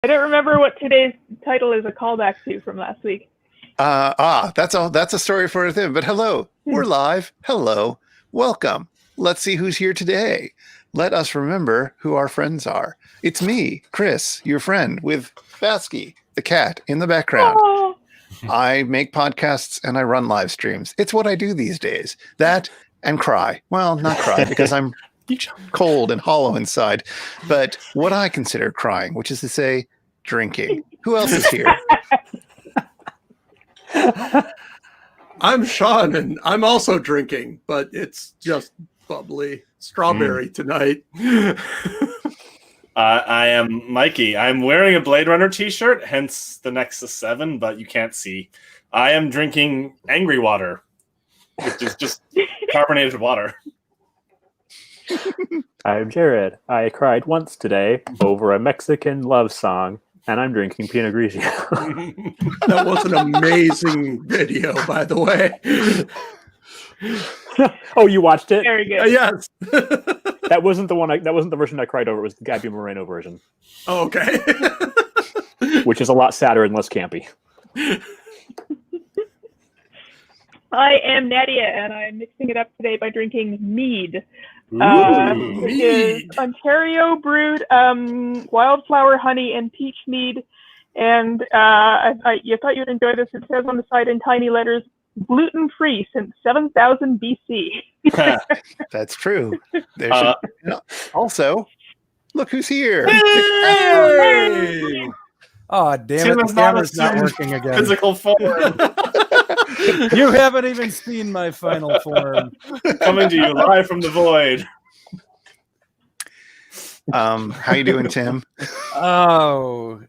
I don't remember what today's title is a callback to from last week. That's a story for them. But hello, we're live. Hello, welcome. Let's see who's here today. Let us remember who our friends are. It's me, Chris, your friend, with Basky, the cat, in the background. Oh. I make podcasts and I run live streams. It's what I do these days. That and cry. Well, not cry because I'm cold and hollow inside, but what I consider crying, which is to say, drinking. Who else is here? I'm Sean, and I'm also drinking, but it's just bubbly strawberry tonight. I am Mikey. I'm wearing a Blade Runner t-shirt, hence the Nexus 7, but you can't see. I am drinking angry water, which is just carbonated water. I'm Jared. I cried once today over a Mexican love song, and I'm drinking Pinot Grigio. That was an amazing video, by the way. Oh, you watched it? Very good. Yes. That wasn't the one. That wasn't the version I cried over. It was the Gabby Moreno version, Oh, okay. which is a lot sadder and less campy. I am Nadia, and I'm mixing it up today by drinking mead. Which is Ontario brewed wildflower honey and peach mead. And you thought you'd enjoy this. It says on the side in tiny letters, gluten-free since 7000 BC. That's true. Also, look who's here. Hey! Oh, damn Tim it. is The not camera's not assumed working again. Physical form You haven't even seen my final form. coming to you live from the void. How you doing, Tim? Oh.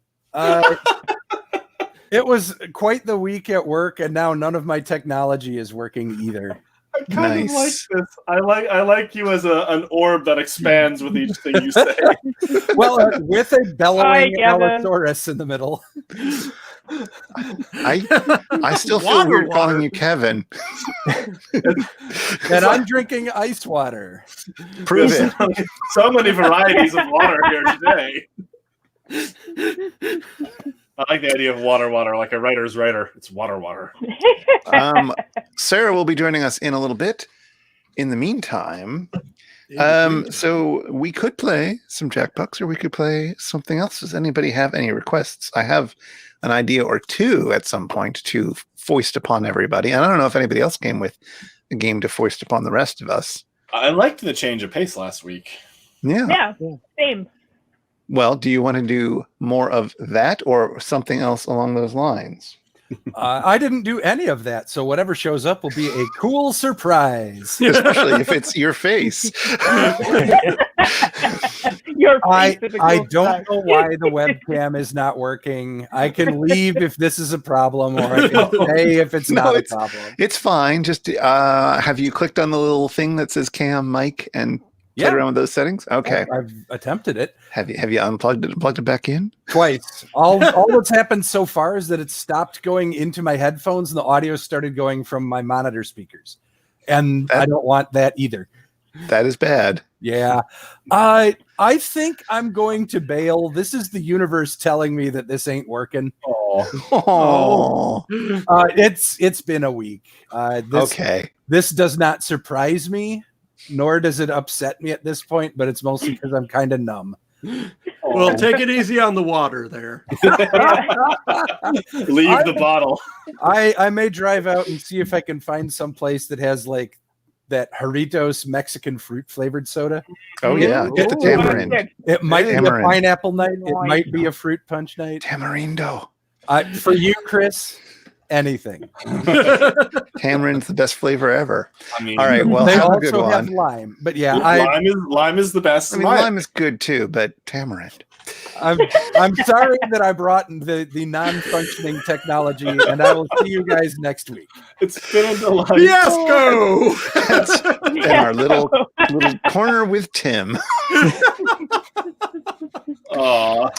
It was quite the week at work, and now none of my technology is working either. I kind of like Nice. this. I like you as an orb that expands with each thing you say. Well, with a bellowing Hi, Gavin. Allosaurus in the middle. I still feel Water, weird calling water. you Kevin. And I'm drinking ice water. Prove it. So many varieties of water here today. I like the idea of water, like a writer's writer. It's water. Sarah will be joining us in a little bit. In the meantime, so we could play some Jackbox or we could play something else. Does anybody have any requests? I have an idea or two at some point to foist upon everybody. And I don't know if anybody else came with a game to foist upon the rest of us. I liked the change of pace last week. Yeah. Yeah, same. Well, do you want to do more of that or something else along those lines? I didn't do any of that, so whatever shows up will be a cool surprise. Especially if it's your face. Your I face is a cool don't sign. know why the webcam is not working. I can leave if this is a problem, or I can stay if it's No, not a it's- problem. It's fine. Just have you clicked on the little thing that says cam mic and played Yeah. around with those settings? Okay. I've attempted it Have you unplugged it and plugged it back in? twice. All that's happened so far is that it stopped going into my headphones and the audio started going from my monitor speakers. And I don't want that either. That is bad. Yeah. I think I'm going to bail. This is the universe telling me that this ain't working. Oh. It's been a week. Okay. This does not surprise me, nor does it upset me at this point, but it's mostly because I'm kind of numb. Well, take it easy on the water there. Leave the bottle. I may drive out and see if I can find some place that has like that Jarritos Mexican fruit flavored soda. Oh yeah. Get the Ooh, tamarind. good. It might be a Tamarind. pineapple night. It might be a fruit punch night. Tamarindo. For you, Chris, anything. Tamarind's the best flavor ever. I mean, All right. Well, They have a good also have one. lime, but yeah, lime is the best. I mean, lime is good too, but tamarind. I'm sorry that I brought the non-functioning technology, and I will see you guys next week. It's been a delight. Fiasco! That's in our little corner with Tim. Aw.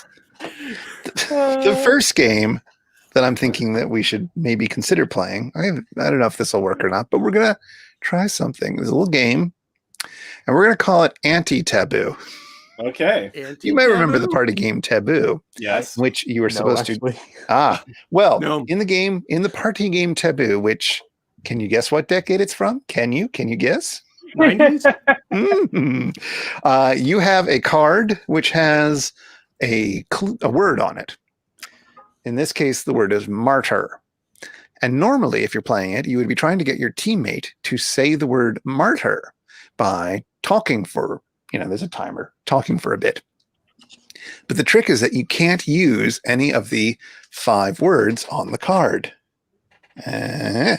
The first game that I'm thinking that we should maybe consider playing, I don't know if this will work or not, but we're going to try something. There's a little game, and we're going to call it Anti-Taboo. Okay. You may remember the party game Taboo, Yes. which you were supposed to. No. In the party game Taboo, which, can you guess what decade it's from? Can you guess? 90s? You have a card which has a word on it. In this case, the word is martyr. And normally, if you're playing it, you would be trying to get your teammate to say the word martyr by talking for, there's a timer, talking for a bit. But the trick is that you can't use any of the 5 words on the card. In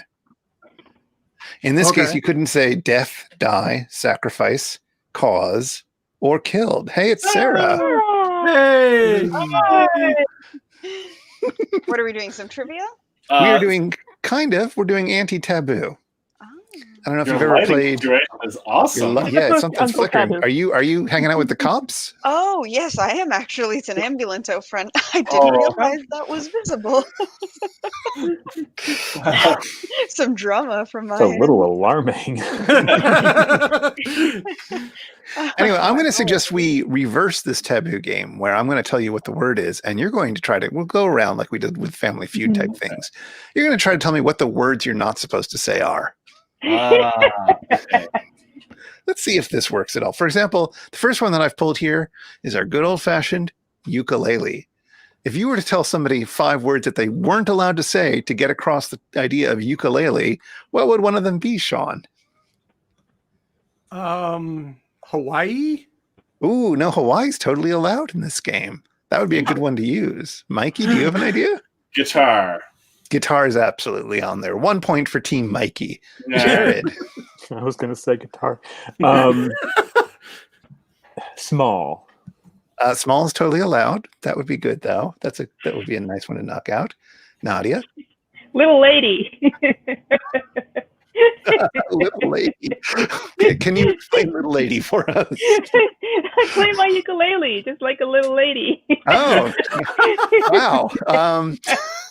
this case, you couldn't say death, die, sacrifice, cause, or killed. Hey, it's Sarah. Hey! What are we doing? Some trivia? We are doing we're doing Anti-Taboo. I don't know if you've ever played. Is awesome. Yeah, something's Uncle flickering. Taboo. Are you hanging out with the cops? Oh, yes, I am actually. It's an ambulance out front. I didn't realize that was visible. Some drama from my It's a little alarming. Anyway, I'm going to suggest we reverse this Taboo game where I'm going to tell you what the word is, and you're going to we'll go around like we did with Family Feud type things. You're going to try to tell me what the words you're not supposed to say are. Okay. Let's see if this works at all. For example, the first one that I've pulled here is our good old-fashioned ukulele. If you were to tell somebody 5 words that they weren't allowed to say to get across the idea of ukulele, what would one of them be, Sean? Hawaii? Ooh, no, Hawaii's totally allowed in this game. That would be a good one to use. Mikey, do you have an idea? Guitar. Guitar is absolutely on there. 1 point for Team Mikey. Yeah. Jared. I was going to say guitar. Small. Small is totally allowed. That would be good, though. That would be a nice one to knock out. Nadia. Little lady. Little lady. Okay, can you explain little lady for us? I play my ukulele just like a little lady. Oh, wow.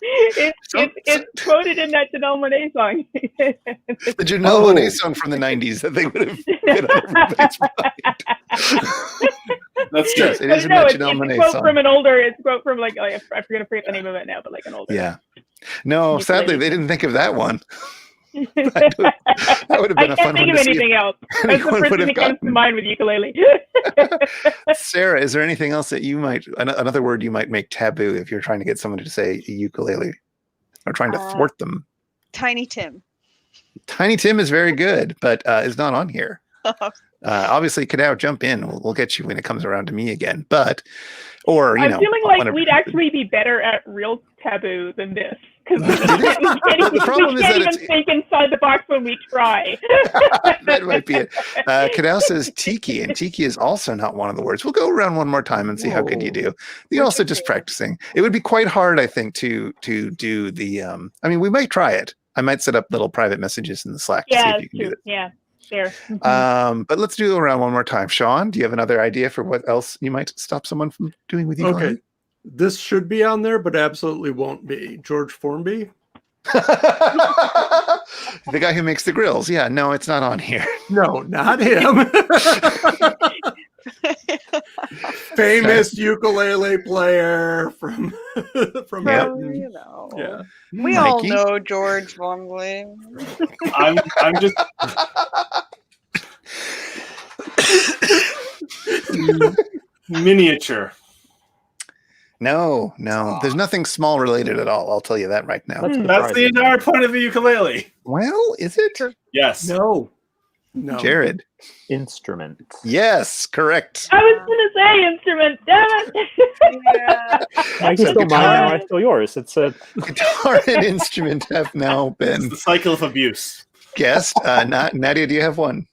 It's quoted in that Janelle Monáe song. The Janelle Monáe song from the 90s that they would have been on everybody's mind. That's true. Yes, it is a No, it's Janelle a Monáe quote song. from an older. It's a quote from like I forget the name of it now, but like an older. Yeah. No, ukulele. sadly, they didn't think of that one. That would have been a fun one to see. I can't think of anything else. That's the first thing that comes to mind with ukulele. Sarah, is there anything else that you might, another word you might make taboo if you're trying to get someone to say ukulele or trying to thwart them? Tiny Tim. Tiny Tim is very good, but is not on here. Obviously, Kadao, jump in. We'll get you when it comes around to me again. But, or, I'm feeling like we'd actually be better at real taboo than this. Because the problem is that even think inside the box when we try. That might be it. Kadao says tiki, and tiki is also not one of the words. We'll go around one more time and see how good you do. You're also just practicing. It would be quite hard, I think, to do the. I mean, we might try it. I might set up little private messages in the Slack to see if you can do it. Yeah, there. But let's do it around one more time. Sean, do you have another idea for what else you might stop someone from doing with you? Okay. This should be on there, but absolutely won't be. George Formby. The guy who makes the grills. Yeah, no, it's not on here. No, not him. Famous ukulele player from You know. Yeah. We all know George Formby. I'm just miniature. No, there's nothing small related at all. I'll tell you that right now. That's the entire point of the ukulele. Well, is it? Yes. No. Jared. Instrument. Yes, correct. I was going to say instrument. Damn it. I can still mine. I still yours. It's a guitar and instrument have now been the cycle of abuse. Guessed. Nadia, do you have one?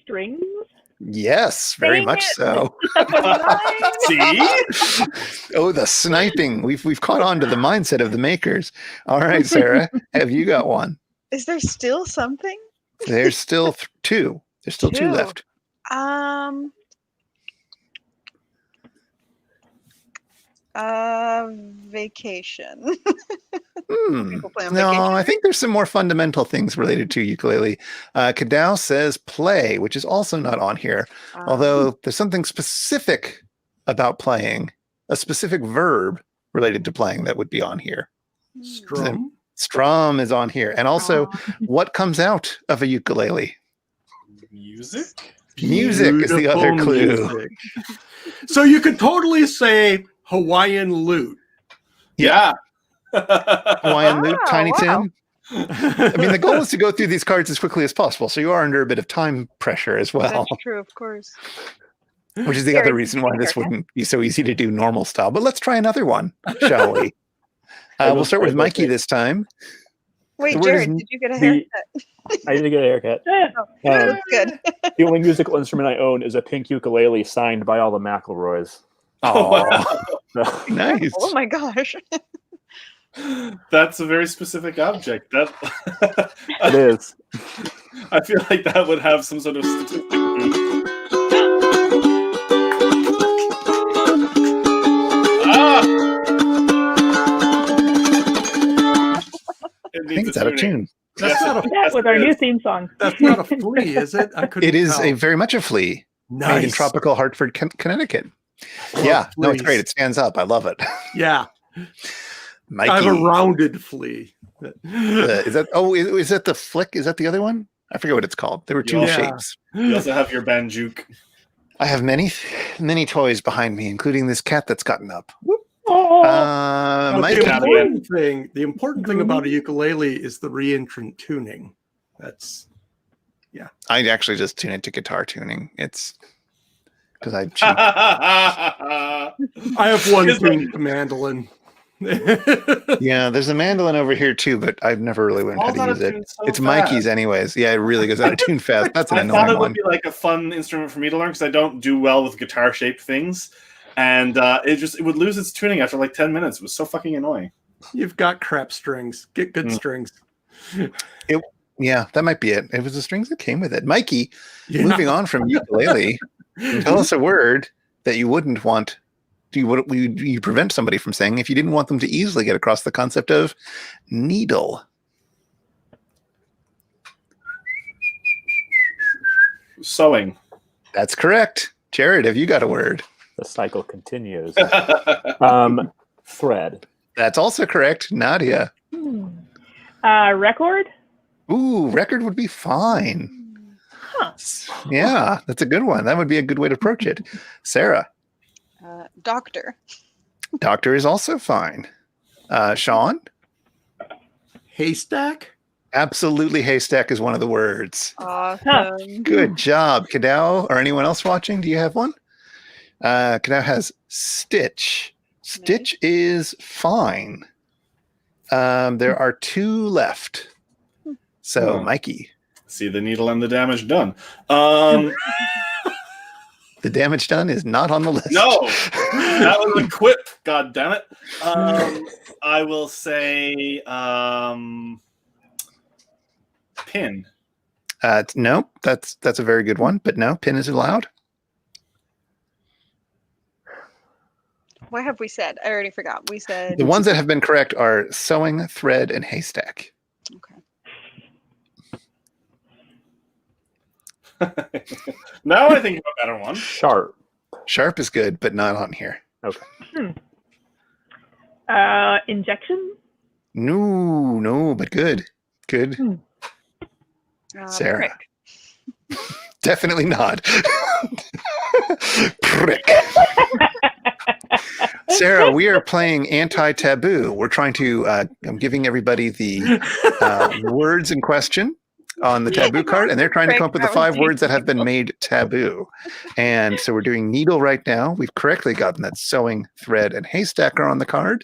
Strings. Yes, very much so. See? Oh, the sniping. We've caught on to the mindset of the makers. All right, Sarah, have you got one? Is there still something? There's still 2. There's still 2 left. Vacation. People play on No, vacation. I think there's some more fundamental things related to ukulele. Kadao says play, which is also not on here. Although there's something specific about playing, a specific verb related to playing that would be on here. Strum. Strum is on here. And also, what comes out of a ukulele? Music? Music is the other clue. Music. So you could totally say Hawaiian lute. Yeah. Hawaiian lute, Tiny wow. Tim. I mean, the goal is to go through these cards as quickly as possible. So you are under a bit of time pressure as well, That's true, of course. which is the Gary, other reason why this haircut. wouldn't be so easy to do normal style. But let's try another one, shall we? We'll start with Mikey this time. Wait, The word is Jared, did you get a haircut? I need to get a haircut. Oh, that's good. The only musical instrument I own is a pink ukulele signed by all the McElroys. Oh, wow. Nice. Oh my gosh. That's a very specific object. That It is. I feel like that would have some sort of statistic. I think it's out of tune. That's not a That was our new theme song. That's not a flea, is it? I couldn't It is tell. very much a flea made in Nice. tropical Hartford, Connecticut. Love Yeah, no, it's fleas. great. It stands up. I love it. Yeah, Mikey, I have a rounded flea. is that? Oh, is that the flick? Is that the other one? I forget what it's called. There were two Yeah. shapes. You also have your banjuk. I have many toys behind me, including this cat that's gotten up. Oh, But Mikey, the important thing about a ukulele is the reentrant tuning. That's I actually just tune it to guitar tuning. It's because I cheat. I have one Is tuned to mandolin. Yeah, there's a mandolin over here too, but I've never really learned how Falls out to of use it. tune so It's fast. Mikey's anyways. Yeah, it really goes out of tune fast. That's an I thought annoying it would one. be like a fun instrument for me to learn because I don't do well with guitar-shaped things, and it would lose its tuning after like 10 minutes. It was so fucking annoying. You've got crap strings. Get good strings. Yeah, that might be it. It was the strings that came with it. Mikey, Yeah. moving on from ukulele, tell us a word that you wouldn't want. You prevent somebody from saying if you didn't want them to easily get across the concept of needle. Sewing. That's correct. Jared, have you got a word? The cycle continues. Thread. That's also correct. Nadia. record? Ooh, record would be fine. Yeah, that's a good one. That would be a good way to approach it. Sarah. Doctor. Doctor is also fine. Sean? Haystack? Absolutely, haystack is one of the words. Awesome. Good job. Kadao or anyone else watching, do you have one? Kadao has stitch. Stitch is fine. There are two left. So, Mikey. See the needle and the damage done. The damage done is not on the list. No, that was a quip. God damn it. I will say pin. No, that's a very good one, but no, pin is allowed. What have we said? I already forgot. We said The ones that have been correct are sewing, thread, and haystack. okay. Now I think of a better one. Sharp. Sharp is good, but not on here. Injection? No, but good. Good. Sarah. Prick. Definitely not. Prick. Sarah, we are playing Anti-Taboo. We're trying to, I'm giving everybody the words in question on the taboo card, and they're trying to come up with the 5 words that have been made taboo. And so we're doing needle right now. We've correctly gotten that sewing, thread, and haystack are on the card.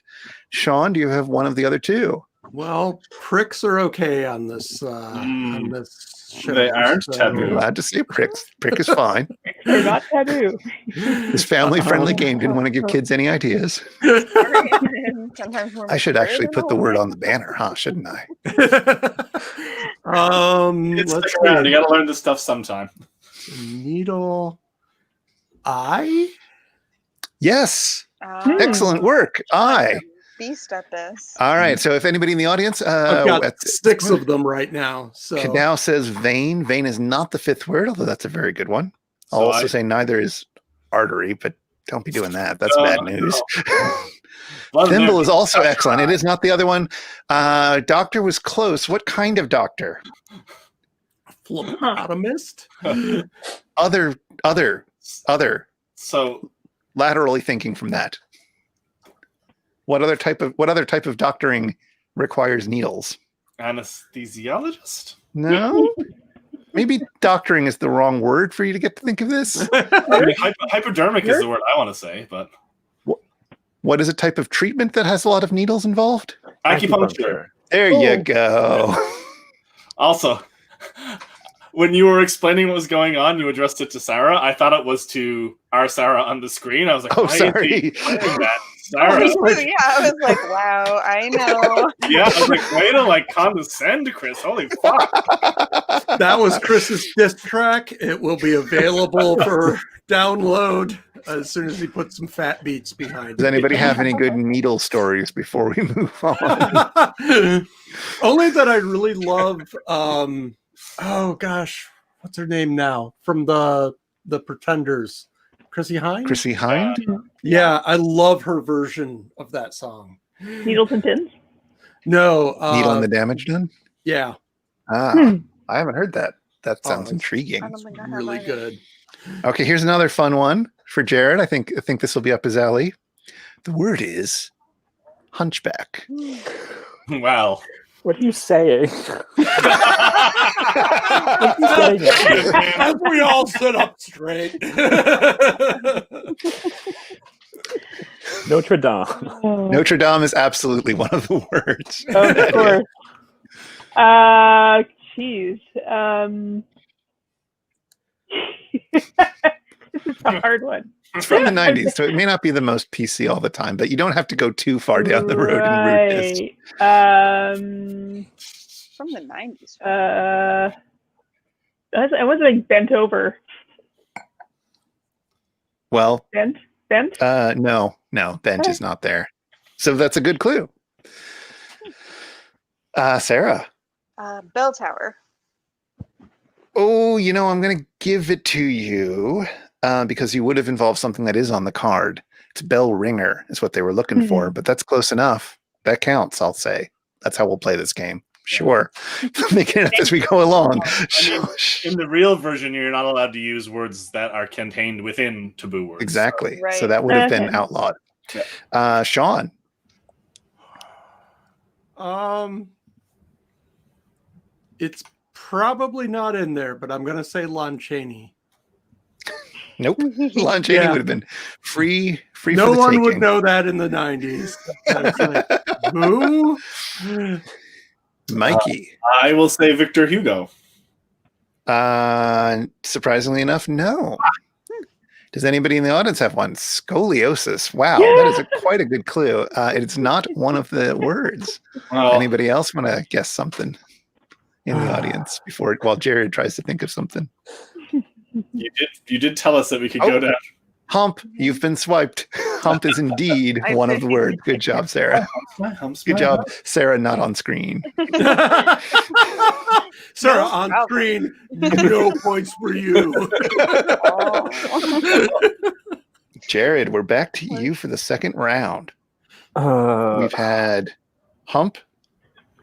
Sean, do you have one of the other two? Well, pricks are okay on this on this show. They aren't You're taboo. allowed to say pricks. Prick is fine. They're not taboo. This family-friendly game didn't want to give kids any ideas. Sometimes we're I should more actually than put the one. word on the banner, huh? Shouldn't I? It's Let's stick around. see. You got to learn this stuff sometime. Needle eye. Yes. Ah, Excellent work. I. beast at this. All right. So if anybody in the audience, I've got 6 of them right now. So Cadell says vein. Vein is not the 5th word, although that's a very good one. I'll So also say neither is artery, but don't be doing that. That's bad news. Thimble is also excellent. It is not the other one. Doctor was close. What kind of doctor? phlebotomist. Other. So Laterally thinking from that. What other type of doctoring requires needles? anesthesiologist? No. Maybe doctoring is the wrong word for you to get to think of this. I mean, hypodermic is the word I want to say, but What is a type of treatment that has a lot of needles involved? acupuncture. There you go. Also, when you were explaining what was going on, you addressed it to Sarah. I thought it was to our Sarah on the screen. I was like, Oh, why sorry. is he saying that? Oh, Sarah. me too. Yeah, I was like, wow, I know. Yeah, I was like, way to like condescend, Chris. Holy fuck. That was Chris's diss track. It will be available for download as soon as he puts some fat beats behind Does it. anybody have any good needle stories before we move on? Only that I really love. Oh gosh, what's her name now from the Pretenders? Chrissy Hynde. Chrissy Hynde? Yeah, I love her version of that song. Needles and pins. No, Needle and the damage done? yeah, I haven't heard that. That sounds it's intriguing. I don't think I have really either. good. Okay, here's another fun one for Jared. I think this will be up his alley. The word is hunchback. Wow. What are you saying? As we all sit up straight. Notre Dame. Notre Dame is absolutely one of the words. Of course. Jeez. This is a hard one. It's from the 90s, so it may not be the most PC all the time, but you don't have to go too far down the road and root this. From the 90s. I wasn't like bent over. Well, Bent? no, bent is not there. So that's a good clue. Sarah. Bell tower. Oh, I'm going to give it to you because you would have involved something that is on the card. It's bell ringer is what they were looking for, but that's close enough. That counts, I'll say. That's how we'll play this game. Sure. Making it up as we go along. In the real version, you're not allowed to use words that are contained within taboo words. Exactly. Right. So that would have been outlawed. Sean. It's probably not in there, but I'm gonna say Lon Chaney. Nope. Lon Chaney would have been free No for the one taking. would know that in the 90s. Who? Mikey. I will say Victor Hugo. Surprisingly enough, no. Does anybody in the audience have one? Scoliosis. Wow, that is quite a good clue. It's not one of the words. Well, Anybody else want to guess something in the audience while Jared tries to think of something? you did tell us that we could go down. Hump, you've been swiped. Hump is indeed one of the words. Good job, Sarah. Good job, Sarah, not on screen. Sarah, on screen, no points for you. Jared, we're back to you for the second round. Uh, We've had Hump,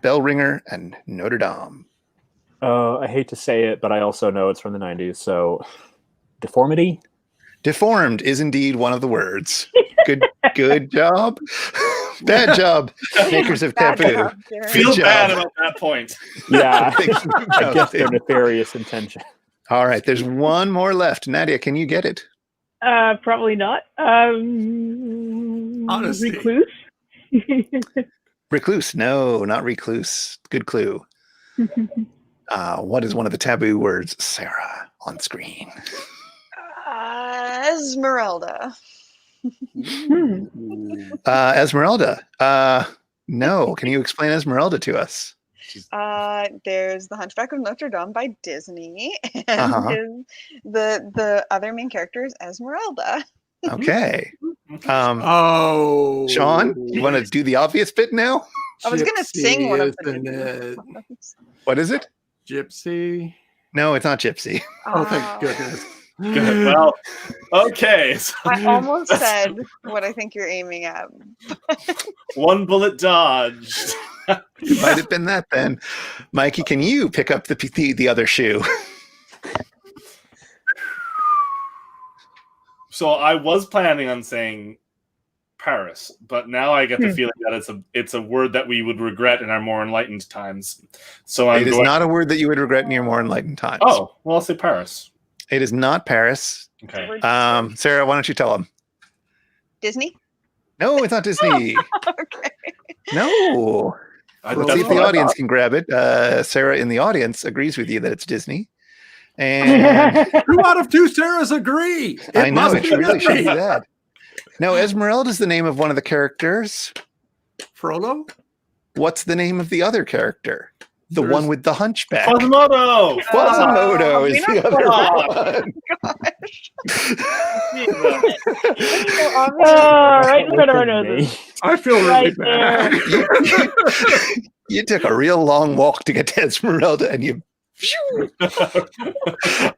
Bell Ringer, and Notre Dame. I hate to say it, but I also know it's from the 90s. So, deformity? Deformed is indeed one of the words. Good job. Bad job, makers of Bad Taboo. job, Jared. Feel job. bad about that point. Yeah, Thinking I about guess their it. nefarious intention. All right, there's one more left. Nadia, can you get it? Probably not. Honesty. Recluse? Recluse. No, not recluse. Good clue. What is one of the taboo words? Sarah on screen. Esmeralda. Esmeralda. No. Can you explain Esmeralda to us? There's The Hunchback of Notre Dame by Disney, and the other main character is Esmeralda. Okay. Sean, you want to do the obvious bit now? I was gonna sing one of Isn't the. it? What is it? Gypsy. No, it's not Gypsy. Oh, thank goodness. Good. Well, okay. So I almost said what I think you're aiming at. one bullet dodged. It might have been that then. Mikey, can you pick up the other shoe? So I was planning on saying Paris, but now I get the feeling that it's a word that we would regret in our more enlightened times. So It is not a word that you would regret in your more enlightened times. Oh, well, I'll say Paris. It is not Paris. Okay. Sarah, why don't you tell him? Disney? No, it's not Disney. Okay. No. Let's see if the audience can grab it. Sarah in the audience agrees with you that it's Disney. And 2 out of 2 Sarahs agree. I know, must it be really should be Disney. that. No, Esmeralda is the name of one of the characters. Frodo? What's the name of the other character? The one with the hunchback. Quasimodo. Quasimodo is the other one. Right in front of our noses. I feel really Right bad. You took a real long walk to get to Esmeralda, and you.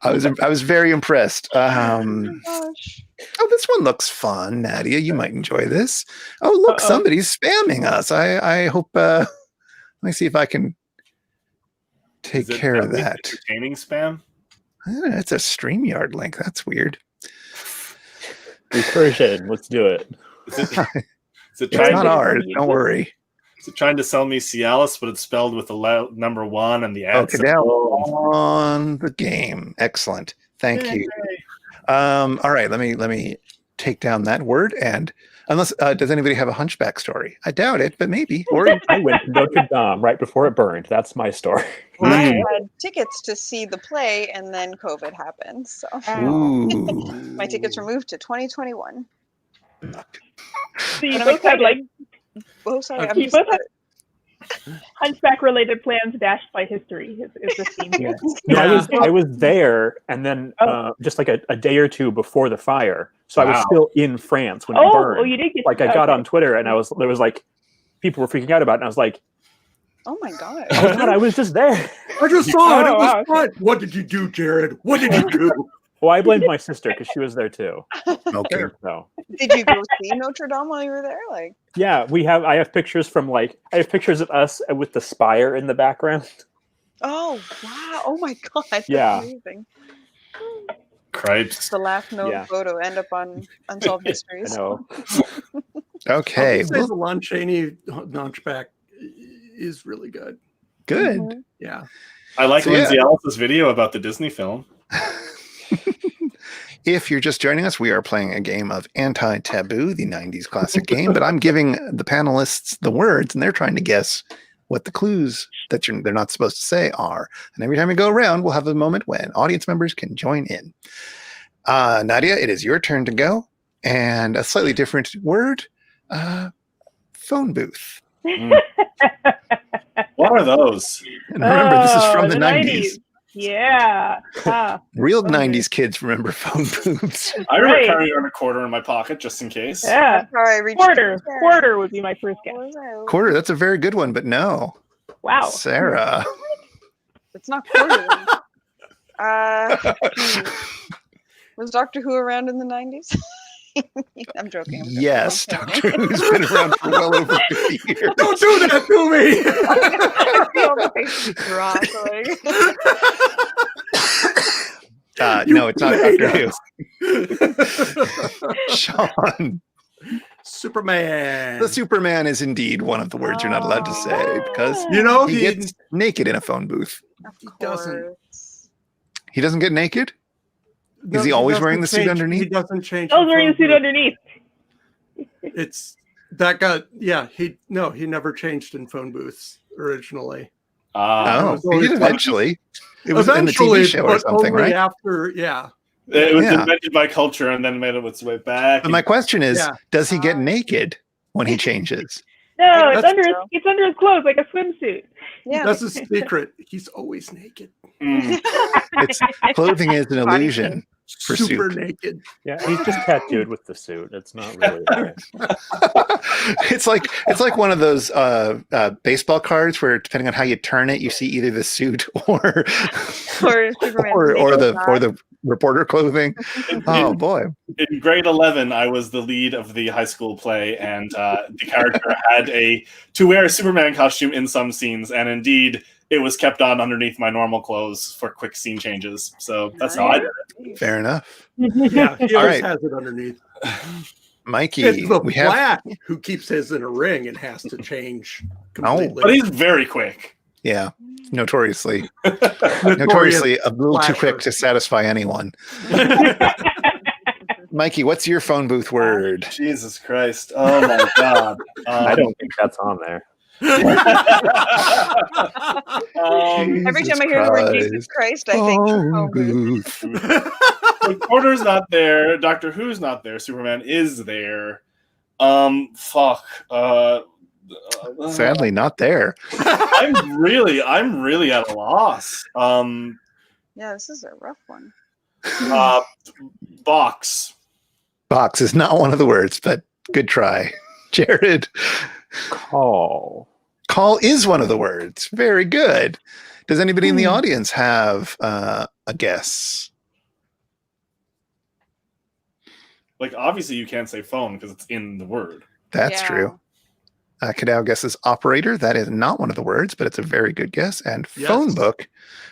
I was very impressed. Oh, this one looks fun, Nadia. You might enjoy this. Oh, look, somebody's spamming us. I hope. Let me see if I can take care of that. Entertaining spam. It's a StreamYard link. That's weird. Recursion. Let's do it. Is it It's trying not ours. Don't worry. Is it trying to sell me Cialis, but it's spelled with the number 1 and the ad Okay, now on the game. Excellent. Thank you. All right, let me take down that word. And unless does anybody have a hunchback story? I doubt it, but maybe. Or I went to Notre Dame right before it burned. That's my story. Well, I had tickets to see the play, and then COVID happened. So ooh. my tickets were moved to 2021. So you both had like Oh, sorry. I'm you just, both had hunchback related plans dashed by history. Is the theme here? No, I was there, and then just like a day or two before the fire. So I was still in France when it burned. Oh, you did get like I got on Twitter, and there was like people were freaking out about it, and I was like, oh my god! oh god, I was just there. I just saw it. It was wow. fun. What did you do, Jared? What did you do? Well, I blamed my sister because she was there too. Okay. So Did you go see Notre Dame while you were there? Like, yeah, I have pictures from I have pictures of us with the spire in the background. oh wow! Oh my god! That's Yeah. amazing. Cripes. The last known Yeah. photo end up on Unsolved Mysteries. I know. Okay. I would say the Lon Chaney Hunchback is really good. Good. Mhm. Yeah. I like So, Lindsay Ellis's video about the Disney film. If you're just joining us, we are playing a game of Anti-Taboo, the 90s classic game, but I'm giving the panelists the words, and they're trying to guess what the clues that they're not supposed to say are. And every time we go around, we'll have a moment when audience members can join in. Nadia, it is your turn to go, and a slightly different word, phone booth. What are those? And remember, this is from the 90s. Yeah. Real 90s kids remember phone booths. I remember Right. carrying around a quarter in my pocket just in case. Yeah. Sorry, I reached Quarter would be my first guess. Quarter, that's a very good one, but no. Wow. Sarah. It's not quarter. Was Doctor Who around in the 90s? I'm joking. Yes, Doctor Who's been around for well over 50 years. Don't do that to me. No, it's not Doctor Who. Sean. Superman. The Superman is indeed one of the words you're not allowed to say because You know, he he gets naked in a phone booth. doesn't. He doesn't get naked? Is he always wearing the suit underneath? He doesn't change. I was wearing the suit underneath. It's that got he never changed in phone booths originally. Oh, was he always did like- eventually. It was in the Eventually, TV show or but something, only right? after, yeah. It was Yeah. invented by culture and then made its way back. But my question is, Yeah. does he get naked when he changes? No, it's That's- under his clothes like a swimsuit. Yeah. That's a secret. He's always naked. Mm. Clothing is an illusion. for super soup. naked. Yeah, he's just tattooed with the suit. It's not really. It's like one of those baseball cards where, depending on how you turn it, you see either the suit or Superman or the reporter clothing. Oh boy! In grade 11, I was the lead of the high school play, and the character had to wear a Superman costume in some scenes, and indeed, it was kept on underneath my normal clothes for quick scene changes. So that's how I did it. Fair enough. Yeah, he All always right. has it underneath. Mikey, It's the we have. black who keeps his in a ring and has to change Oh, completely. But he's very quick. Yeah, notoriously a little too quick to satisfy anyone. Mikey, what's your phone booth word? Jesus Christ. Oh my God. I don't think that's on there. Every time I hear the word Jesus Christ, I think Phone booth. Reporter's not there. Doctor Who's not there. Superman is there. Fuck. Sadly, not there. I'm really at a loss. yeah, this is a rough one. Box. Box is not one of the words, but good try. Jared. Call. Call is one of the words. Very good. Does anybody in the audience have a guess? Like, obviously you can't say phone because it's in the word. That's true. Kadao guesses operator. That is not one of the words, but it's a very good guess. And phone book.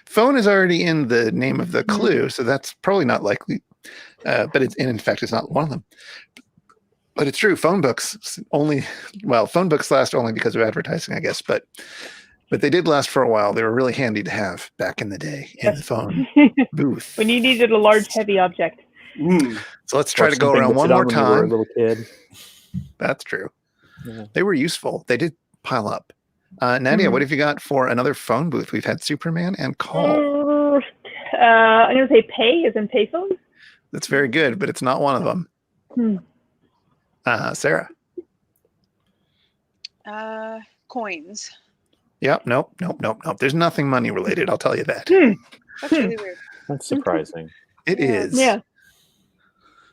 Phone is already in the name of the clue, so that's probably not likely. But in fact, it's not one of them. But it's true. Phone books phone books last only because of advertising, I guess. But they did last for a while. They were really handy to have back in the day in the phone booth. When you needed a large, heavy object. So let's try to go around one more time. When you were a little kid. That's true. Yeah. They were useful. They did pile up. Nadia, what have you got for another phone booth? We've had Superman and Call. I'm going to say pay as in payphone. That's very good, but it's not one of them. Sarah. Coins. Yep. Nope. There's nothing money related. I'll tell you that. That's really weird. That's surprising. It is. Yeah.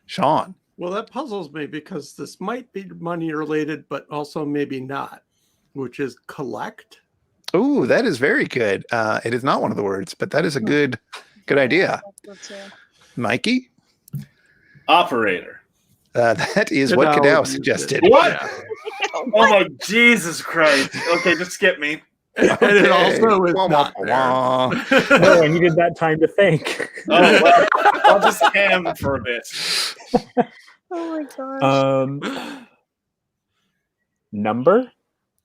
Sean. Well, that puzzles me because this might be money related, but also maybe not, which is collect. Oh, that is very good. It is not one of the words, but that is a good idea. Mikey? Operator. That is what Kadao suggested. What? Oh my Jesus Christ. Okay, just skip me. And it also is not Oh, I needed that time to think. Oh, well, I'll just ham for a bit. Oh my gosh. Number?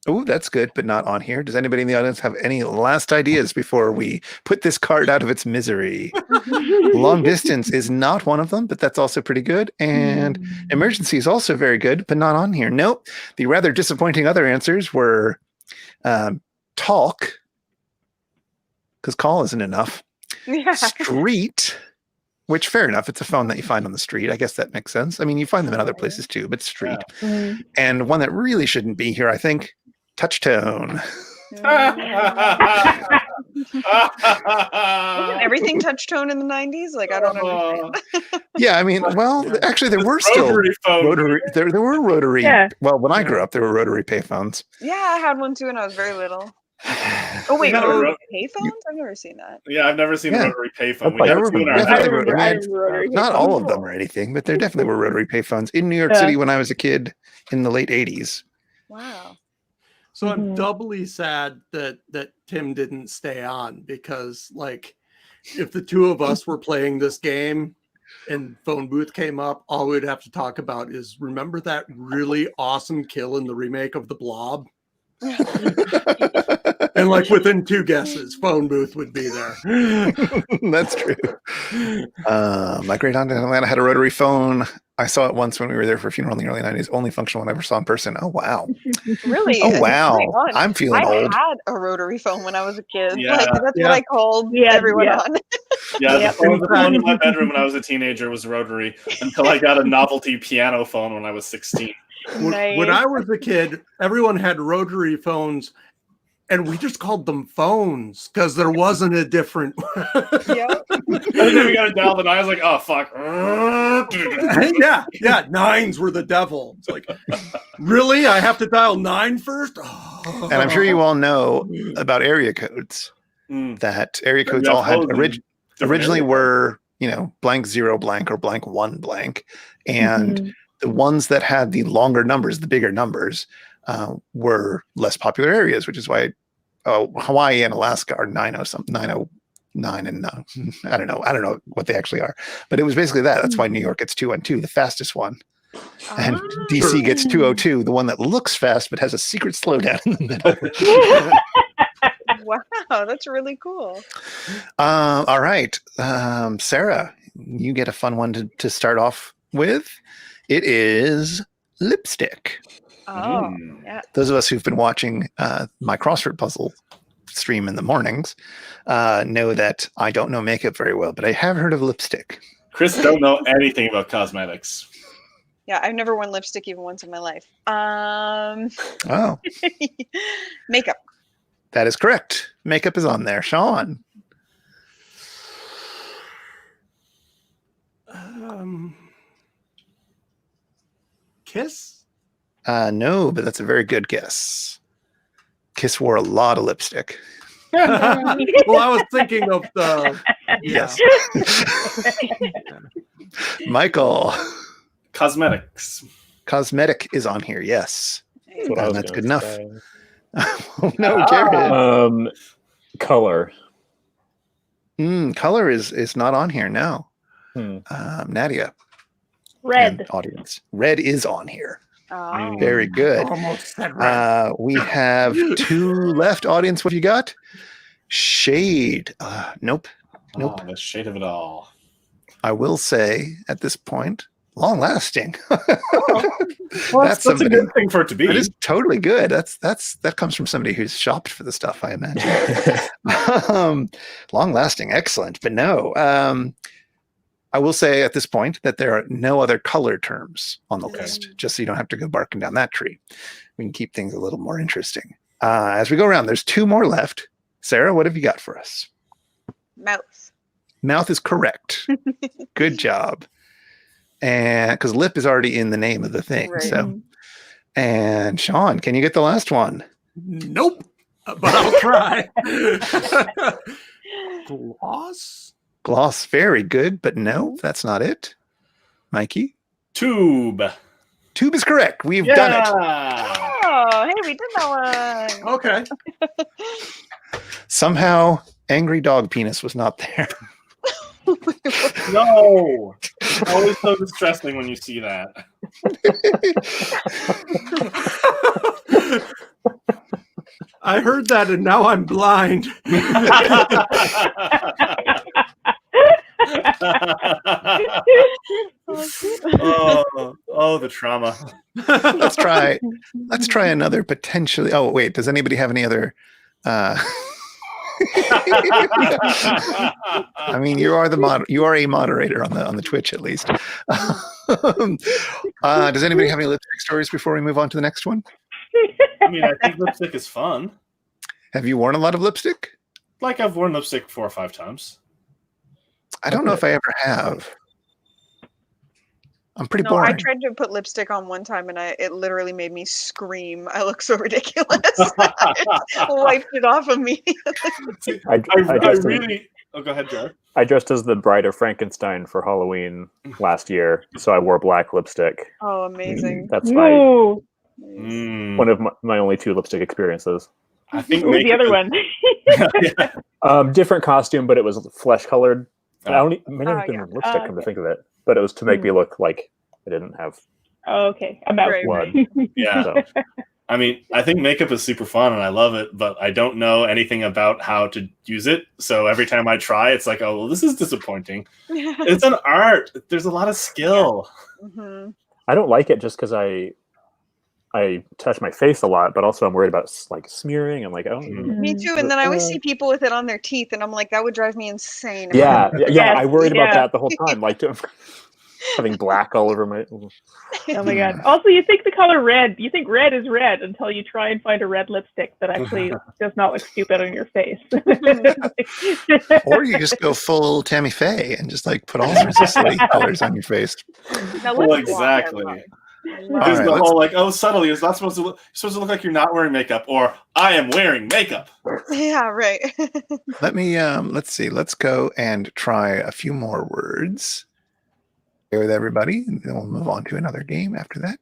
Oh, that's good, but not on here. Does anybody in the audience have any last ideas before we put this card out of its misery? Long distance is not one of them, but that's also pretty good. And emergency is also very good, but not on here. Nope. The rather disappointing other answers were talk, because call isn't enough. Yeah. Street, which fair enough. It's a phone that you find on the street. I guess that makes sense. I mean, you find them in other places too, but street. And one that really shouldn't be here, I think, touch tone. Wasn't everything touch tone in the 90s? Like, I don't understand. Yeah, I mean, well, actually, there were still Rotary phone. rotary. There were rotary. Yeah. Well, when I grew up, there were rotary payphones. Yeah, I had one too when I was very little. Oh wait, Yeah. rotary payphones? I've never seen that. Yeah, I've never seen Yeah. a rotary payphone. That's We like- had two in our Yeah, house. they were- I remember rotary Not all of payphones. them or anything, but there definitely were rotary payphones in New York City when I was a kid in the late 80s. Wow. So I'm doubly sad that Tim didn't stay on, because like if the two of us were playing this game and phone booth came up, all we'd have to talk about is, remember that really awesome kill in the remake of The Blob? And like within two guesses, phone booth would be there. That's true. My great aunt in Atlanta had a rotary phone. I saw it once when we were there for a funeral in the early 90s. Only functional one I ever saw in person. Oh, wow. Really? Oh, wow. Hang on. I'm feeling I old. had a rotary phone when I was a kid. Yeah. Like, that's what I called Yeah, everyone yeah. on. Yeah, Yep. the phone in my bedroom when I was a teenager was rotary until I got a novelty piano phone when I was 16. When I was a kid, everyone had rotary phones, and we just called them phones because there wasn't a different. Yep. And then we got to dial the 9. I was like, oh fuck. yeah. 9s were the devil. It's like, really? I have to dial 9 first? Oh. And I'm sure you all know about area codes. That area codes all had originally were, blank 0 blank or blank 1 blank. And the ones that had the longer numbers, the bigger numbers, were less popular areas, which is why Hawaii and Alaska are 909 and I don't know what they actually are. But it was basically that. That's why New York gets 212, the fastest one. And DC gets 202, the one that looks fast but has a secret slowdown in the middle. Wow, that's really cool. All right. Sarah, you get a fun one to start off with. It is lipstick. Oh, yeah. Those of us who've been watching my crossword puzzle stream in the mornings know that I don't know makeup very well, but I have heard of lipstick. Chris don't know anything about cosmetics. Yeah, I've never worn lipstick even once in my life. Oh, Makeup. that is correct. Makeup is on there. Sean. Kiss? No, but that's a very good guess. Kiss wore a lot of lipstick. Well, I was thinking of the Yes. Michael. Cosmetics. Cosmetic is on here. Yes. That's what I was That's gonna good enough. say. Oh, no, Jared. Color. Color is not on here. No. Nadia. Red. And audience. Red is on here. Oh. Very good. almost said red. We have 2 left. Audience, what have you got? Shade. Nope. Oh, the shade of it all. I will say at this point, long lasting. Well, that's a good thing for it to be. That is totally good. That comes from somebody who's shopped for the stuff, I imagine. Long lasting, excellent. But no, I will say at this point that there are no other color terms on the list, just so you don't have to go barking down that tree. We can keep things a little more interesting. As we go around, there's 2 more left. Sarah, what have you got for us? Mouth. Mouth is correct. Good job. And because lip is already in the name of the thing. Right. So, and Sean, can you get the last one? Nope, but I'll try. Gloss? Gloss, very good, but no, that's not it. Mikey? Tube. Tube is correct. We've done it. Oh, hey, we did that one. Okay. Somehow, angry dog penis was not there. No. Always so distressing when you see that. I heard that and now I'm blind. Oh, the trauma. Let's try another potentially. Oh, wait, does anybody have any other I mean, you are a moderator on the Twitch at least. Does anybody have any lipstick stories before we move on to the next one? I mean, I think lipstick is fun. Have you worn a lot of lipstick? Like, I've worn lipstick 4 or 5 times. I don't know if I ever have. I'm pretty No, boring. I tried to put lipstick on one time and it literally made me scream. I look so ridiculous. I just wiped it off immediately. I really. Oh, go ahead, Jared. I dressed as the Bride of Frankenstein for Halloween last year, so I wore black lipstick. Oh, amazing. That's Ooh. one of my only 2 lipstick experiences. I think What was the other one? Different costume, but it was flesh colored. I don't may not have been lipstick, come to think of it, but it was to make me look like I didn't have Okay, about blood. Yeah. So. I mean, I think makeup is super fun and I love it, but I don't know anything about how to use it. So every time I try, it's like, oh, well, this is disappointing. It's an art. There's a lot of skill. Mm-hmm. I don't like it just because I touch my face a lot, but also I'm worried about like smearing. I'm like, oh, Me too. And then I always see people with it on their teeth, and I'm like, that would drive me insane. I worried about that the whole time. Like, Having black all over my. Oh my god. Also, you think the color red. You think red is red until you try and find a red lipstick that actually does not look stupid on your face. Or you just go full Tammy Faye and just like put all sorts of silly colors on your face. Now, Well, let's exactly. walk. All There's right, the let's- whole like, oh, subtly. It's not supposed to look. You're supposed to look like you're not wearing makeup, or I am wearing makeup. Yeah, right. Let me let's see. Let's go and try a few more words. Okay with everybody, and then we'll move on to another game after that.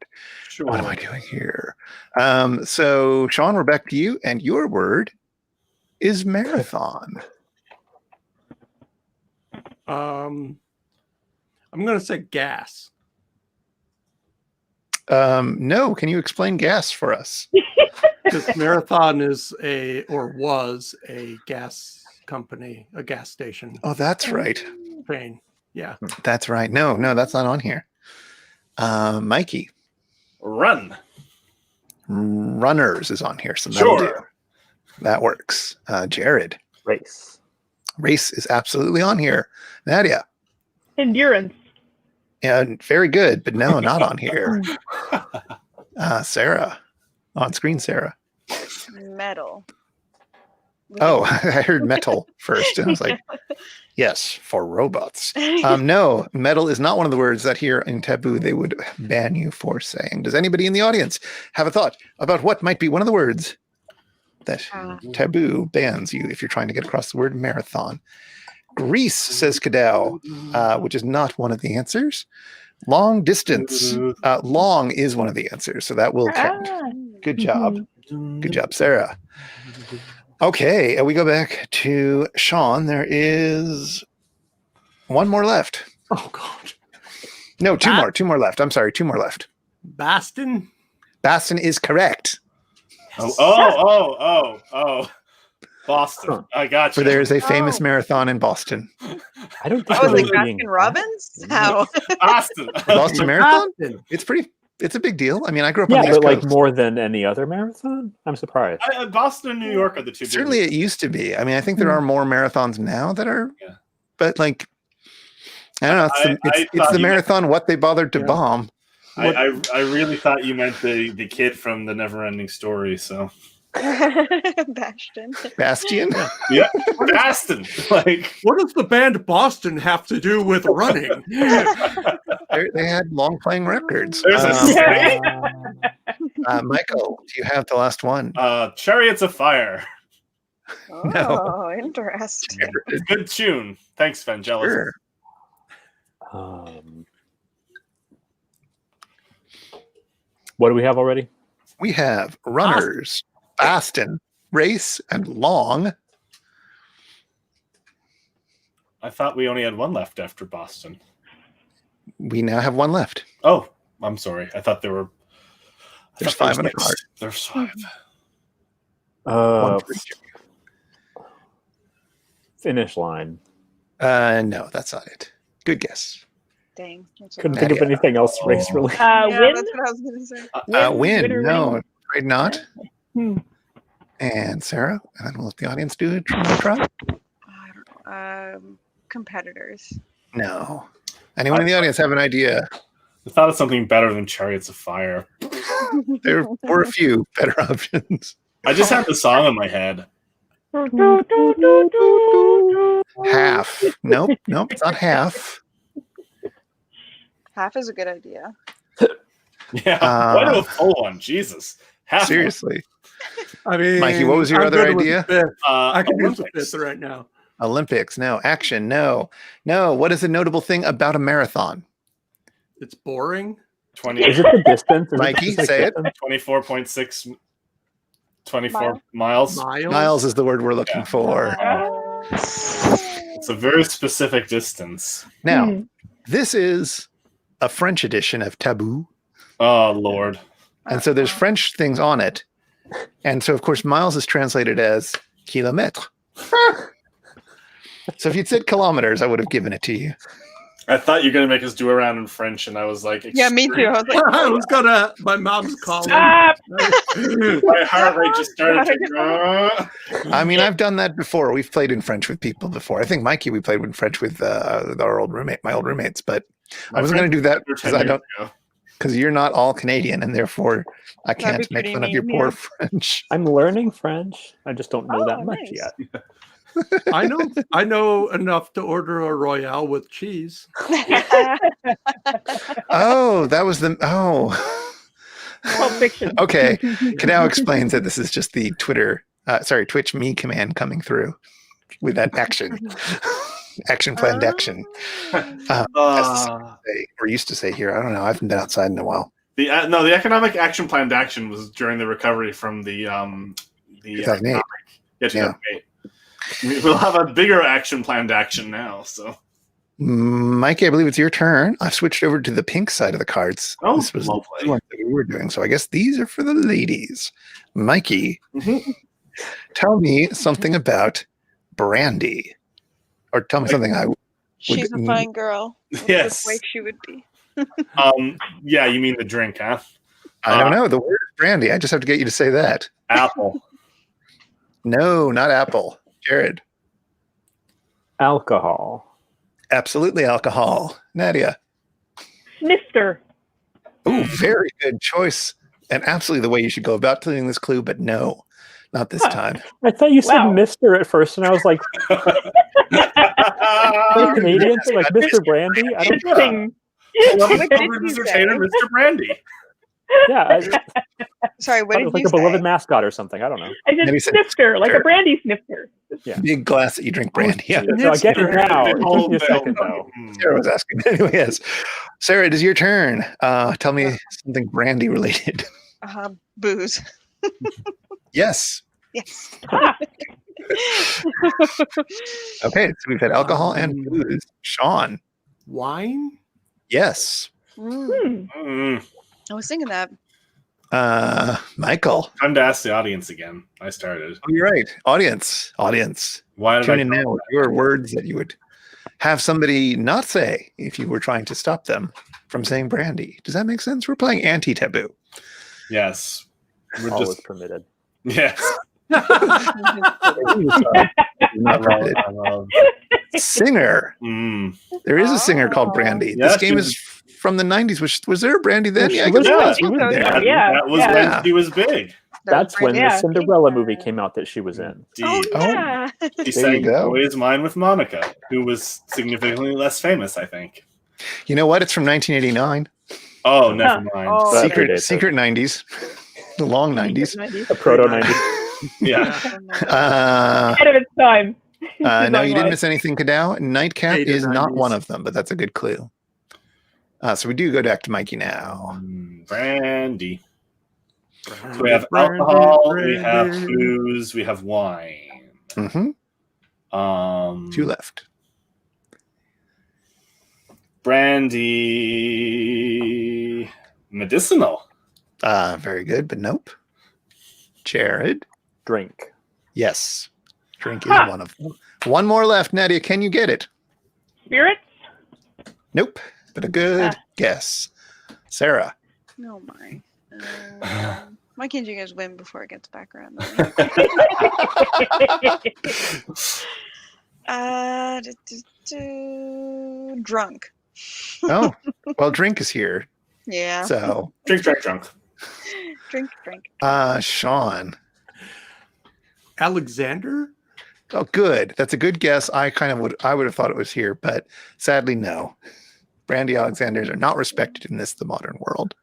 Sure. What am I doing here? So Sean, we're back to you, and your word is marathon. I'm gonna say gas. No, can you explain gas for us? Because Marathon is was a gas company, a gas station Oh, that's right. chain. Yeah. That's right. No, that's not on here. Mikey, Run. runners is on here, so that'll do. Sure. That works. Jared, Race. race is absolutely on here. Nadia, Endurance. and very good, but no, not on here. Sarah, on screen, Sarah. Metal. Oh, I heard metal first, and I was like, yes, for robots. No, metal is not one of the words that here in Taboo they would ban you for saying. Does anybody in the audience have a thought about what might be one of the words that Taboo bans you if you're trying to get across the word marathon? Grease, says Kadao, which is not one of the answers. Long distance. Long is one of the answers, so that will count. Good job. Good job, Sarah. Okay, we go back to Sean. There is one more left. Oh God. No, two more left. I'm sorry, two more left. Baston. Baston is correct. Oh. Boston. I got you. For there is a famous marathon in Boston. I don't think Oh, we're like being- Baskin Robbins? How? Boston. Boston Marathon? Baston. It's a big deal. I mean, I grew up on Yeah, the East but like Coast. more than any other marathon. I'm surprised. Boston and New York are the two. Certainly it used to be. I mean, I think there are more marathons now that are, Yeah. but like, I don't know. It's thought the you marathon what they bothered to bomb. I really thought you meant the kid from the Never-Ending Story. So Bastion. Bastion? yeah, Boston. Like, What does the band Boston have to do with running? They had long playing records. There's a city? Michael, do you have the last one? Chariots of Fire. Oh, interesting. Good tune. Thanks, Vangelis. Sure. What do we have already? We have runners, Baston, race, and long. I thought we only had one left after Boston. We now have one left. Oh, I'm sorry. I thought there were. There's five on the card. There's five. One for each. Finish line. No, that's not it. Good guess. Dang. That's Couldn't what think of Nadia. anything else race related. yeah, Win. that's what I was going to say. Win. or No, win? afraid not. Hmm. And Sarah, and then we'll let the audience do it. Try. I don't know. Competitors. No. Anyone in the audience have an idea? I thought of something better than Chariots of Fire. There were a few better options. I just had the song in my head. Half. Nope, it's not half. Half is a good idea. Yeah. Why do a full one? Jesus. Half one. Seriously. I mean, Mikey, what was your I'm other good with idea? the fifth. I can use the Olympics. fifth right now. Olympics, no. Action, no. No. What is a notable thing about a marathon? It's boring. 20, Is it the distance? Is Mikey, just say it. 24.6 24 miles. Miles is the word we're looking for. It's a very specific distance. Now, this is a French edition of Taboo. Oh, Lord. And so there's French things on it. And so, of course, miles is translated as kilomètre. So if you'd said kilometers, I would have given it to you. I thought you were going to make us do a round in French, and I was like, Yeah, me too. I was like, I was gonna. My mom's calling. Stop! My heart rate just started to. I mean, I've done that before. We've played in French with people before. I think, Mikey, we played in French with our old roommate, my old roommates. But I wasn't going to do that because I don't. Ago. Because you're not all Canadian, and therefore I That'd can't be make pretty fun of your mean, poor yeah. French. I'm learning French. I just don't know that Oh, much nice. yet. I know enough to order a Royale with cheese. Oh, that was the Pulp Fiction. Okay, Kadao explains that this is just the Twitch me command coming through with that action planned action. We're used to say here. I don't know. I haven't been outside in a while. The economic action planned action was during the recovery from the 2008. Yeah, 2008. We'll have a bigger action planned action now. So, Mikey, I believe it's your turn. I've switched over to the pink side of the cards. Oh, this was lovely. the one that we were doing. So I guess these are for the ladies. Mikey, tell me something about Brandy, or tell me something I. She's a fine girl. Yes. The wife she would be. Yeah, you mean the drink, huh? I don't know. The word is Brandy. I just have to get you to say that. Apple. No, not apple. Jared. Alcohol. Absolutely alcohol. Nadia. Snifter. Oh, very good choice. And absolutely the way you should go about telling this clue, but no, not this time. I thought you said Wow. Mr. at first, and I was like, Canadian, so like Mr. Brandy? I don't know. Interesting. What did you Mr. say? Taylor, Mr. Brandy. Yeah, Sorry, what it did was like you a beloved say? mascot or something. I don't know. I said Maybe said snifter, like a snifter. brandy snifter. Yeah. Big glass that you drink brandy. Yeah. So I get it now. It took me a second, though. Sarah was asking. Anyway, yes. Sarah, it is your turn. Tell me something brandy related. Booze. Yes. Yes. Okay, so we've had alcohol and booze. Sean. Wine? Yes. I was thinking that. Michael. Time to ask the audience again. I started. Oh, you're right. Audience. Why did Tune I in now with your words that you would have somebody not say if you were trying to stop them from saying brandy. Does that make sense? We're playing Anti-Taboo. Yes. We're All just is permitted. yes. Not permitted. Singer. There is a singer called Brandy. Yeah, this game she is from the 90s. Was there a Brandy then? Yeah, I she guess was- she was so, there. That was when she was big. That's when Yeah. the Cinderella movie came out that she was in. Oh, Indeed. yeah. She There you sang go. Boy Is Mine with Monica, who was significantly less famous, I think. You know what? It's from 1989. Oh, never mind. Oh. That Secret predates it. secret 90s. The long 90s. A proto 90s. Yeah. Ahead of its time. No, you didn't Design-wise. miss anything, Kadao. Nightcap Later is not 90s. one of them, but that's a good clue. So we do go back to Mikey now. Brandy. So we have alcohol, we have booze, we have wine. Mm-hmm. Two left. Brandy. Medicinal. Very good, but nope. Jared. Drink. Yes. Drink is one of them. One more left, Nadia. Can you get it? Spirits? Nope. But a good guess. Sarah. Oh, my. Why can't you guys win before it gets back around? Drunk. Oh, well, drink is here. Yeah. So, Drink. Drink. Sean. Alexander? Oh, good. That's a good guess. I would have thought it was here, but sadly, no. Brandy Alexanders are not respected in the modern world.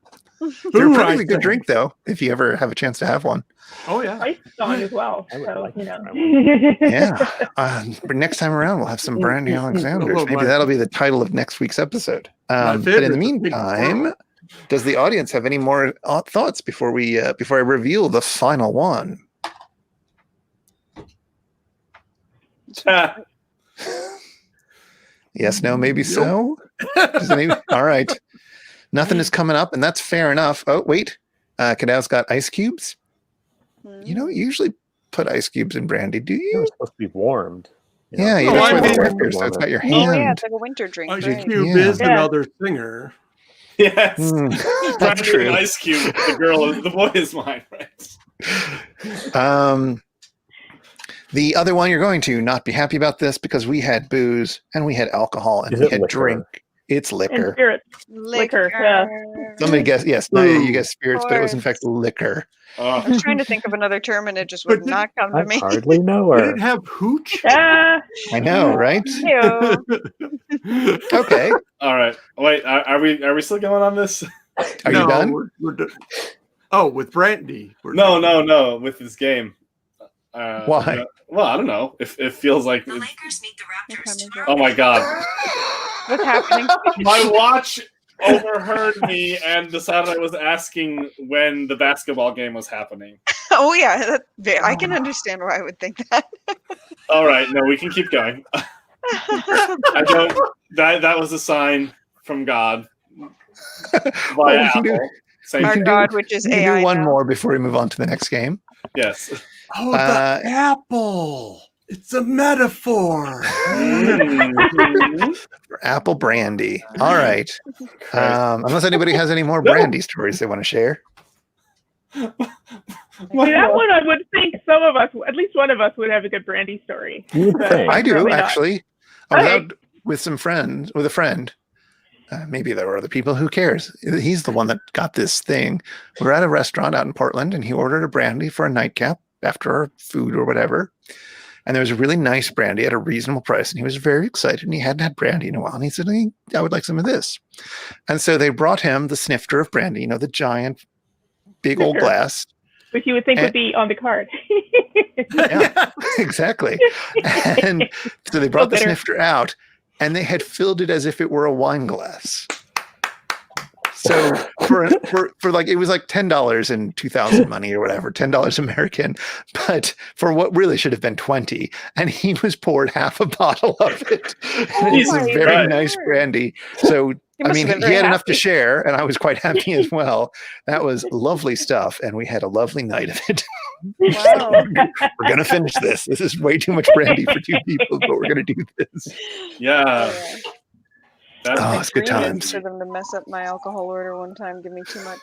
They're a perfectly good drink, though, if you ever have a chance to have one. Oh, yeah. Ice song as well. I would So, like you to know. try one. Yeah. But next time around, we'll have some Brandy Alexanders. Oh, Maybe my- that'll be the title of next week's episode. My But in the favorite, the big meantime, swirl. does the audience have any more thoughts before I reveal the final one? Yes, no, maybe so. All right. Nothing is coming up, and that's fair enough. Oh, wait. Kadao's got ice cubes. You don't usually put ice cubes in brandy, do It you? was supposed to be warmed. You Yeah, know? that's I why the mean- worker, so it's got your Oh, yeah, hand. it's like a winter drink. Ice Right. Cube Yeah. is Yeah. another singer. Yes. That's Brandy true. and Ice Cube. The boy is mine, right? The other one you're going to not be happy about this because we had booze and we had alcohol and Is we it had liquor? drink. It's And liquor. spirits. Liquor, yeah. Somebody guessed. Yes, Nadia, you guessed spirits, but it was in fact Course. liquor. I was trying to think of another term and it just would not come to I me. hardly know Would her. it have hooch? Ah, I know, right? Ew. Okay. All right. Wait, are we still going on this? Are you done? We're done. Oh, with Brandy. No. With this game. Why? Well, I don't know. It feels like. The Lakers meet the What time Raptors is it? tomorrow. Oh my god! What's happening? My watch overheard me and decided I was asking when the basketball game was happening. Oh yeah, I can understand why I would think that. All right, no, we can keep going. I don't. That was a sign from God. Well, we can do- Apple. Same Our can do- God, which is We can AI. do one now. more before we move on to the next game. Yes. Oh, the apple. It's a metaphor. For apple brandy. All right. Christ. Unless anybody has any more brandy stories they want to share. see, that one I would think some of us, at least one of us, would have a good brandy story. You would But think. I do probably not. actually. I was Okay. out with a friend. Maybe there were other people. Who cares? He's the one that got this thing. We're at a restaurant out in Portland, and he ordered a brandy for a nightcap after our food or whatever. And there was a really nice brandy at a reasonable price, and he was very excited. And he hadn't had brandy in a while, and he said, "Hey, I would like some of this." And so they brought him the snifter of brandy. You know, the giant, big old Snifter. glass. Which you would think And- would be on the card. Yeah, exactly. And so they brought the bitter. snifter out, and they had filled it as if it were a wine glass. So for like, it was like $10 in 2000 money or whatever, $10 American, but for what really should have been 20, and he was poured half a bottle of it. And it's a my very God. nice brandy. So I must mean, have been he very had enough to happy. share, and I was quite happy as well. That was lovely stuff, and we had a lovely night of it. Wow. We're gonna finish this. This is way too much brandy for two people, but we're gonna do this. Yeah. That's Oh, it's good Agreement times. for them to mess up my alcohol order one time, give me too much.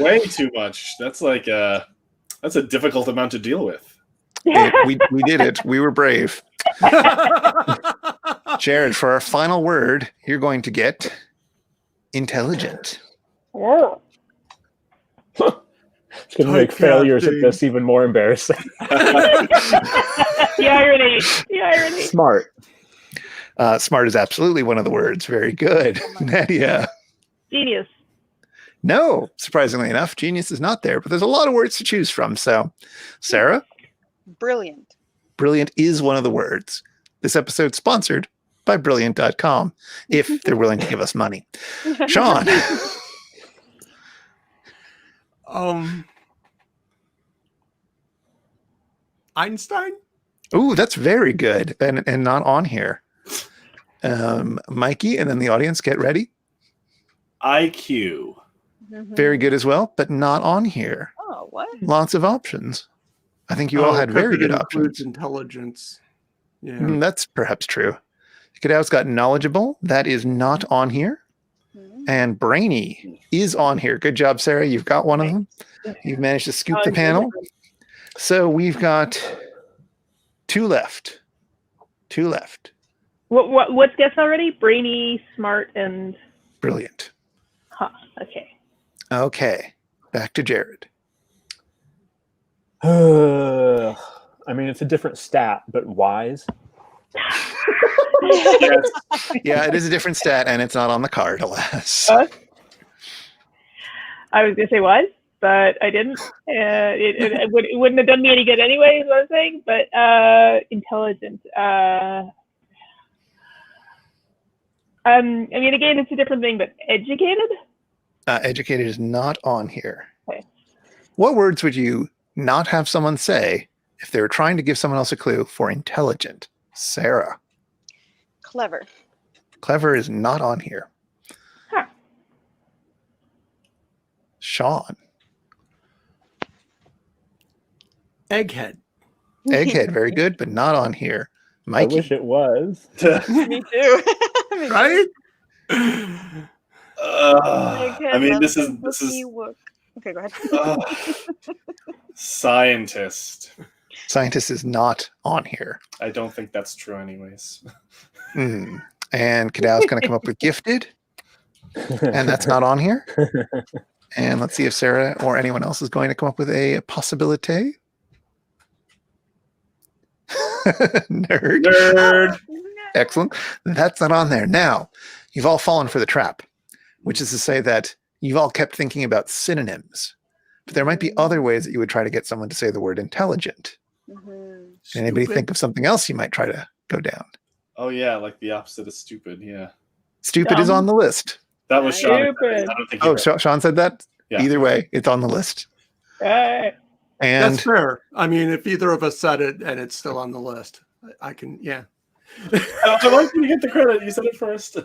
way too much. That's like that's a difficult amount to deal with. We did it. We were brave. Jared, for our final word, you're going to get intelligent. Oh. It's going to make failures at this even more embarrassing. The irony. The irony. Smart. Smart is absolutely one of the words. Very good. Nadia. Genius. No, surprisingly enough, genius is not there, but there's a lot of words to choose from. So, Sarah, Brilliant. brilliant is one of the words. This episode's sponsored by brilliant.com, if they're willing to give us money. Sean. Einstein? Ooh, that's very good. And not on here. Mikey, and then the audience, get ready. IQ. Very good as well, but not on here. Oh, what? Lots of options. I think you all had very good options. Intelligence. Yeah. That's perhaps true. Kadow's got knowledgeable. That is not on here. And brainy is on here. Good job, Sarah. You've got one of them. You've managed to scoop the panel. So we've got two left. Two left. What's guessed already? Brainy, smart, and Brilliant. okay. Okay. Back to Jared. I mean, it's a different stat, but wise. Yes. Yeah, it is a different stat, and it's not on the card, alas. I was gonna say was, but I didn't. It wouldn't have done me any good anyway, is what I was saying. But intelligent. I mean, again, it's a different thing, but educated. Educated is not on here. Okay. What words would you not have someone say if they were trying to give someone else a clue for intelligent? Sarah. Clever. Clever is not on here. Huh. Sean. Egghead. Egghead, very good, but not on here. I Mikey. wish it was. Me too. Right? I mean, this is Okay, go ahead. Scientist. Scientist is not on here. I don't think that's true, anyways. And Kadau's going to come up with gifted. And that's not on here. And let's see if Sarah or anyone else is going to come up with a possibility. Nerd. Excellent. That's not on there. Now, you've all fallen for the trap, which is to say that you've all kept thinking about synonyms. But there might be other ways that you would try to get someone to say the word intelligent. Can anybody think of something else you might try to go down? Oh, yeah, like the opposite of stupid, yeah. Stupid is on the list. That was Sean. Stupid. I don't think Sean said that? Yeah. Either way, it's on the list. Right. And That's fair. I mean, if either of us said it and it's still on the list, I can, yeah. I like you get the credit. You said it first.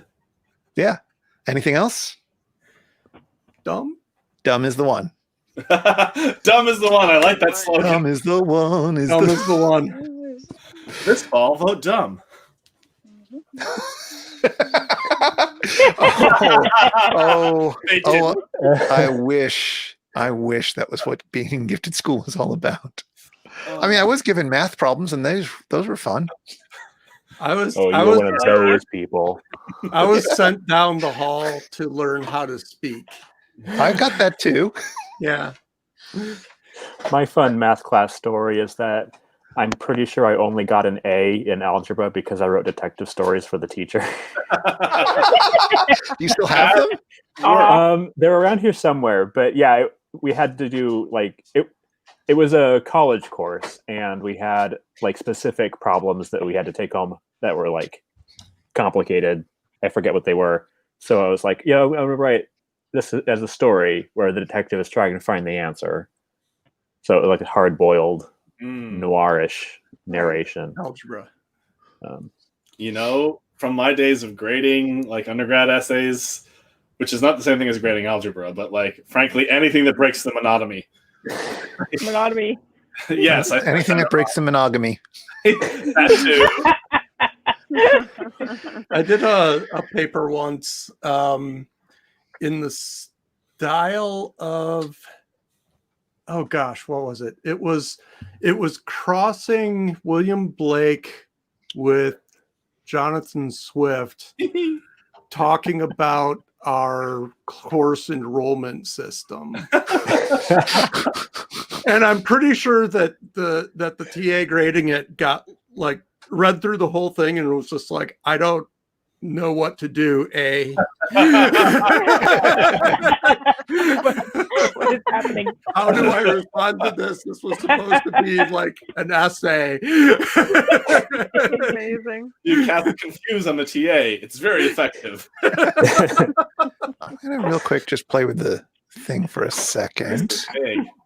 yeah. Anything else? Dumb? Dumb is the one. Dumb is the one. I like that slogan. Dumb is the one. Dumb is the one. This fall, vote dumb. I wish that was what being in gifted school was all about. I mean, I was given math problems, and those were fun. I was one of those people. I was sent down the hall to learn how to speak. I got that too. Yeah. My fun math class story is that I'm pretty sure I only got an A in algebra because I wrote detective stories for the teacher. You still have them? They're around here somewhere, but yeah, we had to do like it. It was a college course, and we had like specific problems that we had to take home that were like complicated. I forget what they were. So I was like, I'm gonna write this as a story where the detective is trying to find the answer. So like a hard-boiled, noirish narration. Algebra. From my days of grading like undergrad essays, which is not the same thing as grading algebra, but like frankly, anything that breaks the monotony. Monogamy. Yes. Anything that breaks the monogamy. That too. I did a paper once in the style of, oh gosh, what was it? It was crossing William Blake with Jonathan Swift talking about our course enrollment system. And I'm pretty sure that the TA grading it got like read through the whole thing and was just like, I don't know what to do. What is happening? How do I respond to this? This was supposed to be like an essay. Amazing. You cast confuse on the TA. It's very effective. I'm gonna real quick just play with the thing for a second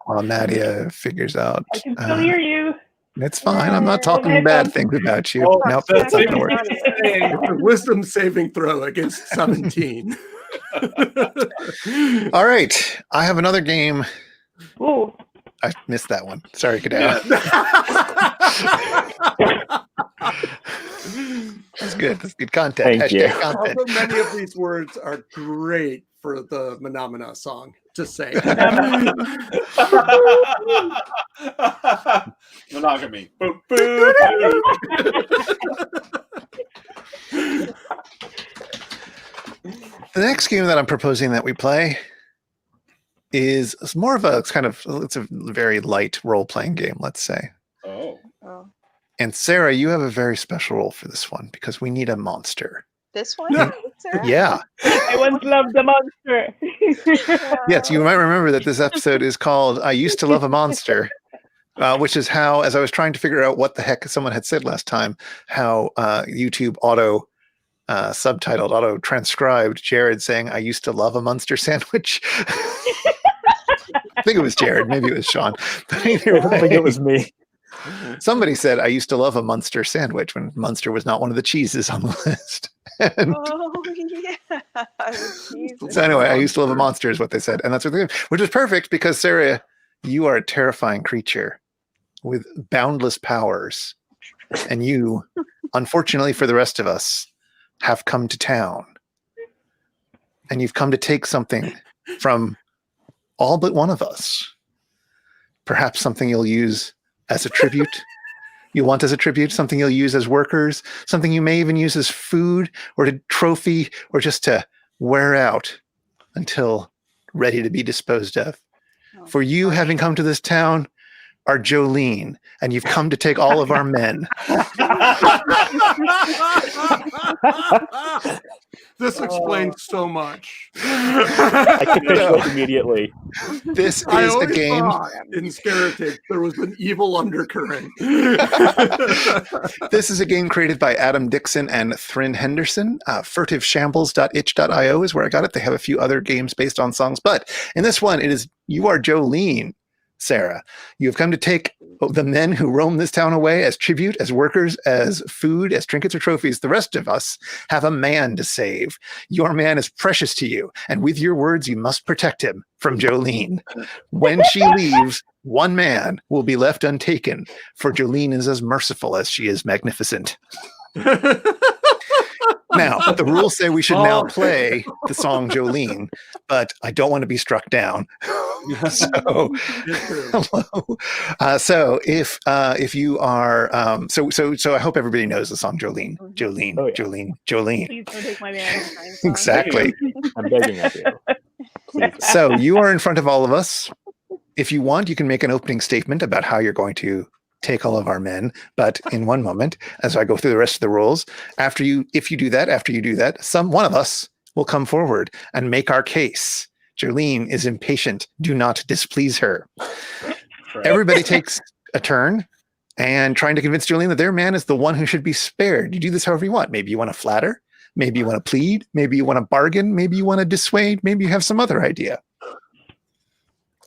while Nadia figures out. I can still hear you. It's fine. I'm not talking bad things about you. Oh, nope, that's not gonna work. It's a wisdom saving throw against 17. All right, I have another game. Ooh. I missed that one. Sorry, Kadau. That's good. That's good content. Thank you. Content. Also, many of these words are great for the Phenomena song. Just say monogamy. Boop, boop, boop. The next game that I'm proposing that we play is more of a it's a very light role-playing game, let's say. Oh. And Sarah, you have a very special role for this one because we need a monster. This one? Yeah. I once loved the monster. Yes, you might remember that this episode is called I Used to Love a Monster, which is how, as I was trying to figure out what the heck someone had said last time, how YouTube auto transcribed Jared saying, I used to love a Munster sandwich. I think it was Jared. Maybe it was Sean. But either I think it was me. Somebody said, I used to love a Munster sandwich when Munster was not one of the cheeses on the list. And Oh, yeah. Jesus. so anyway, I used to love a monster is what they said. And that's what they did, which is perfect because Sarah, you are a terrifying creature with boundless powers. And you, unfortunately for the rest of us, have come to town. And you've come to take something from all but one of us. Perhaps something you'll use as a tribute. you want as a tribute, something you'll use as workers, something you may even use as food or to trophy or just to wear out until ready to be disposed of. For you, having come to this town, are Jolene, and you've come to take all of our men. This explains so much. I capitulate immediately. This I is a always game. thought in Scare-itage there was an evil undercurrent. This is a game created by Adam Dixon and Thrin Henderson. Furtiveshambles.itch.io is where I got it. They have a few other games based on songs, but in this one, it is you are Jolene, Sarah. You have come to take the men who roam this town away as tribute, as workers, as food, as trinkets or trophies. The rest of us have a man to save. Your man is precious to you, and with your words, you must protect him from Jolene. When she leaves, one man will be left untaken, for Jolene is as merciful as she is magnificent. Now, the rules say we should now play the song Jolene, but I don't want to be struck down. So, hello. So if you are, so I hope everybody knows the song Jolene, Jolene, Oh, yeah. Jolene, Jolene. Please don't take my man. Exactly. I'm begging of you. Please. So you are in front of all of us. If you want, you can make an opening statement about how you're going to take all of our men, but in one moment, as I go through the rest of the rules, after you do that, one of us will come forward and make our case. Jolene is impatient. Do not displease her. Everybody takes a turn and trying to convince Jolene that their man is the one who should be spared. You do this however you want. Maybe you want to flatter. Maybe you want to plead. Maybe you want to bargain. Maybe you want to dissuade. Maybe you have some other idea.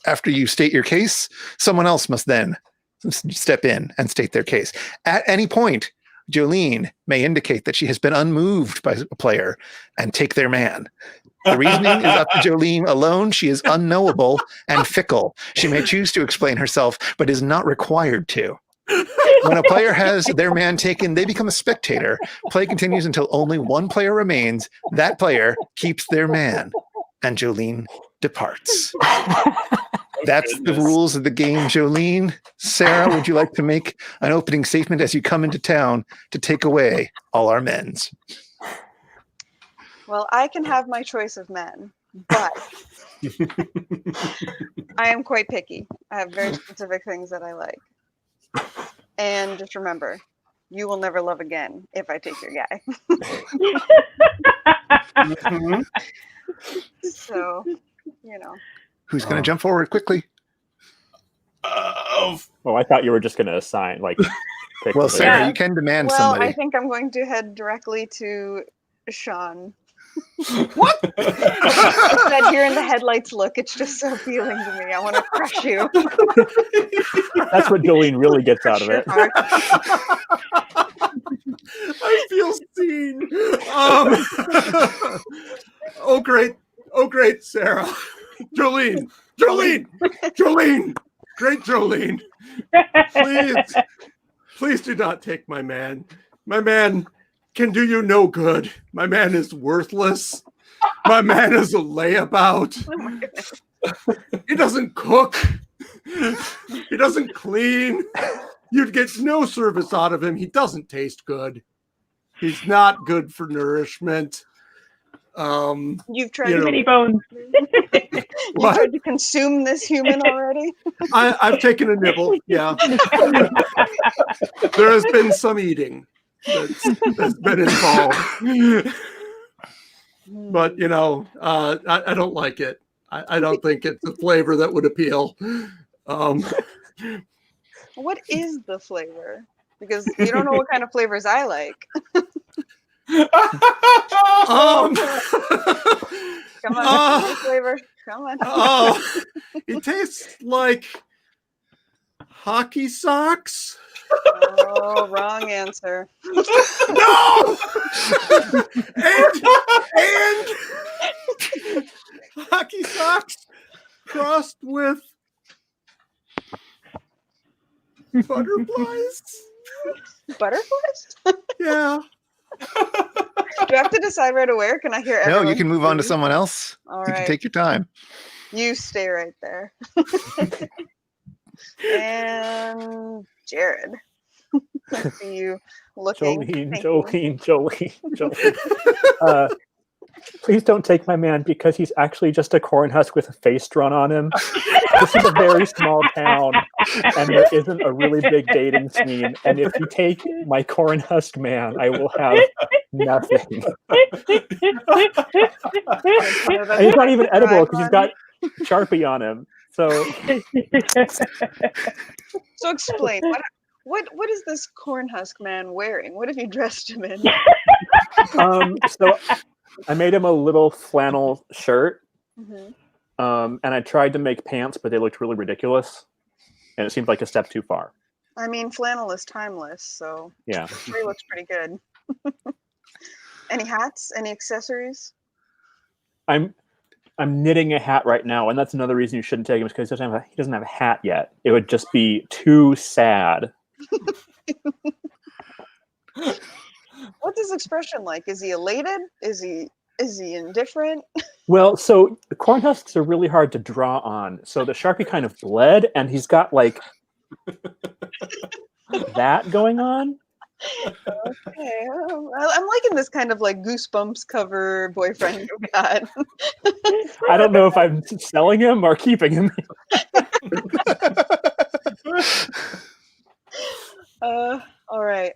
After you state your case, someone else must then step in and state their case. At any point, Jolene may indicate that she has been unmoved by a player and take their man. The reasoning is up to Jolene alone. She is unknowable and fickle. She may choose to explain herself, but is not required to. When a player has their man taken, they become a spectator. Play continues until only one player remains. That player keeps their man, and Jolene departs. That's the rules of the game, Jolene. Sarah, would you like to make an opening statement as you come into town to take away all our men's? Well, I can have my choice of men, but I am quite picky. I have very specific things that I like. And just remember, you will never love again if I take your guy. So, you know. Who's going to jump forward quickly? Oh, I thought you were just going to assign, like, pick Well, somebody. Sarah, you can demand Well, somebody. I think I'm going to head directly to Sean. What? That deer in the headlights look, it's just so appealing to me. I want to crush you. That's what Jolene really gets out of it. I feel seen. Oh, great, Sarah. Jolene, great Jolene. Please do not take my man. My man can do you no good. My man is worthless. My man is a layabout. He doesn't cook. He doesn't clean. You'd get no service out of him. He doesn't taste good. He's not good for nourishment. You've tried Too many bones. You've tried to consume this human already? I've taken a nibble, yeah. There has been some eating that's been involved. But, you know, I don't like it. I don't think it's a flavor that would appeal. What is the flavor? Because you don't know what kind of flavors I like. Come on, flavor. Come on. Oh, it tastes like hockey socks. Oh, wrong answer. No! and hockey socks crossed with butterflies. Butterflies? Yeah. Do I have to decide right away, or can I hear everyone? No, you can move on to someone else. All You right. can take your time. You stay right there. And Jared. I see you looking. Jolene. Please don't take my man because he's actually just a corn husk with a face drawn on him. This is a very small town, and there isn't a really big dating scene. And if you take my corn husk man, I will have nothing. And he's not even edible because he's got Sharpie on him. So explain what is this corn husk man wearing? What have you dressed him in? So I made him a little flannel shirt, Mm-hmm. And I tried to make pants, but they looked really ridiculous, and it seemed like a step too far. I mean, flannel is timeless, so yeah, I'm sure he looks pretty good. Any hats? Any accessories? I'm knitting a hat right now, and that's another reason you shouldn't take him, is because he doesn't have a hat yet. It would just be too sad. What's his expression like? Is he elated? Is he indifferent? Well, so the corn husks are really hard to draw on. So the Sharpie kind of bled, and he's got like that going on. Okay, I'm liking this kind of like Goosebumps cover boyfriend you got. I don't know if I'm selling him or keeping him. All right.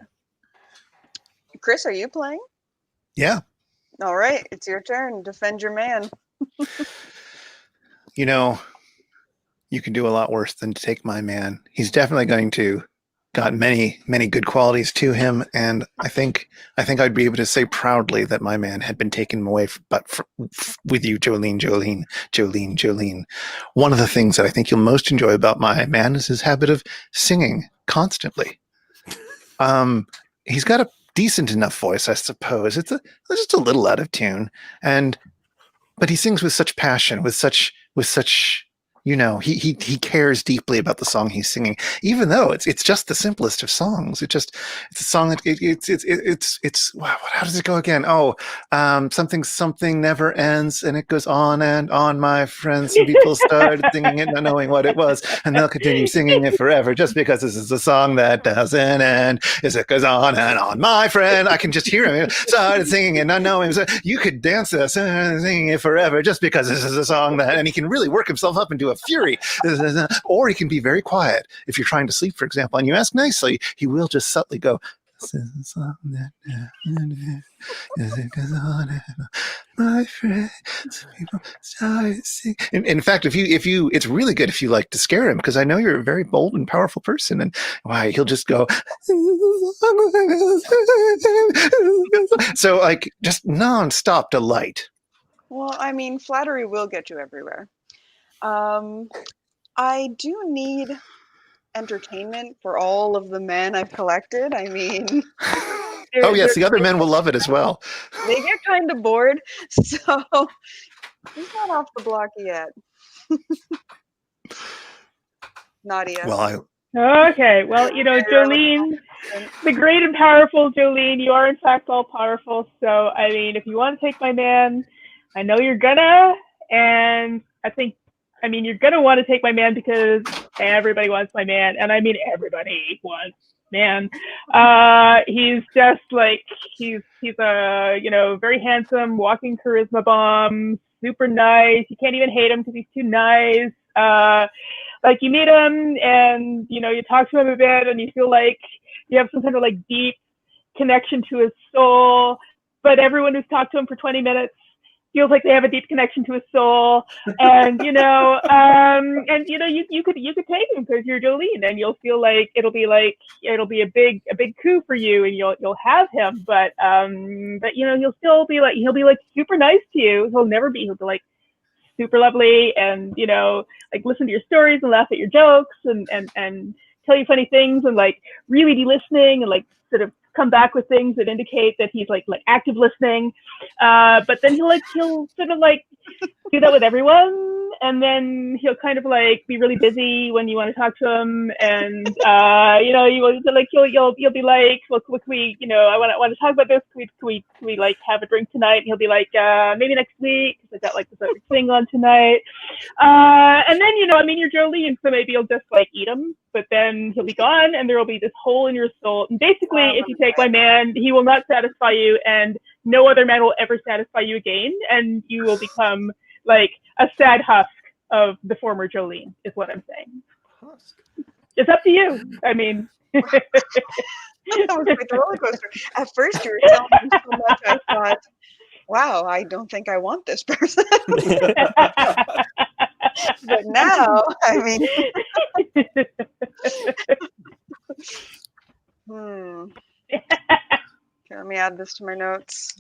Chris, are you playing? Yeah. All right, it's your turn. Defend your man. You know, you can do a lot worse than to take my man. He's definitely going to got many, many good qualities to him, and I think I'd be able to say proudly that my man had been taken away with you, Jolene. One of the things that I think you'll most enjoy about my man is his habit of singing constantly. He's got a decent enough voice, I suppose. It's just a little out of tune, but he sings with such passion, with such he cares deeply about the song he's singing, even though it's just the simplest of songs. It's a song that it's wow, how does it go again? Something never ends, and it goes on and on, my friends. Some people started singing it not knowing what it was, and they'll continue singing it forever just because this is a song that doesn't end. As it goes on and on, my friend. I can just hear him started singing it not knowing. So you could dance this singing it forever just because this is a song that, and he can really work himself up into a fury. Or he can be very quiet if you're trying to sleep, for example, and you ask nicely, he will just subtly go, my friend. In fact, if you it's really good if you like to scare him, because I know you're a very bold and powerful person, and why he'll just go so like just non-stop delight. Well, I mean, flattery will get you everywhere. I do need entertainment for all of the men I've collected. I mean, the other men will love it as well. They get kind of bored, so he's not off the block yet. Nadia. Okay, well, Jolene, the great and powerful Jolene, you are in fact all powerful. So, I mean, if you want to take my man, I know you're gonna, and you're going to want to take my man because everybody wants my man. And I mean, everybody wants man. He's just like, he's a, very handsome, walking charisma bomb, super nice. You can't even hate him because he's too nice. Like you meet him and, you talk to him a bit and you feel like you have some kind of like deep connection to his soul. But everyone who's talked to him for 20 minutes feels like they have a deep connection to his soul, and you could take him because you're Jolene, and you'll feel like it'll be a big coup for you, and you'll have him, but he'll still be like, he'll be like super nice to you. He'll be like super lovely, and like listen to your stories and laugh at your jokes and tell you funny things and like really be listening and like sort of come back with things that indicate that he's like active listening, but then he'll sort of like do that with everyone, and then he'll kind of like be really busy when you want to talk to him, and you know, you will like you'll be like, well, can we, you know, I want to talk about this. Can we like have a drink tonight? And he'll be like, maybe next week, because I got like this other thing on tonight. And then, you know, I mean, you're Jolene, so maybe you'll just like eat him, but then he'll be gone, and there will be this hole in your soul. And basically, if you take my man, he will not satisfy you, and no other man will ever satisfy you again, and you will become like a sad husk of the former Jolene, is what I'm saying. Husk. It's up to you. I mean, That was like a roller coaster. At first, you were telling me so much, I thought, wow, I don't think I want this person. But now, I mean, Okay, let me add this to my notes.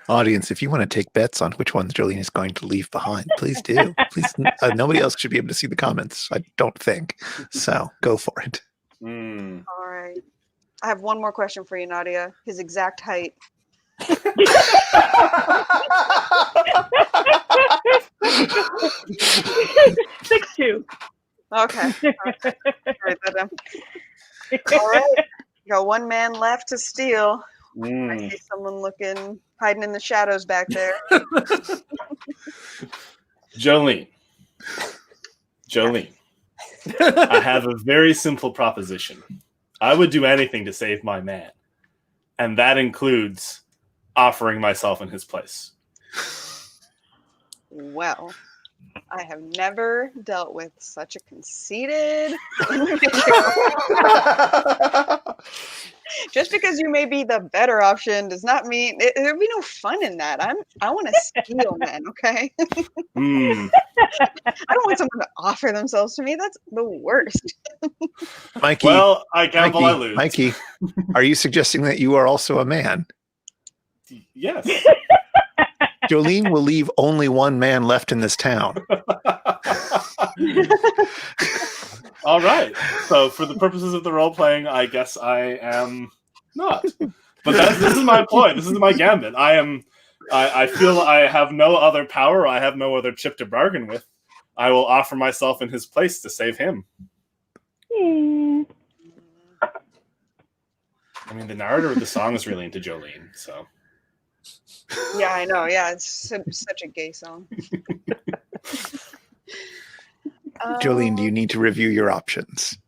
Audience, if you want to take bets on which ones Jolene is going to leave behind, please do. Please, nobody else should be able to see the comments, I don't think. So go for it. All right. I have one more question for you, Nadia. His exact height. 6'2". Okay. Write that down. All right. Got one man left to steal. I see someone hiding in the shadows back there. Jolene. I have a very simple proposition. I would do anything to save my man. And that includes offering myself in his place. Well, I have never dealt with such a conceited individual. Just because you may be the better option does not mean there'd be no fun in that. I want to steal men, okay? I don't want someone to offer themselves to me. That's the worst. Mikey. Well, I gamble, I lose. Mikey, are you suggesting that you are also a man? Yes. Jolene will leave only one man left in this town. All right. So for the purposes of the role playing, I guess I am not. But this is my ploy. This is my gambit. I feel I have no other power. I have no other chip to bargain with. I will offer myself in his place to save him. I mean, the narrator of the song is really into Jolene, so. Yeah, I know. Yeah, it's such a gay song. Jolene, do you need to review your options?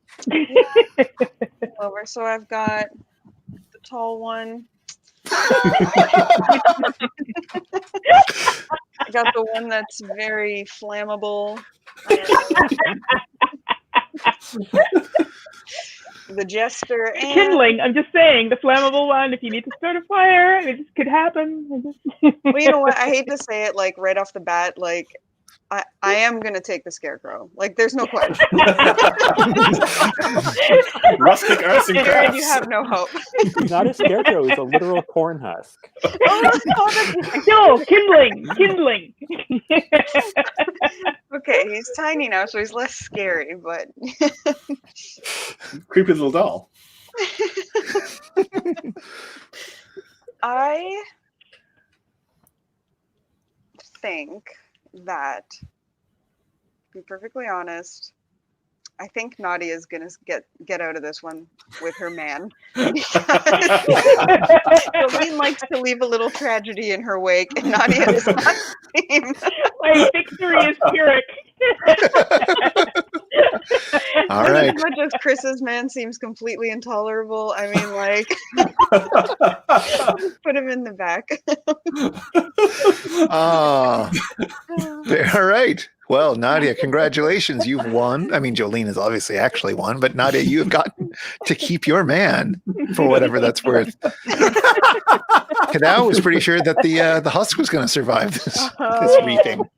Over. So I've got the tall one. I got the one that's very flammable. The jester and kindling. I'm just saying, the flammable one. If you need to start a fire, it just could happen. Well, you know what? I hate to say it, like right off the bat, like I am gonna take the scarecrow. Like, there's no question. Rustic arts and Jared, crafts. you have no hope. He's not a scarecrow, he's a literal corn husk. No, kindling. Okay, he's tiny now, so he's less scary, but Creepy little doll. I think that, to be perfectly honest, I think Nadia is gonna get out of this one with her man. Jolene likes to leave a little tragedy in her wake, and Nadia does not seem. My victory is Pyrrhic. All right. As much as Chris's man seems completely intolerable, I mean, like, put him in the back. All right. Well, Nadia, congratulations. You've won. I mean, Jolene has obviously actually won, but Nadia, you have gotten to keep your man for whatever that's worth. Kadao was pretty sure that the husk was going to survive this reaping.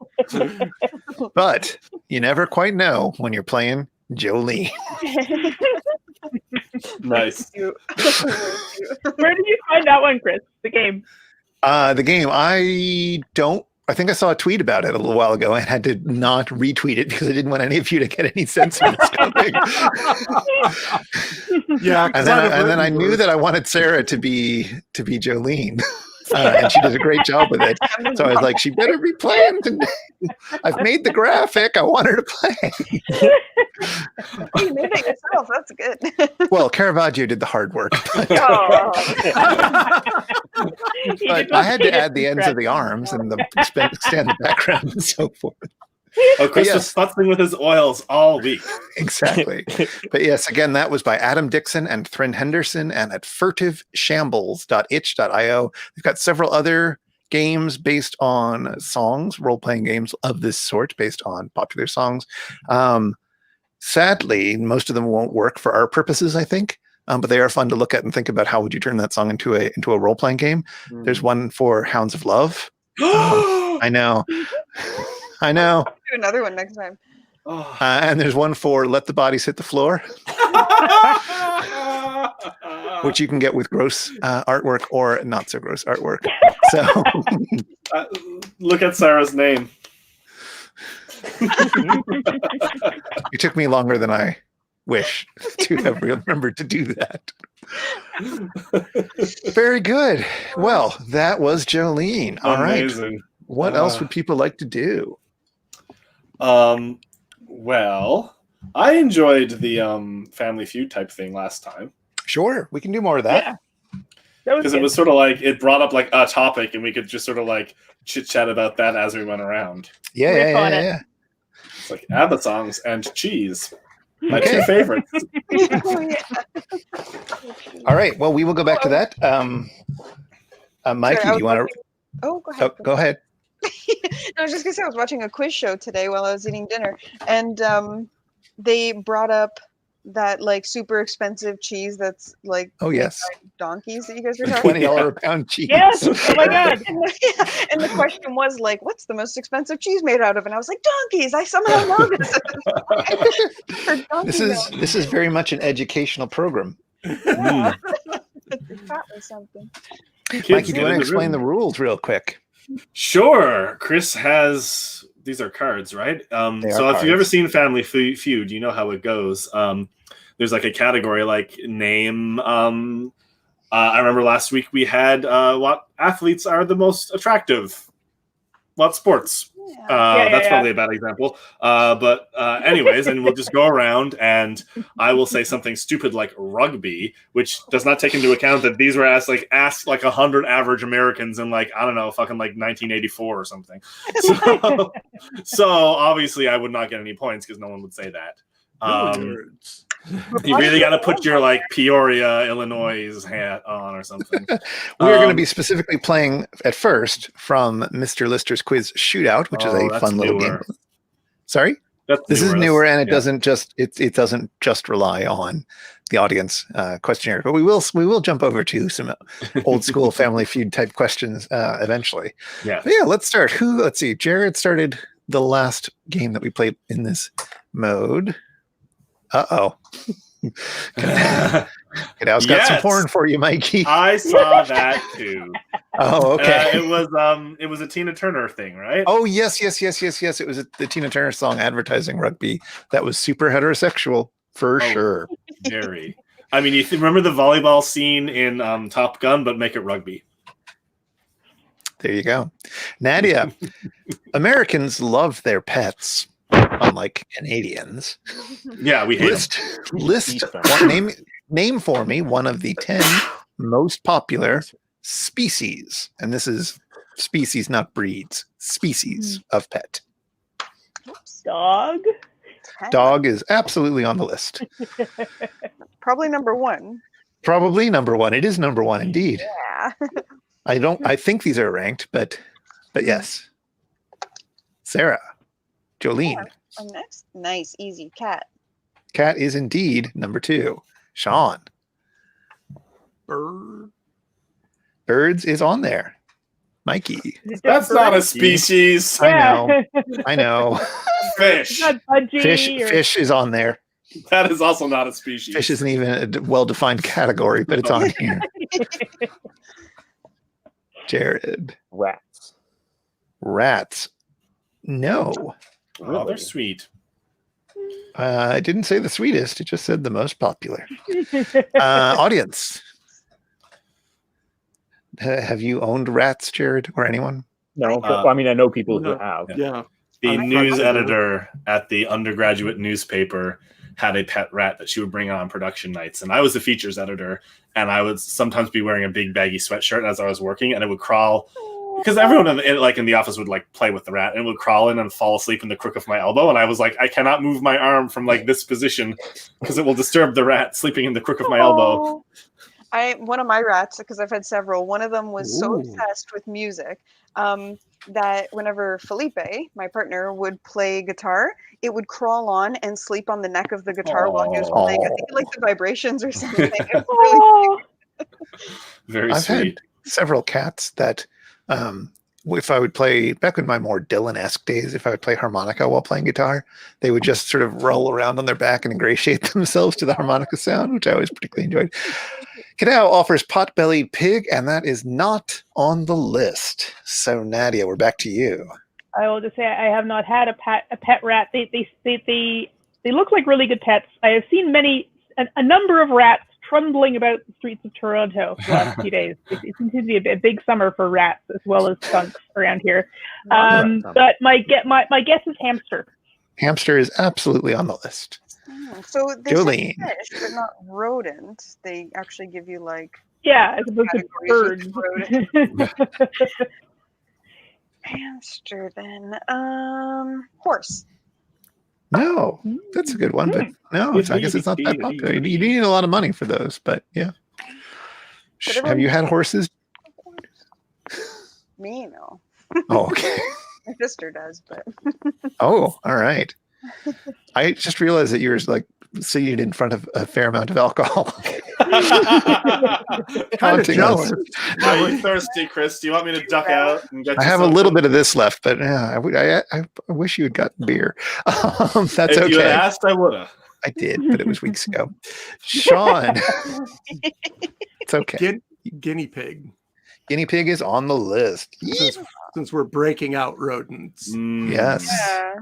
But you never quite know when you're playing Jolene. Nice. Where did you find that one, Chris? The game. The game, I think I saw a tweet about it a little while ago and had to not retweet it because I didn't want any of you to get any sense of this coming. Yeah, and then I knew that I wanted Sarah to be Jolene. and she did a great job with it. So I was like, she better be playing today. I've made the graphic. I want her to play. You made it yourself. That's good. Well, Caravaggio did the hard work. But, Oh. but I had to add the ends of the arms and the extend the background and so forth. Oh, Chris was futzing with his oils all week. Exactly. But yes, again, that was by Adam Dixon and Thryn Henderson and at furtiveshambles.itch.io. They've got several other games based on songs, role-playing games of this sort based on popular songs. Sadly, most of them won't work for our purposes, I think. But they are fun to look at and think about how would you turn that song into a role-playing game. There's one for Hounds of Love. I know. I know. Do another one next time. And there's one for Let the Bodies Hit the Floor, which you can get with gross artwork or not so gross artwork. So look at Sarah's name. It took me longer than I wish to have remembered to do that. Very good. Well, that was Jolene. All Amazing. Right. What else would people like to do? Well, I enjoyed the Family Feud type thing last time. Sure, we can do more of that. Yeah. Because it was sort of like it brought up like a topic, and we could just sort of like chit chat about that as we went around. Yeah. It's like ABBA songs and cheese. My two favorites. Oh, yeah. All right. Well, we will go back to that. Mikey, Sorry, do you want to? Oh, go ahead. Oh, go ahead. I was just gonna say I was watching a quiz show today while I was eating dinner, and they brought up that like super expensive cheese that's like Oh yes, donkeys that you guys were talking about. $20 a pound cheese. Yes. Oh my God. And the question was like, what's the most expensive cheese made out of? And I was like, donkeys. I somehow know this. This is very much an educational program. Yeah. You taught me something. Mikey, do you want to explain the rules real quick? Sure. Chris has these are cards, right? So if you've ever seen Family Feud, you know how it goes. There's like a category like name. I remember last week we had what athletes are the most attractive. What sports? That's probably a bad example. But anyways, and we'll just go around and I will say something stupid like rugby, which does not take into account that these were asked like 100 average Americans in like, I don't know, fucking like 1984 or something. So obviously I would not get any points because no one would say that. You really got to put your like Peoria, Illinois hat on or something. We are going to be specifically playing at first from Mr. Lister's Quiz Shootout, which is a fun little game. Sorry, this is newer, and it doesn't just rely on the audience questionnaire, but we will jump over to some old school Family Feud type questions eventually. Yeah, but yeah. Let's start. Let's see. Jared started the last game that we played in this mode. Uh-oh. I've got some porn for you, Mikey. I saw that too. Oh, okay. It was a Tina Turner thing, right? Oh, yes. It was the Tina Turner song advertising rugby. That was super heterosexual for sure. Very. I mean, you remember the volleyball scene in Top Gun, but make it rugby. There you go. Nadia, Americans love their pets. Unlike Canadians. Yeah, we hate list name for me one of the 10 most popular species. And this is species, not breeds. Species of pet. Dog. Dog is absolutely on the list. Probably number one. It is number one indeed. Yeah. I think these are ranked, but yes. Sarah. Jolene. Next, nice, easy. Cat. Cat is indeed number 2. Sean. Birds is on there. Mikey. That's not a species. Yeah. I know. Fish. Fish is on there. That is also not a species. Fish isn't even a well-defined category, but it's on here. Jared. Rats. No. Oh, they're sweet. I didn't say the sweetest. It just said the most popular. Audience. have you owned rats, Jared, or anyone? No, but, I mean, I know people who no. have. Yeah. The I'm news fine. editor at the undergraduate newspaper had a pet rat that she would bring on production nights, and I was the features editor, and I would sometimes be wearing a big baggy sweatshirt as I was working, and it would crawl because everyone in the office would like play with the rat, and it would crawl in and fall asleep in the crook of my elbow, and I was like, I cannot move my arm from like this position because it will disturb the rat sleeping in the crook of my elbow. One of my rats, because I've had several, one of them was so obsessed with music that whenever Felipe, my partner, would play guitar, it would crawl on and sleep on the neck of the guitar while he was playing. I think it liked the vibrations or something. It was really Very I've sweet. had several cats that, if I would play, back in my more Dylan-esque days, if I would play harmonica while playing guitar, they would just sort of roll around on their back and ingratiate themselves to the harmonica sound, which I always particularly enjoyed. Kadao offers potbelly pig, and that is not on the list. So Nadia, we're back to you. I will just say I have not had a pet rat. They look like really good pets. I have seen a number of rats trundling about the streets of Toronto the last few days. It seems to be a big summer for rats as well as skunks around here. But my guess is hamster. Hamster is absolutely on the list. So they Jolene. say fish, but not rodent. They actually give you like as opposed to birds. Hamster then. Horse. No, that's a good one, but no, I guess it's not that popular. You need a lot of money for those, but yeah. Have you had horses? Me, no. Oh, okay. My sister does, but Oh, all right. I just realized that you're like seated in front of a fair amount of alcohol. Kind of jealous. Are you thirsty, Chris? Do you want me to duck out and get I you have something? a little bit of this left, but yeah, I wish you had gotten beer. That's If okay. you had asked, I would have. I did, but it was weeks ago. Sean, it's okay. Guinea pig. Guinea pig is on the list. Since we're breaking out rodents. Yes. yeah.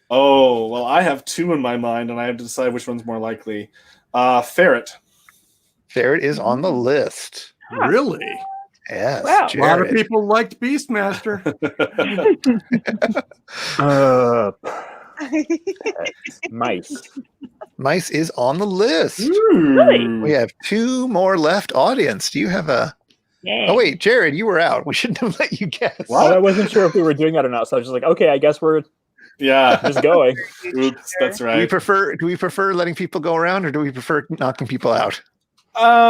Oh, well, I have two in my mind, and I have to decide which one's more likely. Ferret. Ferret is on the list. Really? Yes. Wow. A lot of Jared. people liked Beastmaster. Mice. Mice is on the list. Really? We have two more left. Audience, do you have a... Yeah. Oh, wait, Jared, you were out. We shouldn't have let you guess. Well, I wasn't sure if we were doing that or not, so I was just like, okay, I guess we're Yeah. just going. Oops, that's Do we right. prefer letting people go around, or do we prefer knocking people out?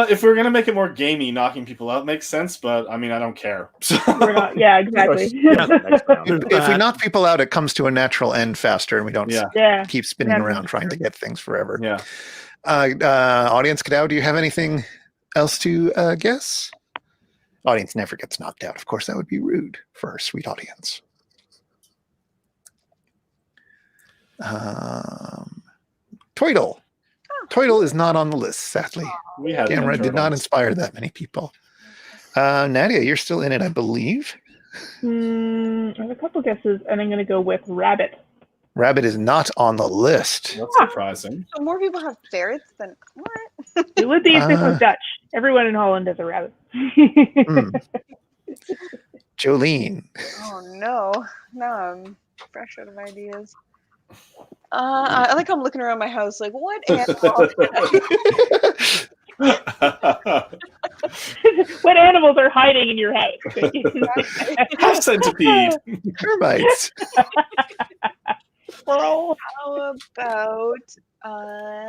If we're gonna make it more gamey, knocking people out makes sense, but I mean, I don't care. We're not, yeah, exactly. Next round. If we knock people out, it comes to a natural end faster, and we don't Yeah. keep spinning around trying to get things forever. Yeah. Audience Kadao, do you have anything else to guess? Audience never gets knocked out. Of course, that would be rude for our sweet audience. Toidle. Toidle is not on the list, sadly. We had Camera did not inspire that many people. Nadia, you're still in it, I believe. I have a couple guesses, and I'm going to go with rabbit. Rabbit is not on the list. That's surprising. So more people have ferrets than what? It would be if this was Dutch. Everyone in Holland has a rabbit. Jolene. Oh no. Now I'm fresh out of ideas. I like how I'm looking around my house like what animal? What animals are hiding in your house? Half centipede. Termites. Squirrel. How about oh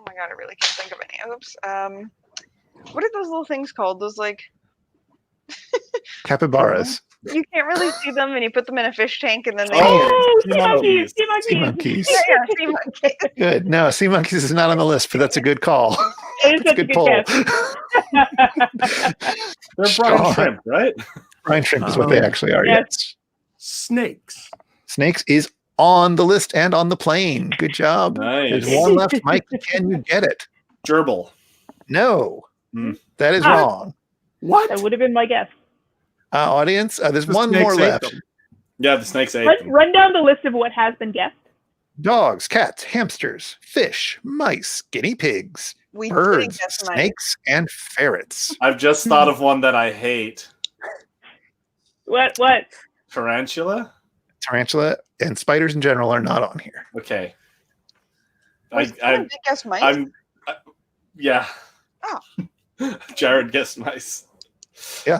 my god, I really can't think of any. Oops. What are those little things called? Those like Capybaras. you can't really see them and you put them in a fish tank and then they Oh, sea monkeys. monkeys. Sea Sea monkeys. monkeys. yeah, sea monkeys. Good. No, sea monkeys is not on the list, but that's a good call. It is That's a such a good good poll. guess. They're brine shrimp, right? Brine shrimp is what they actually are. Yes. Yes. Snakes. Snakes is on the list and on the plane. Good job. Nice. There's one left. Mike, can you get it? Gerbil. No. Hmm. That is Ah. wrong. What? That would have been my guess. Audience, there's The one snakes more ate left. them. Yeah, the snakes ate them. Run down the list of what has been guessed. Dogs, cats, hamsters, fish, mice, guinea pigs, We didn't Birds, guess mice. snakes, and ferrets. I've just thought of one that I hate. What? Tarantula? Tarantula and spiders in general are not on here. Okay. Someone did guess mice? Yeah. Oh. Jared guessed mice. Yeah.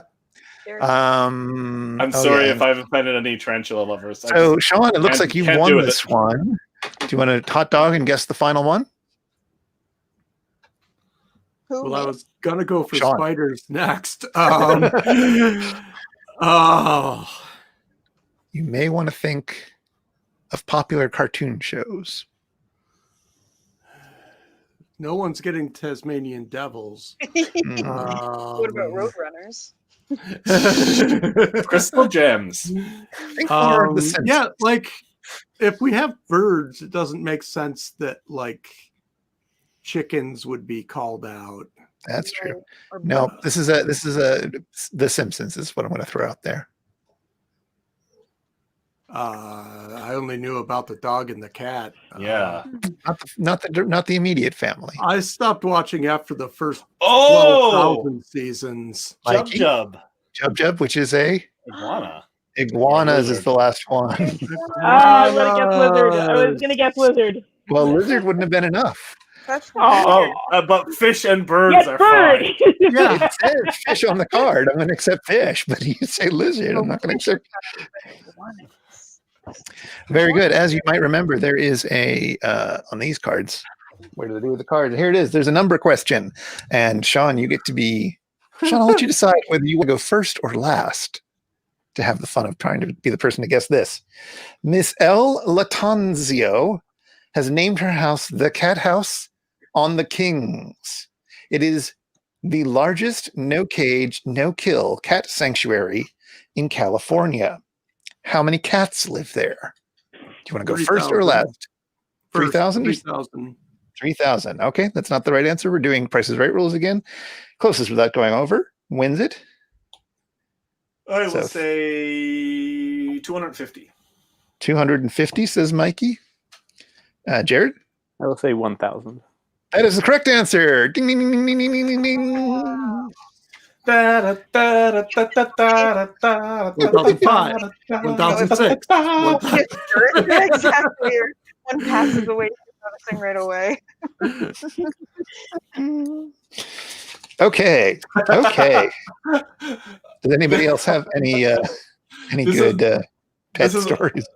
I'm sorry if I've offended any tarantula lovers. So, Sean, it looks like you can't won do it. this one. Do you want to hot dog and guess the final one? Who? Well, I was gonna go for Sean. spiders next. Oh, You may want to think of popular cartoon shows. no one's getting Tasmanian devils. What about Roadrunners? Crystal gems. Think more of the Simpsons. Yeah, like if we have birds, it doesn't make sense that like chickens would be called out. That's true. Or No, this is The Simpsons is what I'm going to throw out there. I only knew about the dog and the cat. Yeah. Not the immediate family. I stopped watching after the first Oh! 12,000 seasons. Mikey? Jub, which is a Iguana. iguanas is the last one. I was gonna guess lizard. Well, lizard wouldn't have been enough. That's Oh, But fish and birds yes, are bird. fine. Yeah, It says fish on the card. I'm going to accept fish, but you say lizard. I'm not going to accept. Very good. As you might remember, there is a on these cards. What do they do with the cards? Here it is. There's a number question, and Sean, you get to be. Sean, I'll let you decide whether you want to go first or last to have the fun of trying to be the person to guess this. Miss L. Latanzio has named her house the Cat House on the Kings. It is the largest no-cage, no-kill cat sanctuary in California. How many cats live there? Do you want to go first or 3,000. last? 3,000? 3,000. 3,000. Okay, that's not the right answer. We're doing Price is Right rules again. Closest without going over wins it. I will So- say 250. 250, says Mikey. Jared? I will say 1,000. That is the correct answer. Ding, ding, ding, ding, ding, ding, ding, ding. 1,005. 1,006. Exactly. One passes away from noticing right away. Okay. Does anybody else have any good pet this is- stories?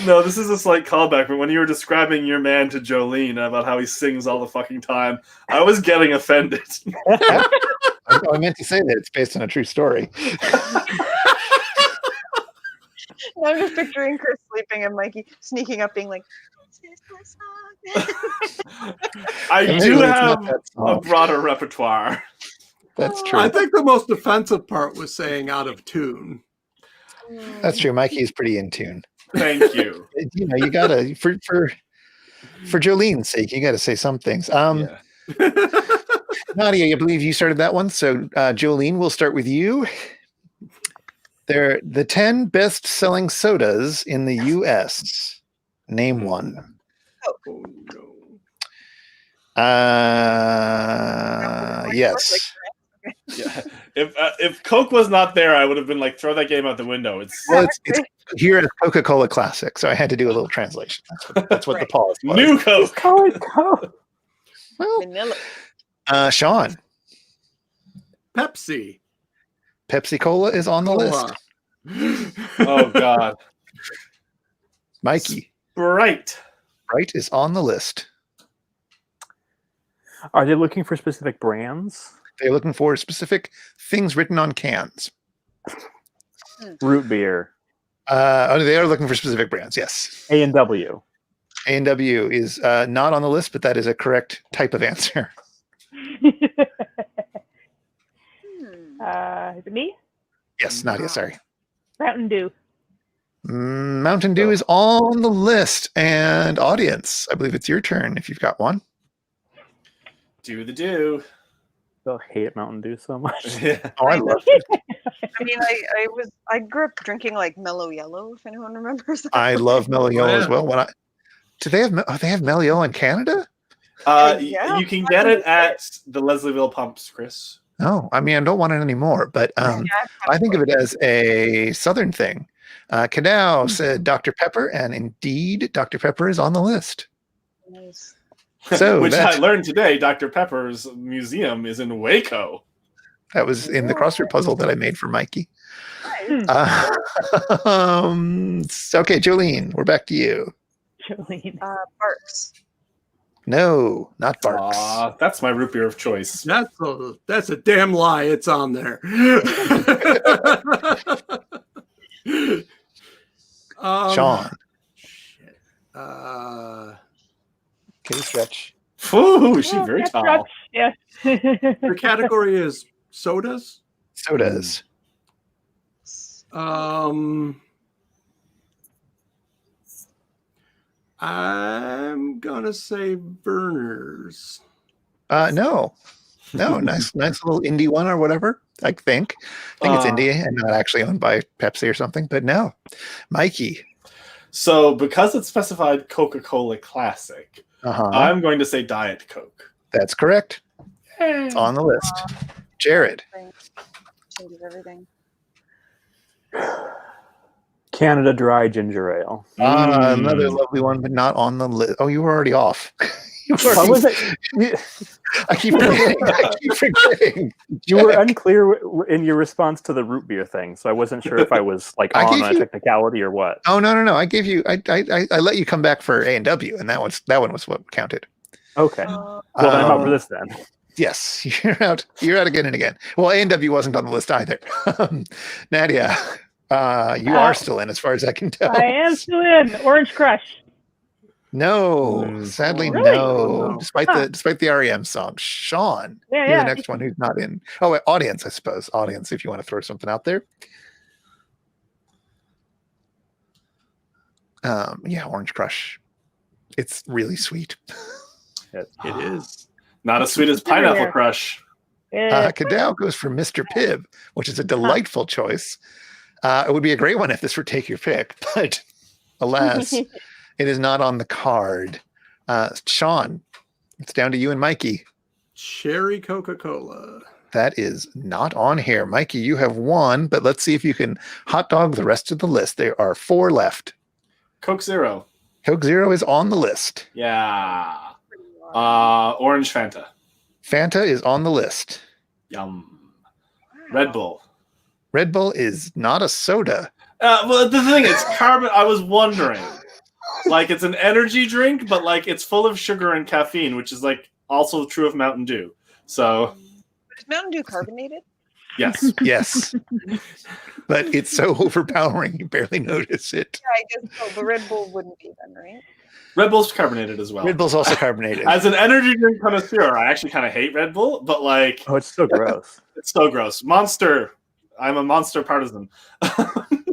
No, this is a slight callback, but when you were describing your man to Jolene about how he sings all the fucking time, I was getting offended. I meant to say that it's based on a true story. Now I'm just picturing Chris sleeping and Mikey sneaking up, being like, "This is my song." I Maybe do it's not have that a song. broader repertoire. That's I true. think the most offensive part was saying out of tune. That's true. Mikey is pretty in tune. Thank you. You know, you gotta for Jolene's sake, you gotta say some things. Yeah. Nadia, I believe you started that one. So Jolene, we'll start with you. They're the 10 best-selling sodas in the U.S. Name one. Oh, no. Yes. Yeah. If Coke was not there, I would have been like, throw that game out the window. It's Well, it's here at Coca-Cola Classic, so I had to do a little translation. That's what the pause was. new Coke. Well, Vanilla. Sean, Pepsi. Pepsi Cola is on the list. Oh God. Mikey, Right. right, is on the list. Are they looking for specific brands? They're looking for specific things written on cans. Root beer. They are looking for specific brands. Yes. A&W. A&W is not on the list, but that is a correct type of answer. Is it me? Yes, Nadia, sorry. Mountain Dew. Mountain Dew is on the list. And audience, I believe it's your turn if you've got one. Do the do. I hate Mountain Dew so much. Yeah. Oh, I love it. I mean, I grew up drinking like Mellow Yellow, if anyone remembers that. I love Mellow Yellow yeah. as well. Do they have Mellow Yellow in Canada? Yeah. You can get it at the Leslieville Pumps, Chris. Oh, I mean, I don't want it anymore, but I think of it as a Southern thing. Kadao said Dr. Pepper, and indeed, Dr. Pepper is on the list. Nice. So Which I learned today, Dr. Pepper's museum is in Waco. That was in the crossword puzzle that I made for Mikey. Okay, Jolene, we're back to you. Jolene. Barks. No, not Barks. That's my root beer of choice. That's a damn lie. It's on there. Sean. Shit. Kitty stretch. Ooh, she's very tall. Yes. Her category is sodas. Sodas. I'm gonna say Verner's. No, nice little indie one or whatever. I think it's indie and not actually owned by Pepsi or something. But no, Mikey. So because it's specified Coca-Cola Classic, I'm going to say Diet Coke. That's correct. It's on the list. Jared. Changes everything. Canada Dry Ginger Ale. Another lovely one, but not on the list. Oh, you were already off. What was it? I keep forgetting. You were unclear in your response to the root beer thing, so I wasn't sure if I was like on a technicality or what. Oh no! I gave you. I let you come back for A&W, and that one was what counted. Okay. Well, then I'm out for this then. Yes, you're out. You're out again and again. Well, A&W wasn't on the list either. Nadia, you are still in, as far as I can tell. I am still in. Orange Crush. No, sadly, really? no. Despite the REM song, Sean, you're the next one who's not in. Oh, wait, audience, I suppose. Audience, if you want to throw something out there. Orange Crush. It's really sweet. It is. Not as sweet as Pineapple Crush. Kadao goes for Mr. Pibb, which is a delightful choice. It would be a great one if this were Take Your Pick, but alas, it is not on the card. Sean, it's down to you and Mikey. Cherry Coca-Cola. That is not on here. Mikey, you have one, but let's see if you can hot dog the rest of the list. There are 4 left. Coke Zero. Coke Zero is on the list. Yeah. Orange Fanta. Fanta is on the list. Yum. Red Bull. Red Bull is not a soda. Well, the thing is, carbon. I was wondering, like, it's an energy drink, but like it's full of sugar and caffeine, which is like also true of Mountain Dew. So, is Mountain Dew carbonated? Yes. Yes. But it's so overpowering, you barely notice it. Yeah, I guess so. But Red Bull wouldn't be then, right? Red Bull's carbonated as well. Red Bull's also carbonated. As an energy drink connoisseur, I actually kind of hate Red Bull, but like, oh, it's so gross. It's so gross. Monster. I'm a Monster partisan.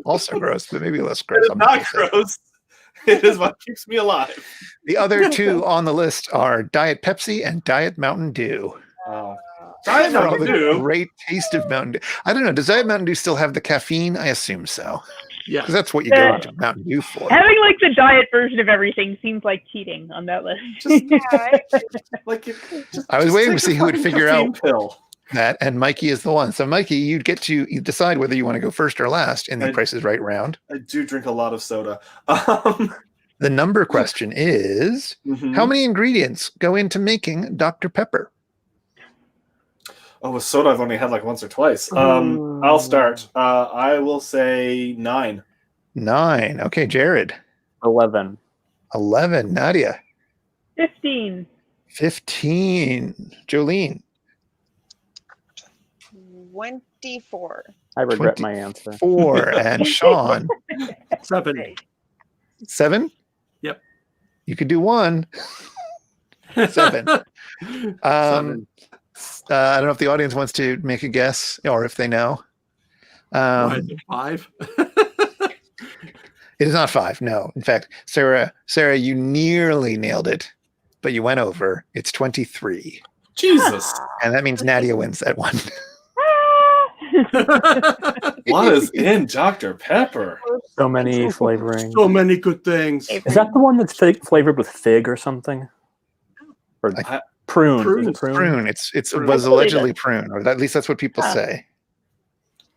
Also gross, but maybe less gross. It is not gross. It is what keeps me alive. The other 2 on the list are Diet Pepsi and Diet Mountain Dew. Oh. Diet Mountain Dew. Great taste of Mountain Dew. I don't know. Does Diet Mountain Dew still have the caffeine? I assume so. Yeah, because that's what you go to Mountain Dew for. Having like the diet version of everything seems like cheating on that list. I was waiting to see who would figure out pill. that, and Mikey is the one. So Mikey, you decide whether you want to go first or last in the Price is Right round. I do drink a lot of soda. The number question is, how many ingredients go into making Dr. Pepper? Oh, with soda, I've only had like once or twice. I'll start. I will say 9. 9. Okay, Jared. 11. 11. Nadia. 15. 15. Jolene. 24. I regret my answer. 4. And Sean. 7. 7? Yep. You could do 1. 7. 7. I don't know if the audience wants to make a guess or if they know. 5. It is not 5. No. In fact, Sarah, you nearly nailed it, but you went over. It's 23. Jesus. And that means Nadia wins that one. What is in Dr. Pepper? So many flavorings. So many good things. Is that the one that's flavored with fig or something? Or prune. Prune. Is it prune? Prune. It Prune. was allegedly prune, or at least that's what people say.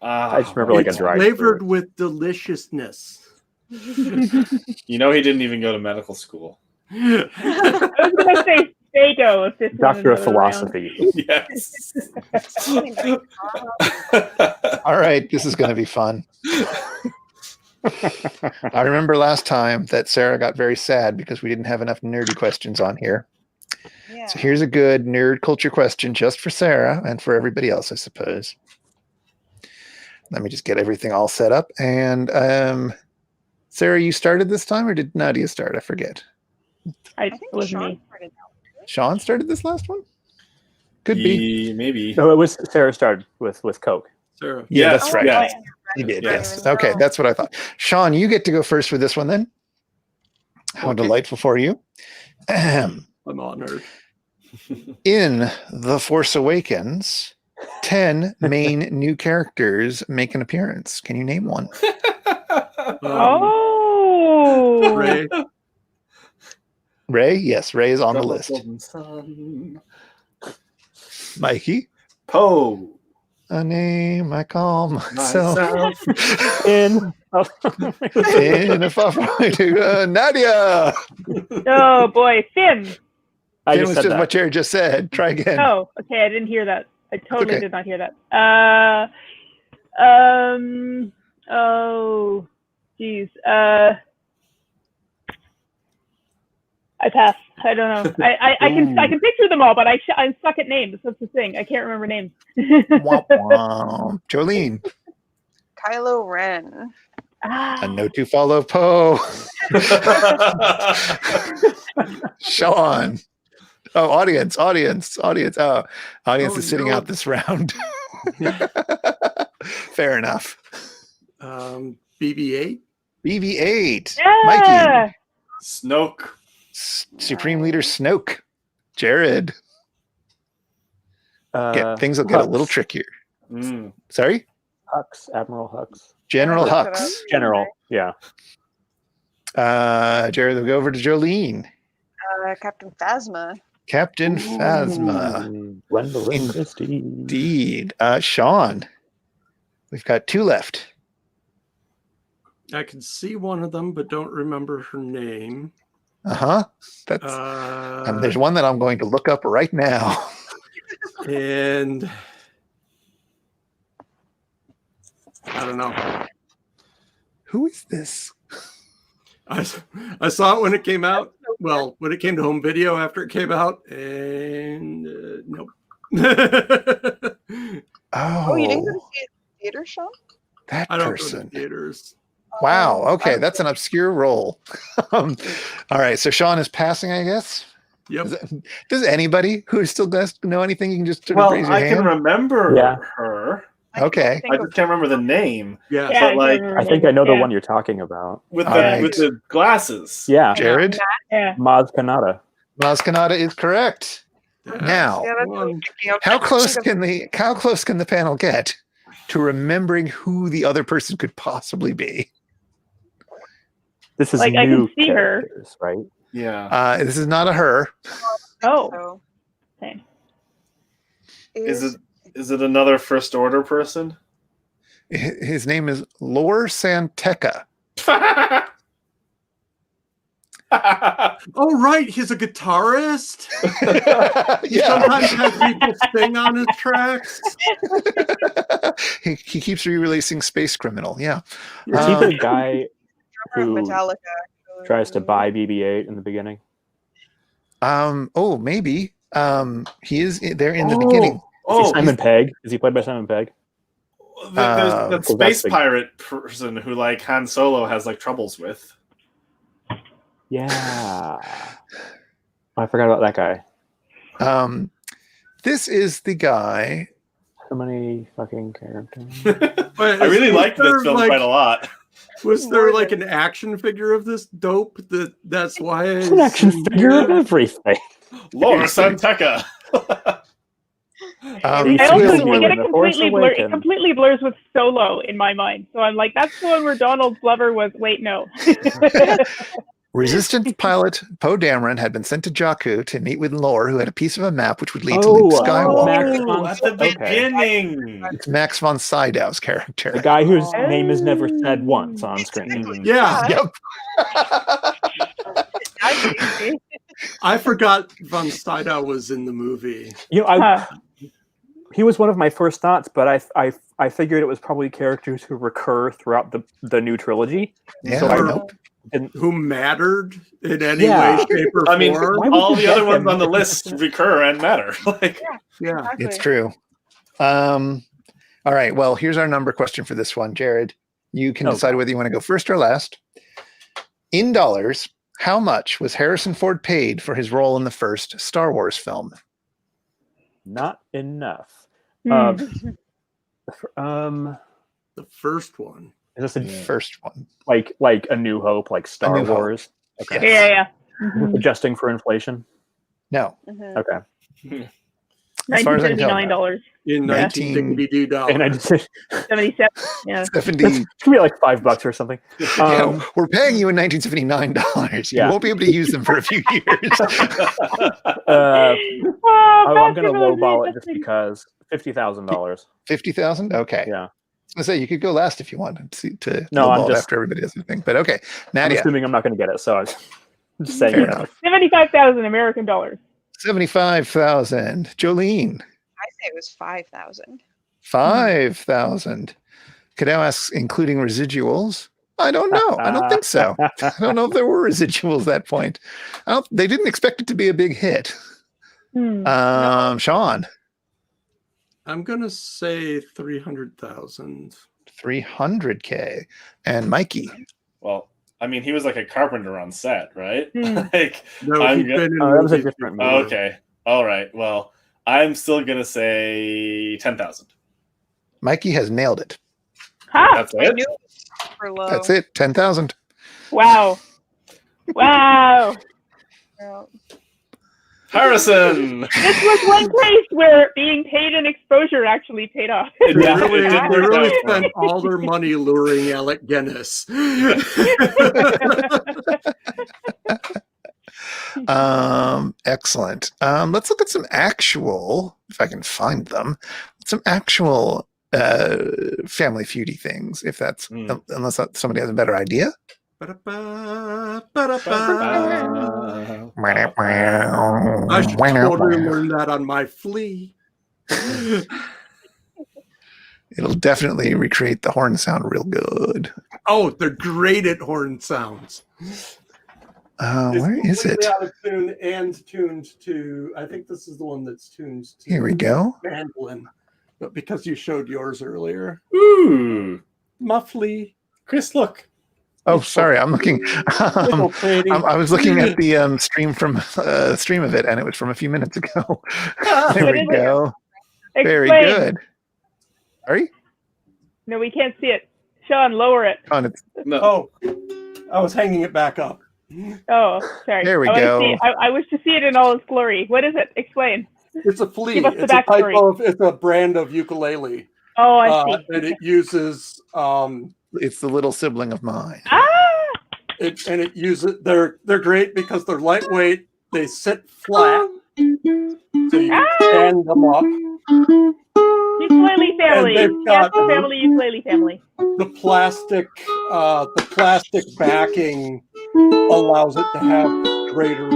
I just remember like a It's dry flavored fruit. with deliciousness. You know he didn't even go to medical school. I was gonna say Fago if this was Doctor of another round. Philosophy. Yes. All right, this is going to be fun. I remember last time that Sarah got very sad because we didn't have enough nerdy questions on here. Yeah. So here's a good nerd culture question just for Sarah and for everybody else, I suppose. Let me just get everything all set up. And Sarah, you started this time, or did Nadia start? I forget. I It think was Sean me. started out. Sean started this last one? Could be. Maybe. No, it was Sarah started with Coke. Sarah. Yeah, Yes, that's right. yes. You did, Yeah. yes. Okay, that's what I thought. Sean, you get to go first for this one then. How Okay. delightful for you. I'm honored. In The Force Awakens, 10 main new characters make an appearance. Can you name one? Oh, Ray. Ray? Yes, Ray is on the list. Mikey? Poe. A name I call myself. In In a far to Nadia. oh boy, Finn. I It just was said just that. what Jared just said. Try again. Oh, okay, I didn't hear that. I totally okay. did not hear that. Oh, geez. I pass. I don't know. I can picture them all, but I'm stuck at names. That's the thing. I can't remember names. Womp womp. Jolene. Kylo Ren. A note to follow Poe. Sean. Oh, audience. Oh, audience is sitting out this round. Fair enough. BB-8. BB-8. Yeah. Mikey. Snoke. Supreme Leader Snoke. Jared. Things will get a little trickier. Sorry? Hux, Admiral Hux. General I looked it Hux. up. General, yeah. Jared, we'll go over to Jolene. Captain Phasma. Captain Phasma. Gwendolyn Christie. Indeed. Sean. We've got two left. I can see one of them, but don't remember her name. Uh-huh. That's there's one that I'm going to look up right now. And I don't know. Who is this? I saw it when it came out. Well, when it came to home video after it came out, and nope. Oh, you didn't go to see it in the theater, Sean? That I don't person. go to theaters. Wow. Okay, that's an obscure role. All right, so Sean is passing, I guess. Yep. Does anybody who still does know anything? You can just sort of raise your I hand. can remember Yeah. her. Okay. I just can't remember the name. Yeah. Yeah, But, like, I think I know the Yeah. one you're talking about. With All the right. with the glasses. Yeah, Jared. Yeah. Maz Kanata. Maz Kanata is correct. Now, Yeah, that's what I was thinking. how close can the panel get to remembering who the other person could possibly be? This is Like, I new can see her. characters, right? Yeah. This is not a her. Oh, So, same. Is it another First Order person? His name is Lor Santeca. Oh, right. He's a guitarist. He Yeah. sometimes has people sing on his tracks. he keeps re-releasing Space Criminal. Yeah. Is he the guy drummer of who Metallica. Actually. tries to buy BB-8 in the beginning? Oh, maybe. He is there in the beginning. Is he Simon Pegg? Is he played by Simon Pegg? There's that that's space the- pirate person who like Han Solo has like troubles with. Yeah. I forgot about that guy. This is the guy. So many fucking characters. I really liked this film quite a lot. Was there like an action figure of this dope? That's why It's an action figure of everything. Lor Santeca. He I feels also you get in it The Force completely blur. It Awakens. completely blurs with Solo in my mind. So I'm like, that's the one where Donald Glover was. Wait, no. Resistance pilot Poe Dameron had been sent to Jakku to meet with Lore, who had a piece of a map which would lead to Luke Skywalker. Oh, at the beginning. It's Max von Sydow's character. The guy whose name is never said once on screen. Yeah. Yep. I forgot von Sydow was in the movie. You know, he was one of my first thoughts, but I figured it was probably characters who recur throughout the new trilogy. Yeah, So I I know. Who mattered in any way, shape, or I mean, form. all the other ones on the list recur and matter. Like, Yeah. Exactly. It's true. All right. Well, here's our number question for this one, Jared. You can decide whether you want to go first or last. In dollars, how much was Harrison Ford paid for his role in the first Star Wars film? Not enough. The first one. Is this First one. like A New Hope, like Star New Hope. Wars? Okay. Yeah. Mhm. Adjusting for inflation. No. Mhm. Okay. As far as I can tell. $1979. In 19 dollars. And I just give 77. Yeah. 70. me like $5 or something. Yeah, we're paying you in $1979. You Yeah. won't be able to use them for a few years. I'm going to lowball it just because $50,000. 50,000? Okay. Yeah. I was gonna say you could go last if you wanted to No, I'm lowball it just- after everybody does their thing. But okay. I'm Nadia, assuming I'm not going to get it, so I'm just saying fair it. enough. 75,000 American dollars. 75,000. Jolene, I say it was 5,000. 5,000. Cadell asks, including residuals. I don't know. I don't think so. I don't know if there were residuals at that point. They didn't expect it to be a big hit. Sean, I'm gonna say 300,000. 300K. And Mikey, well, I mean, he was like a carpenter on set, right? Hmm. Like, No, I'm he'd go- been in That was a movies different before. movie. okay. All right. Well, I'm still gonna say 10,000. Mikey has nailed it. Ha! That's I it. knew it was super low. That's it. 10,000. Wow. Wow. Yeah. Harrison. This was one case where being paid in exposure actually paid off. It They did- it really, did they work really out for him. spent all their money luring Alec Guinness. Excellent. Let's look at some actual, if I can find them, some actual family feudy things, if that's, unless somebody has a better idea. Ba-da-ba, ba-da-ba. I should totally learn that on my flea. It'll definitely recreate the horn sound real good. Oh, they're great at horn sounds. Where is it? It's completely out of tune and tuned to, I think this is the one that's tuned to Here we go. mandolin. But because you showed yours earlier. Ooh, Muffly. Chris, look. Oh, sorry. I'm looking. Little pretty. I was looking at the stream of it, and it was from a few minutes ago. There we go. Very Explain. good. Sorry? No, we can't see it. Sean, lower it. On its No. Oh, I was hanging it back up. Oh, sorry. There we I wanna go. see- I wish to see it in all its glory. What is it? Explain. It's a flea. Give us the It's a type backstory. of. It's a brand of ukulele. Oh, I see. And it uses. It's the little sibling of mine. It uses. They're great because they're lightweight. They sit flat, so you can stand them up. Ukulele family. And they've got- Fiasco family, ukulele family. The plastic backing allows it to have greater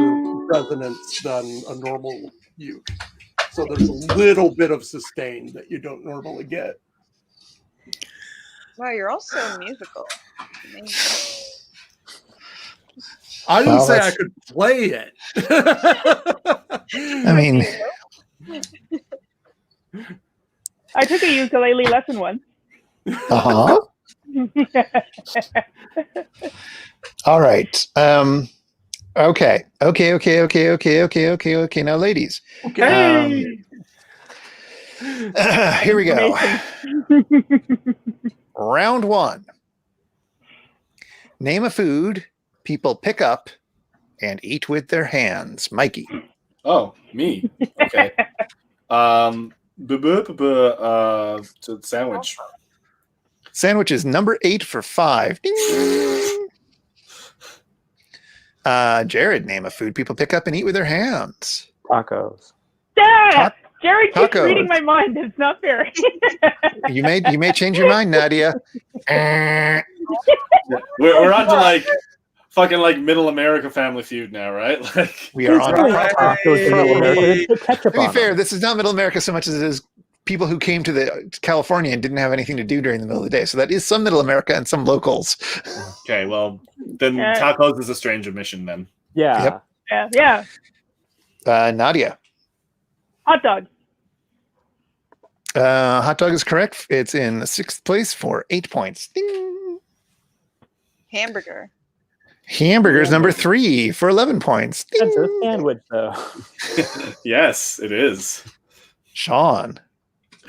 resonance than a normal uke. So there's a little bit of sustain that you don't normally get. Wow, you're also musical. Amazing. I didn't Well, say I that's- could play it. I mean, I took a ukulele lesson once. uh-huh. All right. Okay. Now, ladies. Okay. Here we go. Round one. Name a food people pick up and eat with their hands. Mikey. Oh, me. Okay. Sandwich. Sandwich is number 8 for 5. Ding. Jared, name a food people pick up and eat with their hands. Tacos. Yeah, Jared keeps tacos. reading my mind. It's not fair. You may change your mind, Nadia. We're on to like fucking like Middle America Family Feud now, right? Like We are on. Tacos in Middle America. They put ketchup To be on fair, them. this is not Middle America so much as it is people who came to California and didn't have anything to do during the middle of the day. So that is some Middle America and some locals. okay, well then Yeah. tacos is a strange omission then. Yeah. Yep. Yeah. Nadia. Hot dog. Hot dog is correct. It's in 6th place for 8 points. Ding. Hamburger. Hamburger's number 3 for 11 points. Ding. That's a sandwich, though. Yes, it is. Sean.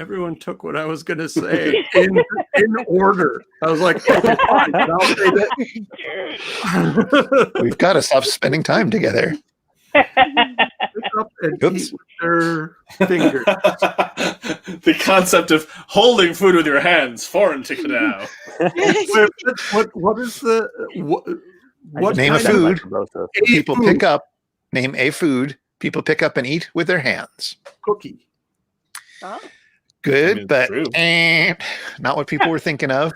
Everyone took what I was going to say in order. I was like, okay, fine, I'll say that. We've got to stop spending time together. Pick up and Oops. eat with their fingers. The concept of holding food with your hands, foreign to now. What is the what Name a kind of food a people food pick up. Name a food people pick up and eat with their hands. cookie? Oh. Good, I mean, but true. not what people were thinking of.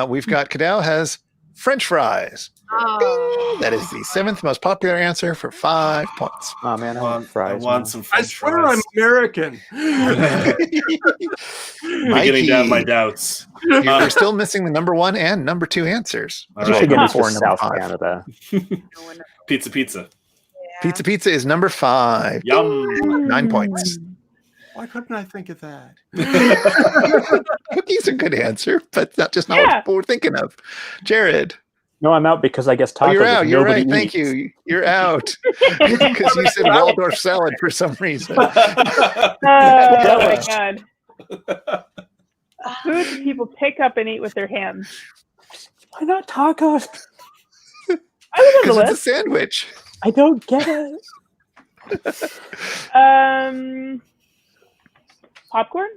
We've got Cadell has French fries. Oh. That is the 7th most popular answer for 5 points. Oh man, I want I fries. want man. some I French swear fries. I'm American. Beginning to have my doubts. You're still missing the number 1 and number 2 answers. All You right. should get Number us to 4 and number South 5. Canada. Pizza. Yeah. Pizza is number 5. Yum. 9 points. Why couldn't I think of that? Cookies a good answer, but not just not Yeah. what people were thinking of. Jared. No, I'm out because I guess tacos. Oh, you're out. is You're nobody right. Thank eats. you. You're out. Because you said Waldorf salad for some reason. Oh my god. Food people pick up and eat with their hands. Why not tacos? I was on the Because it's a list. sandwich. I don't get it. Popcorn?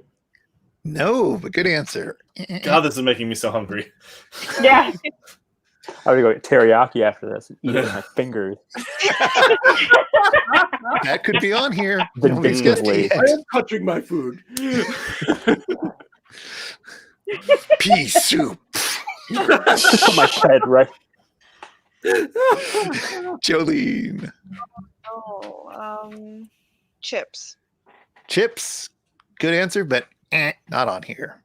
No, but good answer. God, this is making me so hungry. Yeah. I'm gonna go get teriyaki after this and eat it with my fingers. That could be on here. The Nobody's guessed vindictively. it I yet. am touching my food. Pea soup. Put my head right. Jolene. Chips. Chips. Good answer, but not on here.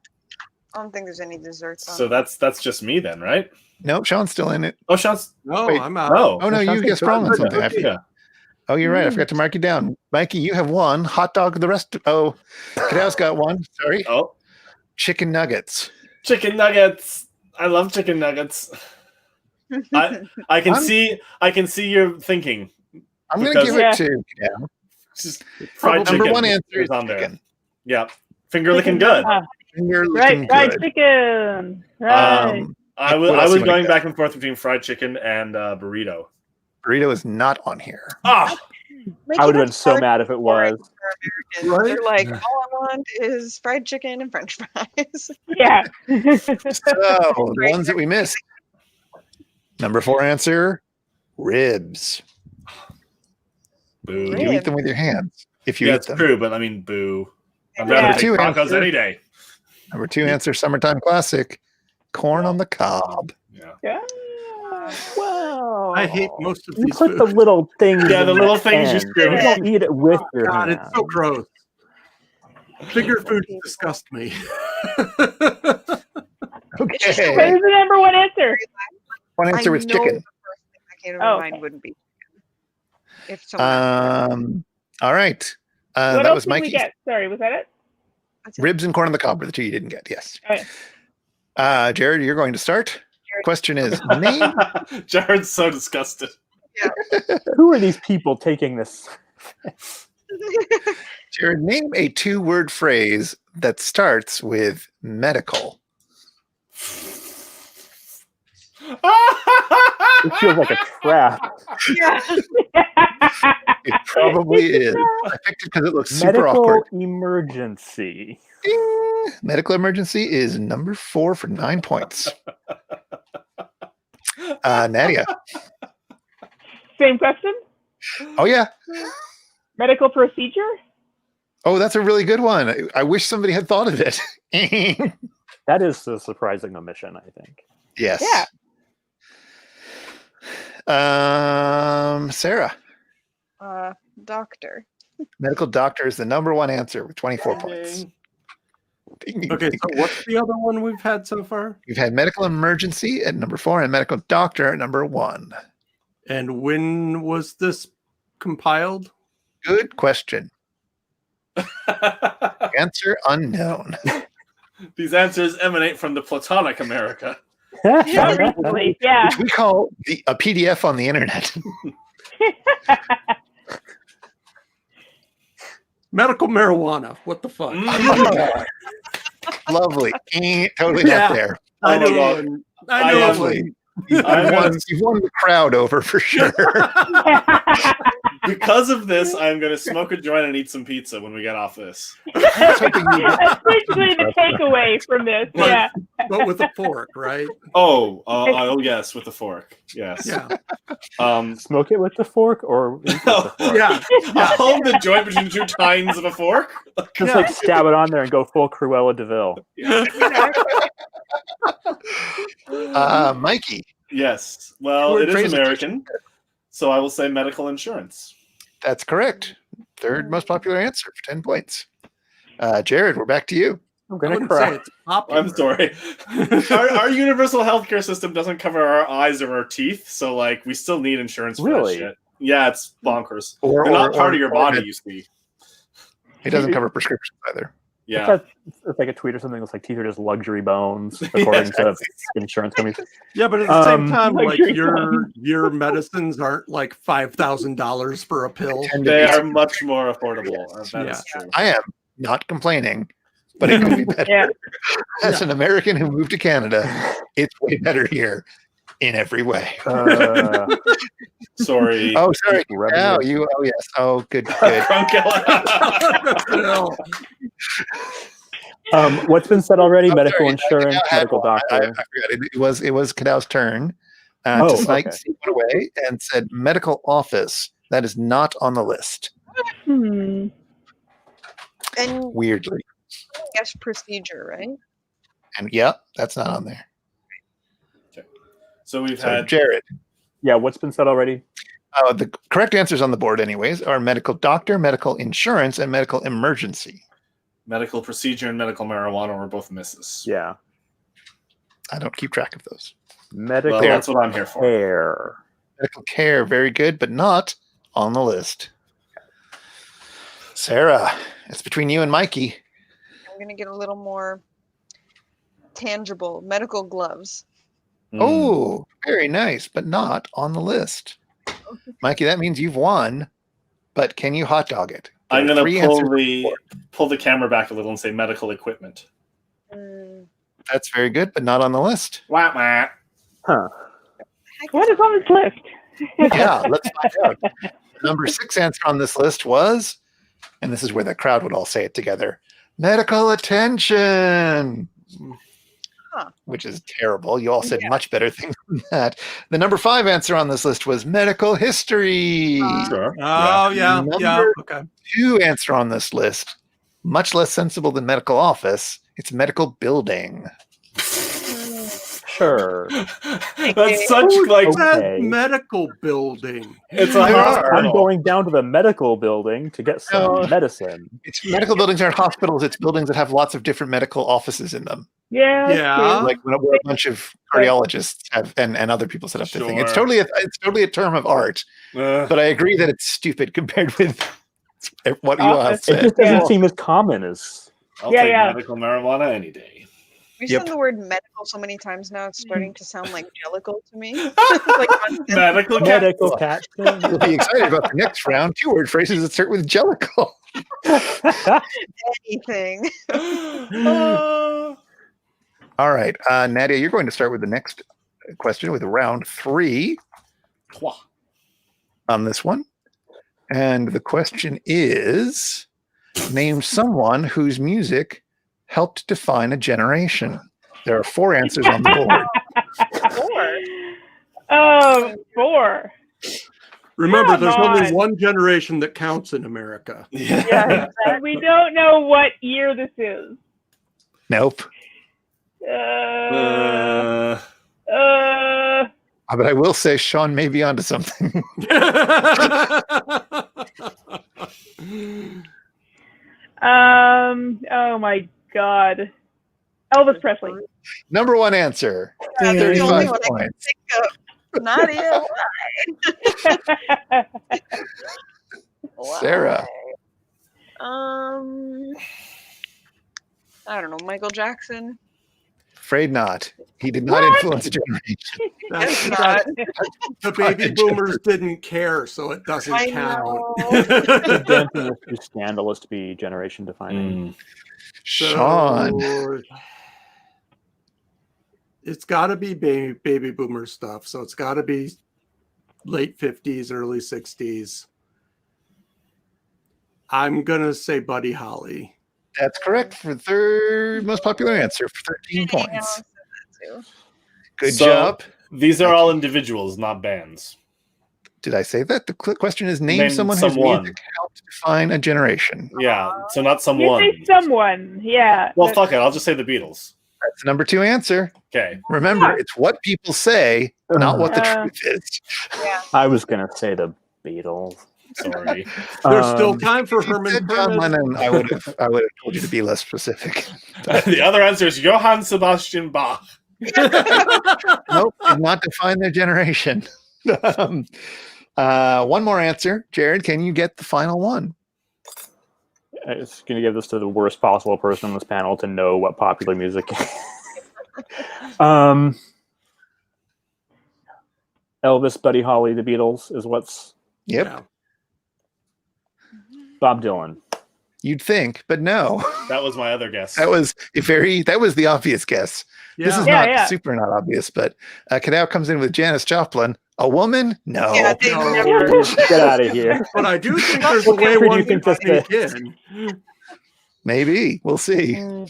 I don't think there's any desserts on So that's just me then, right? Nope, Sean's still in it. Oh, Sean's. No, Wait. I'm out. Oh, Oh, no, you Sean's guessed wrong on something. I yeah. Oh, you're right. I forgot to mark you down. Mikey, you have 1. Hot dog, the rest. Oh, Cadell's got 1. Sorry. Oh, Chicken nuggets. chicken nuggets. I love chicken nuggets. I can see your thinking. I'm going to give Yeah. it to Cadell. Just fried Number chicken 1 answer is is on there. chicken. Yeah, finger licking good. You're Right, looking fried good. chicken. Right. I What else was you wanna going guess? back and forth between fried chicken and burrito. Burrito is not on here. Ah, I would have been so mad if it was. Right? They're like, all I want is fried chicken and French fries. Yeah. So, the ones that we missed. Number 4 answer, ribs. boo. You eat them with your hands if you Yeah, eat it's them. true, but I mean, boo. I'd Yeah. rather Number take 2 tacos answer, any day. Number 2 answer, summertime classic, corn on the cob. Yeah. Yeah. Wow. I hate most of You these put the foods. little things. Yeah, in the little things you end. screw. You don't eat it with your God, hand. it's so gross. Finger foods disgust me. Okay. What is the number 1 answer? 1 answer was I know chicken. the first thing that came to Oh, my mind okay. wouldn't be chicken. If someone All right. What That else was did we Mikey's. get? Sorry, was that it? Ribs and corn on the cob were the 2 you didn't get. Yes. Okay. Jared, you're going to start. Question is, name Jared's so disgusted. Who are these people taking this? Jared, name a 2-word phrase that starts with medical. It feels like a trap. yeah. It probably is. I picked it because it looks super Medical awkward. emergency. Ding! Medical emergency is number 4 for 9 points. Nadia. Same question. Oh yeah. Medical procedure. Oh, that's a really good one. I wish somebody had thought of it. That is a surprising omission, I think. Yes. Yeah. Sarah. Doctor. Medical doctor is the number one answer with 24 points. Ding, ding, Okay, ding. so what's the other one we've had so far? You've had medical emergency at number 4 and medical doctor at number 1. And when was this compiled? Good question. Answer unknown. These answers emanate from the Platonic America. Recently, yeah. Which we call a PDF on the internet. Medical marijuana. What the fuck? Lovely. Totally Yeah. not there. I Oh my know. God. I know. Lovely. You've won the crowd over for sure. Because of this, I'm going to smoke a joint and eat some pizza when we get off this. That's basically the takeaway from this. Yeah. But with a fork, right? Oh, yes, with a fork. Yes. Yeah. Smoke it with the fork or eat it with the fork? Yeah. I'll hold the joint between two tines of a fork. Just like stab it on there and go full Cruella DeVille. Mikey. Yes. Well, Word it is phrase American, so I will say medical insurance. That's correct. Third most popular answer for 10 points. Jared, we're back to you. I'm I gonna wouldn't say cry. it's popular. I'm sorry. Our universal healthcare system doesn't cover our eyes or our teeth, so like we still need insurance for Really? that shit. Yeah, it's bonkers. Or- They're not or- part of your or body, it- you see. It doesn't cover prescriptions either. Yeah. It's like a tweet or something that's like teeth are just luxury bones, according to insurance companies. Yeah, but at the same time, Like like your your medicines aren't like $5,000 for a pill. They are much more affordable. That is true. I am not complaining, but it could be better. Yeah. As an American who moved to Canada, it's way better here in every way. Sorry. Oh, sorry. Revenue. Oh, you. Oh, yes. Oh, good. Good. What's been said already? I'm Medical sorry, insurance, I had medical one. I doctor. forgot. It was Kadau's turn Oh, to snipe okay. one away and said medical office. That is not on the list. Hmm. And Weirdly, guess procedure, right? and yeah, that's not on there. So we've So had Jared. Yeah, what's been said already? The correct answers on the board, anyways, are medical doctor, medical insurance, and medical emergency. medical procedure and medical marijuana were both misses. Yeah, I don't keep track of those. medical Well, that's what I'm here for. care. Medical care, very good, but not on the list. Sarah, it's between you and Mikey. I'm gonna get a little more tangible. Medical gloves. Mm. Oh, very nice, but not on the list. Mikey, that means you've won, but can you hot dog it? I'm There are going three to answers. pull the camera back a little and say medical equipment. Mm, That's very good, but not on the list. Wah, wah. Huh. What is on this list? Yeah, let's find out. The number 6 answer on this list was, and this is where the crowd would all say it together, medical attention. Huh. Which is terrible. You all said much better things than that. The number 5 answer on this list was medical history. Sure. Oh yeah, yeah. Number Okay. 2 answer on this list, much less sensible than medical office. It's medical building. Sure. That's such like Okay. That medical building. it's a There are. I'm hospital. going down to the medical building to get some No. medicine. It's medical buildings aren't hospitals. It's buildings that have lots of different medical offices in them. Yeah. that's Yeah. true. Like where a bunch of cardiologists have and other people set up the thing. It's Sure. totally a term of art, but I agree that it's stupid compared with what you all have Office. It said. just doesn't Yeah. seem as common as. I'll Yeah, take yeah. medical marijuana any day. We've Yep. said the word medical so many times now; it's starting to sound like jellicle to me. Like Medical Medical cat. You'll be excited about the next round. 2-word phrases that start with jellicle. anything. All right, Nadia, you're going to start with the next question with round 3 on this one. And the question is, name someone whose music helped define a generation. There are 4 answers on the board. 4. 4. Remember, Come there's only on. one generation that counts in America. Yeah, And we don't know what year this is. Nope. But I will say Sean may be onto something. Oh my God. Elvis Presley. Number one answer. that's the only 35 one I can points. think of. Nadia, why? Sarah. I don't know, Michael Jackson. Afraid not. He did not influence a generation. That's Guess not. the baby boomers didn't care, so it doesn't I count. know. Dancing is too scandalous to be generation defining. Sean. So, it's got to be baby boomer stuff. So it's got to be late 50s, early 60s. I'm going to say Buddy Holly. That's correct for third most popular answer for 13 points. Good job. These are all individuals, not bands. Did I say that? The question is name Name someone whose someone. music helped define a generation. Yeah, so not You someone. say someone, yeah. Well, but- fuck it. I'll just say the Beatles. That's the number two answer. Okay. Remember, it's what people say, not what the Uh, truth is. Yeah. I was gonna say the Beatles. Sorry. There's still Um, time for If you Herman said John Herman. Lennon, I would have told you to be less specific. The other answer is Johann Sebastian Bach. Nope, did not define their generation. One more answer. Jared, can you get the final one? I'm just gonna give this to the worst possible person on this panel to know what popular music is. Elvis, Buddy Holly, the Beatles is what's Yep, Yeah. Bob Dylan. you'd think, but no. That was my other guess. That was the obvious guess. This is Yeah, not yeah. super not obvious, but Cadell comes in with Janis Joplin. A woman? No. Yeah, they No. never. Get out of here. But I do think there's a way What do you one think can this sneak in. Maybe. We'll see. Yeah,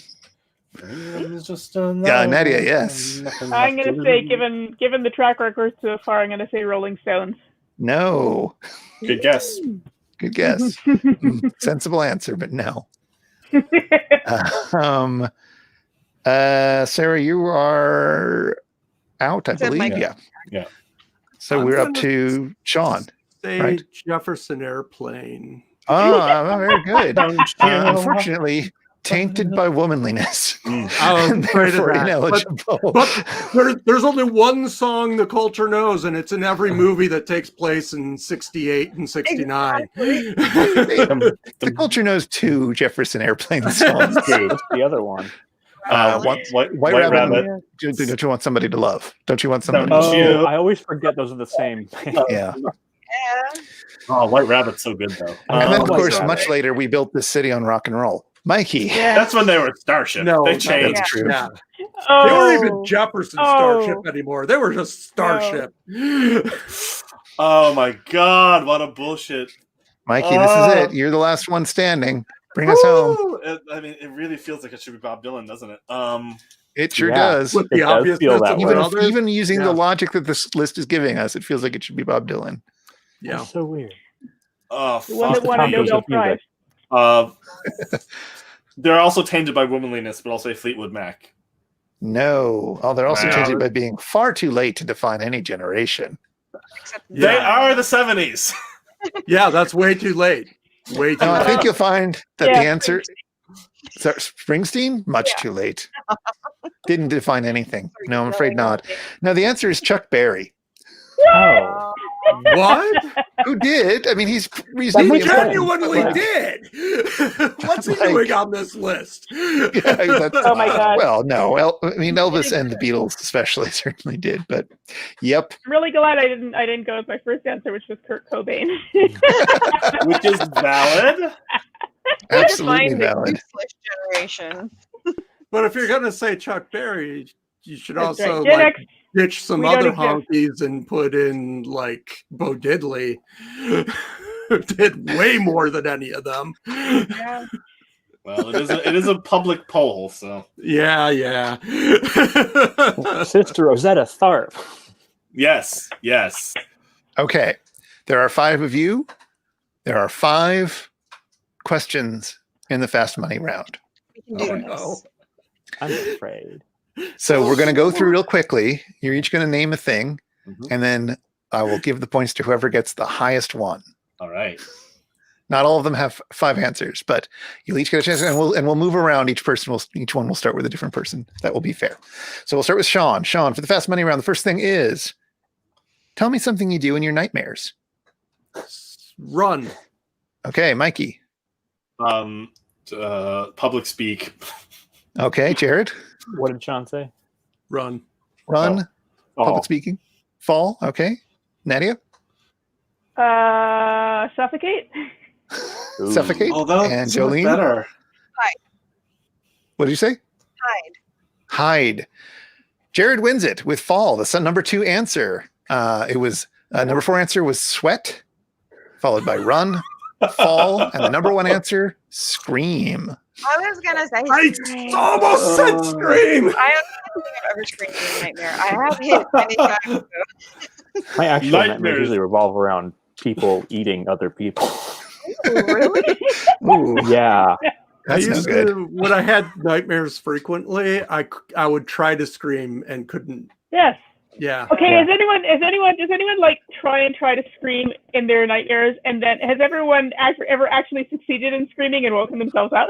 Nadia, yes. I'm going to say, given the track record so far, I'm going to say Rolling Stones. No. Good guess. Good guess. Sensible answer, but no. Sarah, you are out, I Said believe. Michael. Yeah. Yeah. So I'm we're up gonna to Sean. Say Right. Jefferson Airplane. Oh, very good. Unfortunately, tainted by womanliness. I was And afraid of therefore that. ineligible. But there's only one song the culture knows, and it's in every movie that takes place in 68 and 69. The culture knows two Jefferson Airplane songs. What's the other one? White Rabbit. Rabbit. Don't you want somebody to love? Don't you want somebody? Don't to you? Oh, I always forget those are the same. Yeah. Yeah. Oh, White Rabbit's so good though. And then, of White course, Rabbit. much later, we built this city on rock and roll. Mikey. Yeah. That's when they were Starship. No, they that's changed. That's true. Yeah. Oh, They weren't even Jefferson Oh. Starship anymore. They were just Starship. Oh my god, what a bullshit. Mikey, this is it. You're the last one standing. Bring us home. I mean, it really feels like it should be Bob Dylan, doesn't it? It sure Yeah. does. With It the does obviousness feel that of way. others. Even using Yeah. the logic that this list is giving us, it feels like it should be Bob Dylan. Yeah. So weird. Oh, the one that fuck. won a Tacos Nobel of music. Prize. They're also tainted by womanliness, but also Fleetwood Mac. No. Oh, they're also Wow. tainted by being far too late to define any generation. Except They Yeah. are the 70s. Yeah, that's way too late. Way too No, I late. think you'll find that Yeah, the answer. Sorry, Springsteen? Much too late. Didn't define anything. No, I'm afraid not. No, the answer is Chuck Berry. Oh. What? Who did? I mean, he's He reasonably important, genuinely but, like, did. What's he Like- doing on this list? yeah, that's- Oh my God. Well, no, I mean Elvis and the Beatles especially certainly did, but yep. I'm really glad I didn't go with my first answer, which was Kurt Cobain. Which is valid. Absolutely Define the valid. useless generation. But if you're gonna say Chuck Berry, you should That's also right. Gen like X, ditch some we don't other exist. honkies and put in like Bo Diddley. Who did way more than any of them. yeah. Well, it is a public poll, so Yeah. Sister Rosetta Tharpe. yes. Okay. There are 5 of you. There are 5 questions in the fast money round. We can do Oh, no. this. I'm afraid. So we're going to go through real quickly. You're each going to name a thing, Mhm. and then I will give the points to whoever gets the highest one. All right. Not all of them have 5 answers, but you'll each get a chance, and we'll move around. Each one will start with a different person. That will be fair. So we'll start with Sean. Sean, for the fast money round, the first thing is, tell me something you do in your nightmares. Run. Okay, Mikey. Public speak. Okay, Jared. What did Sean say? Run. Run. Oh. Public speaking. Fall. Okay. Nadia. Suffocate. Ooh. Suffocate. Although And Jolene. better. What did you say? Hide. Hide. Jared wins it with fall. The number 2 answer. It was number 4 answer was sweat, followed by run, fall, and the number 1 answer, scream. I was gonna say. I almost said scream. I don't think I've ever screamed in a nightmare. I have hit many times. My actual Nightmares. nightmares usually revolve around people eating other people. Ooh, really? Ooh, Yeah. that's I no used good. to, when I had nightmares frequently, I would try to scream and couldn't. Yes. Yeah. Okay. Yeah. Does anyone like try to scream in their nightmares, and then has everyone ever actually succeeded in screaming and woken themselves up?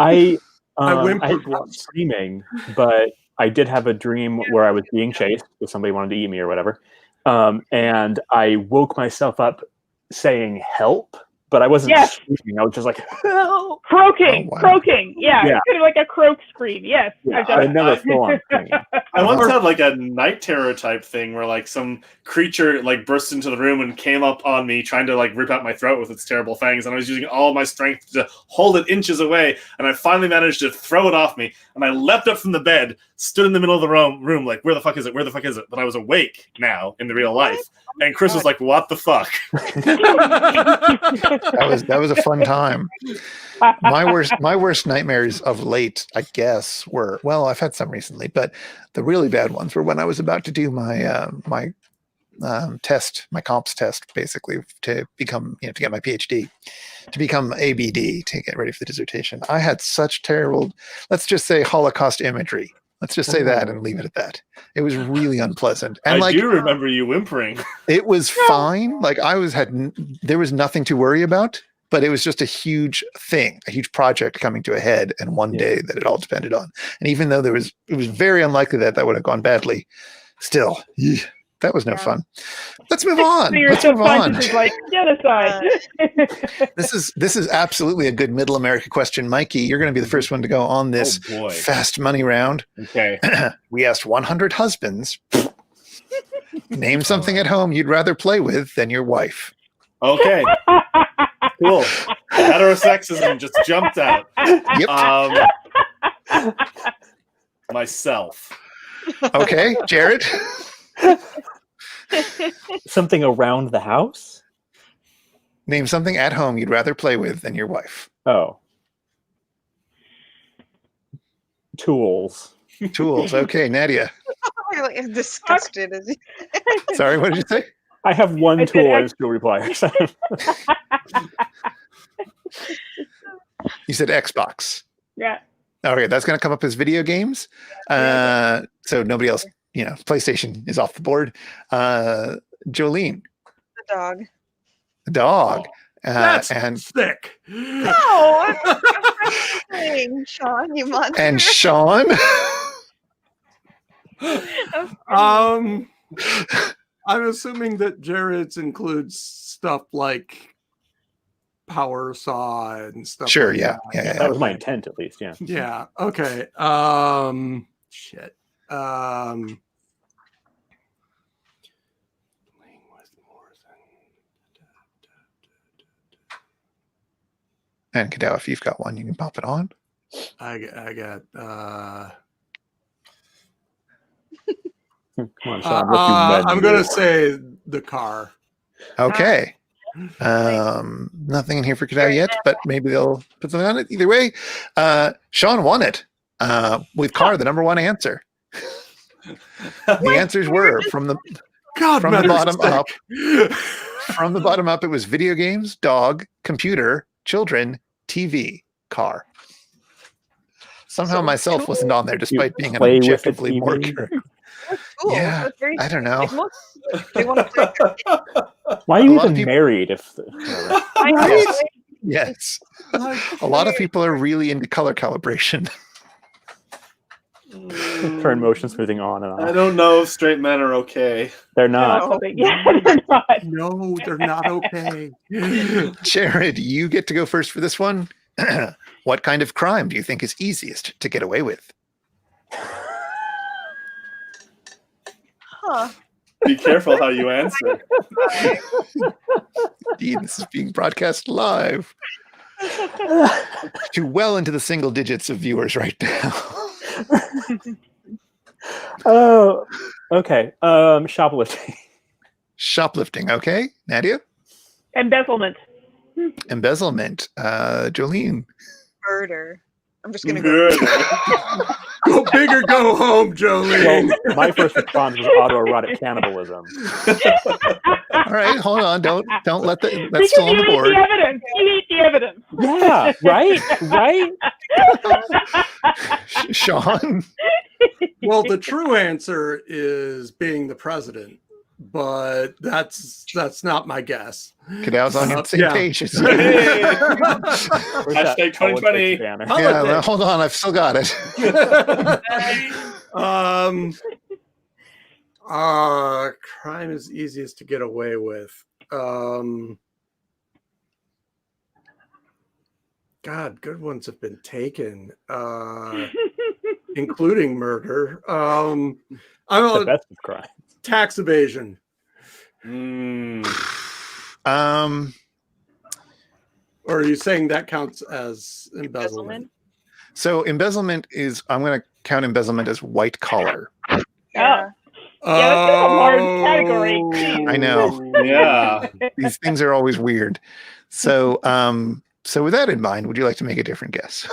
I I whimpered stopped once. screaming, but I did have a dream where I was being chased because somebody wanted to eat me or whatever. And I woke myself up saying help, but I wasn't Yes. screaming. I was just like, help. Croaking. Oh, wow. Croaking. Yeah, Yeah. It's kind of like a croak scream. Yes. Yeah, I've done I it. never full on screaming. I once had like a night terror type thing where like some creature like burst into the room and came up on me trying to like rip out my throat with its terrible fangs, and I was using all my strength to hold it inches away, and I finally managed to throw it off me, and I leapt up from the bed, stood in the middle of the room like, where the fuck is it? Where the fuck is it? But I was awake now in the real life. And Chris was like, what the fuck? That was a fun time. My worst nightmares of late, I guess, were, well, I've had some recently, but the really bad ones were when I was about to do my test, my comps test, basically to become, to get my PhD, to become ABD, to get ready for the dissertation. I had such terrible, let's just say, Holocaust imagery. Let's just say that and leave it at that. It was really unpleasant. And I do remember you whimpering. it was fine. Like there was nothing to worry about, but it was just a huge thing, a huge project coming to a head, and one day that it all depended on. And even though it was very unlikely that would have gone badly, still, that was no fun. Let's move on. So your Let's move on. subconscious is like the other side. This is absolutely a good middle America question. Mikey, you're going to be the first one to go on this Oh, boy. fast money round. Okay. We asked 100 husbands, name something at home you'd rather play with than your wife. Okay. Cool. Heterosexism just jumped out. Yep. Myself. Okay, Jared. Something around the house? Name something at home you'd rather play with than your wife. Oh. Tools. Tools. Okay, Nadia. I'm like as disgusted as Sorry, what did you say? I have one I said tool X- as jewelry pliers. You said Xbox. Yeah. Okay, that's going to come up as video games. So nobody else, PlayStation is off the board. Jolene, the dog. the dog. That's and sick. No, I'm saying, Sean, you monster. and Sean. I'm assuming that Jared's includes stuff like power saw and stuff. Sure, like yeah, that. yeah. That was my intent, at least. Yeah. Yeah. Okay. Shit. Playing with more And Cadell, if you've got one, you can pop it on. than I got. Come on, Sean. What you men I'm do. gonna say the car. Okay. Nothing in here for Cadell yet, but maybe they'll put something on it. Either way, Sean won it with car, the number 1 answer. The answers were from the God, bottom up. From the bottom up, it was video games, dog, computer, children, TV, car. Somehow So myself cool. wasn't on there, despite being an play with the objectively more TV. character. Cool. Yeah, That's very I don't know. like, most, they want to play Why are you A lot of even people- married? If whatever. Yes. Yes. Like, A lot of people are really into color calibration. Turn motion smoothing on and I off. don't know if straight men are okay. They're not. No. Yeah, they're not. no, they're not okay. Jared, you get to go first for this one. What kind of crime do you think is easiest to get away with? Huh. Be careful how you answer. Indeed, this is being broadcast live to well into the single digits of viewers right now. Oh, okay. Shoplifting. Shoplifting, okay. Nadia? Embezzlement. Embezzlement. Jolene. Murder. I'm just gonna go. Good. Go big or go home, Jolene. Well, my first response was autoerotic cannibalism. All right, hold on. Don't let that's Because still on you the eat board. the evidence. You eat the evidence. Yeah, right. Sean. Well, the true answer is being the president, but that's not my guess. Cadell's on the same Yeah. page. Where's that Hashtag 2020. politics banner? Yeah, well, hold on. I've still got it. Crime is easiest to get away with. God, good ones have been taken, including murder. I don't The know, best of crime. tax evasion. Or are you saying that counts as embezzlement? So embezzlement is, I'm going to count embezzlement as white collar. Yeah. Yeah, that's a large category. I know. Yeah. These things are always weird. So, so with that in mind, would you like to make a different guess?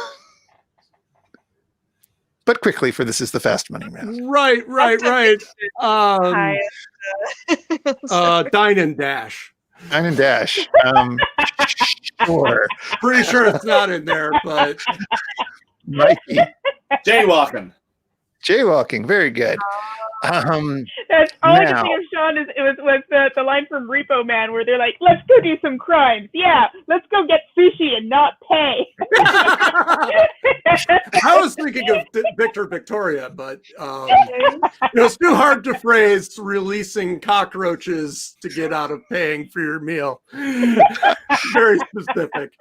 But quickly, for this is the fast money round. Right. Dine and dash. Dine and dash. Sure. Pretty sure it's not in there, but Mikey. Jaywalking. Jaywalking. Very good. That's all I Now. can think of, Sean, is it was the line from Repo Man where they're like, "Let's go do some crimes. Yeah, let's go get sushi and not pay." I was thinking of Victor Victoria, but it's too hard to phrase releasing cockroaches to get out of paying for your meal. Very specific.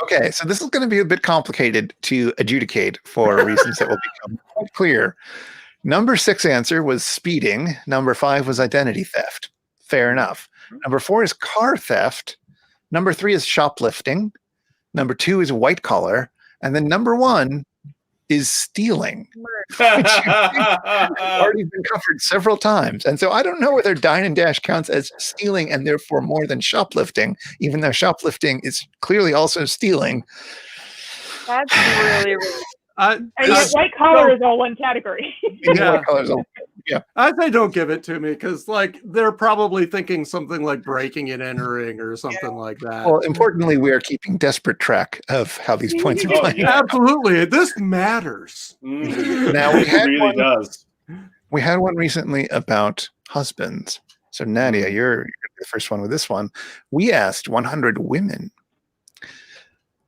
Okay, so this is going to be a bit complicated to adjudicate for reasons that will become quite clear. Number 6 answer was speeding. Number 5 was identity theft. Fair enough. Number 4 is car theft. Number 3 is shoplifting. Number 2 is white collar. And then number 1 is stealing. Already been covered several times. And so I don't know whether dine and dash counts as stealing and therefore more than shoplifting, even though shoplifting is clearly also stealing. That's really And yet white collar is all one category. Yeah. White collar's all- I say don't give it to me because, like, they're probably thinking something like breaking and entering or something like that. Well, importantly, we are keeping desperate track of how these points are Oh, playing. yeah. Absolutely, this matters. Now, we it had really one- does. We had one recently about husbands. So Nadia, you're the first one with this one. We asked 100 women.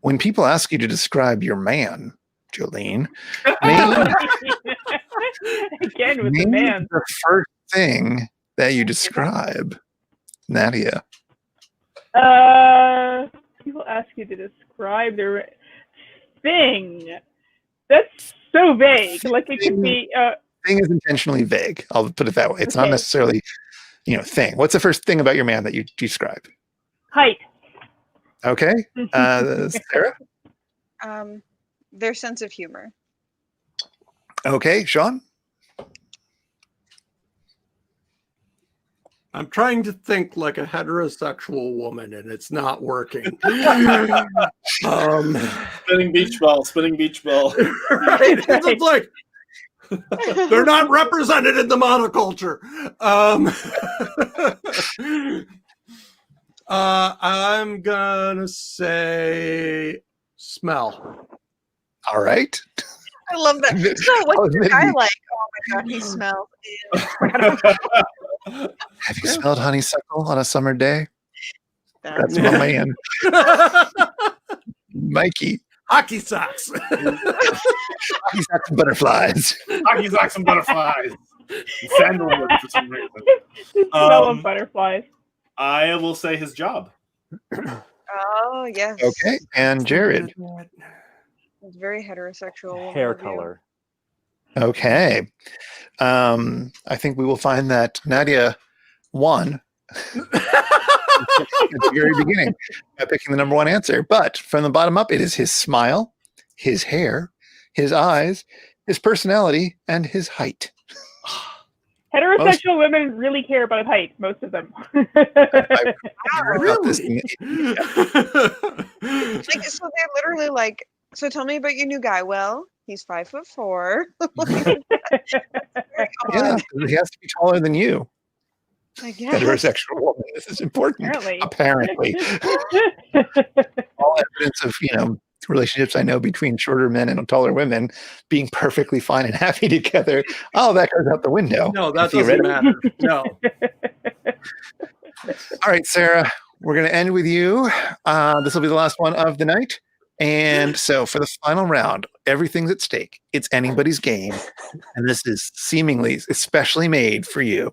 When people ask you to describe your man, Jolene, name, Again with the name man. the first thing that you describe. Nadia. People ask you to describe their thing. That's so vague. Like it could be. Thing is intentionally vague. I'll put it that way. It's not Okay. necessarily, thing. What's the first thing about your man that you describe? Height. Okay. Sarah? their sense of humor. Okay, Sean? I'm trying to think like a heterosexual woman, and it's not working. Spinning beach ball. Right? It's like They're not represented in the monoculture. I'm gonna say smell. All right. I love that. So what's your guy like? Oh my god, he smells. Have you smelled honeysuckle on a summer day? That's That's my man. Mikey. Hockey socks. Hockey socks and butterflies. Hockey socks and butterflies. Sandalwood for some reason. Smell of butterflies. I will say his job. Oh yes. Okay, and Jared. It's very heterosexual. Hair of you. color. Okay. I think we will find that Nadia won at the very beginning by picking the number one answer. But from the bottom up, it is his smile, his hair, his eyes, his personality, and his height. Heterosexual women really care about height, most of them. I wrote this in- Like, so they're literally like, so tell me about your new guy. Well, he's 5'4". yeah, he has to be taller than you. I guess. Heterosexual woman. This is important. Apparently. All evidence of, relationships I know between shorter men and taller women being perfectly fine and happy together. Oh, that goes out the window. No, that doesn't matter. No. All right, Sarah, we're going to end with you. This will be the last one of the night. And so for the final round, everything's at stake. It's anybody's game. And this is seemingly especially made for you.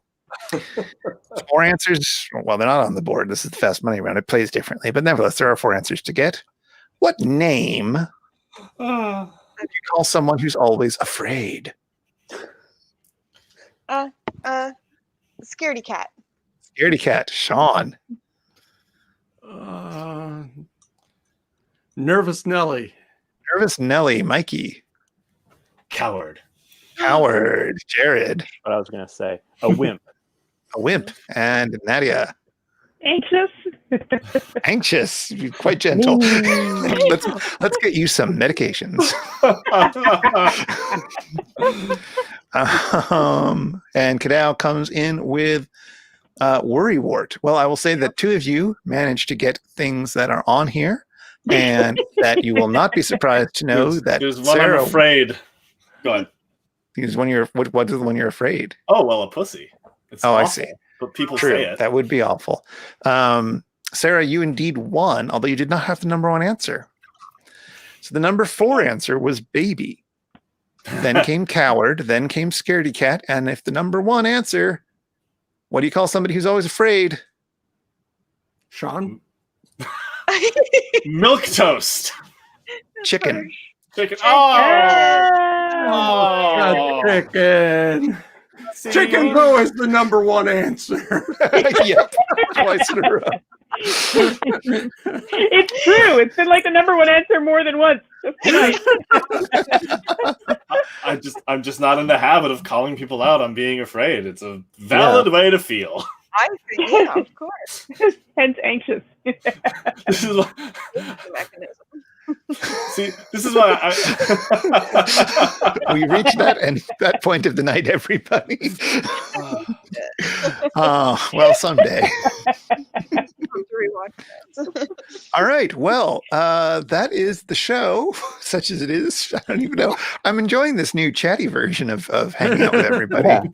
4 answers. Well, they're not on the board. This is the fast money round. It plays differently. But nevertheless, there are 4 answers to get. What name do you call someone who's always afraid? Scaredy cat. Scaredy cat. Sean. Nervous Nelly. Nervous Nelly. Mikey. Coward. Howard. Jared. What I was going to say. A wimp. A wimp. And Nadia. Anxious. Anxious. You're quite gentle. let's get you some medications. And Kadau comes in with worrywart. Well, I will say that 2 of you managed to get things that are on here, and that you will not be surprised to know that There's one Sarah, I'm afraid. Go ahead. Because when you're what is the one you're afraid? Oh, well, a pussy. It's Oh, awful, I see. But people True. say it. That would be awful. Sarah, you indeed won, although you did not have the number 1 answer. So the number 4 answer was baby. Then came coward. Then came scaredy cat. And if the number 1 answer, what do you call somebody who's always afraid? Sean? Milk toast. Chicken. Chicken. Oh, chicken. See? Chicken's always the number 1 answer. Yep. Twice in a row. It's true. It's been like the number 1 answer more than once. I'm just not in the habit of calling people out on being afraid. It's a valid way to feel. I think, yeah, of course. Hence anxious. This is like, Mechanism. see, this is why We reached that point of the night, everybody. Well, someday. All right. Well, that is the show, such as it is. I don't even know. I'm enjoying this new chatty version of hanging out with everybody.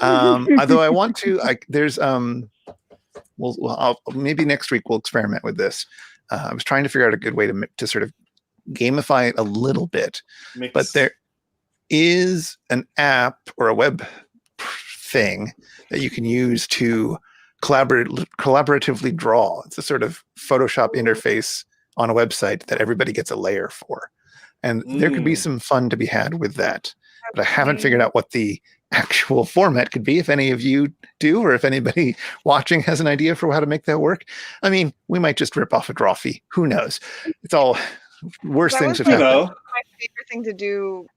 Yeah. Although I want to, there's maybe next week we'll experiment with this. I was trying to figure out a good way to sort of gamify it a little bit, but there is an app or a web thing that you can use to collaboratively draw. It's a sort of Photoshop interface on a website that everybody gets a layer for. And there could be some fun to be had with that. But I haven't figured out what the actual format could be. If any of you do, or if anybody watching has an idea for how to make that work, I mean, we might just rip off a drawfee. Who knows? It's all worse things have happened. My favorite thing to do.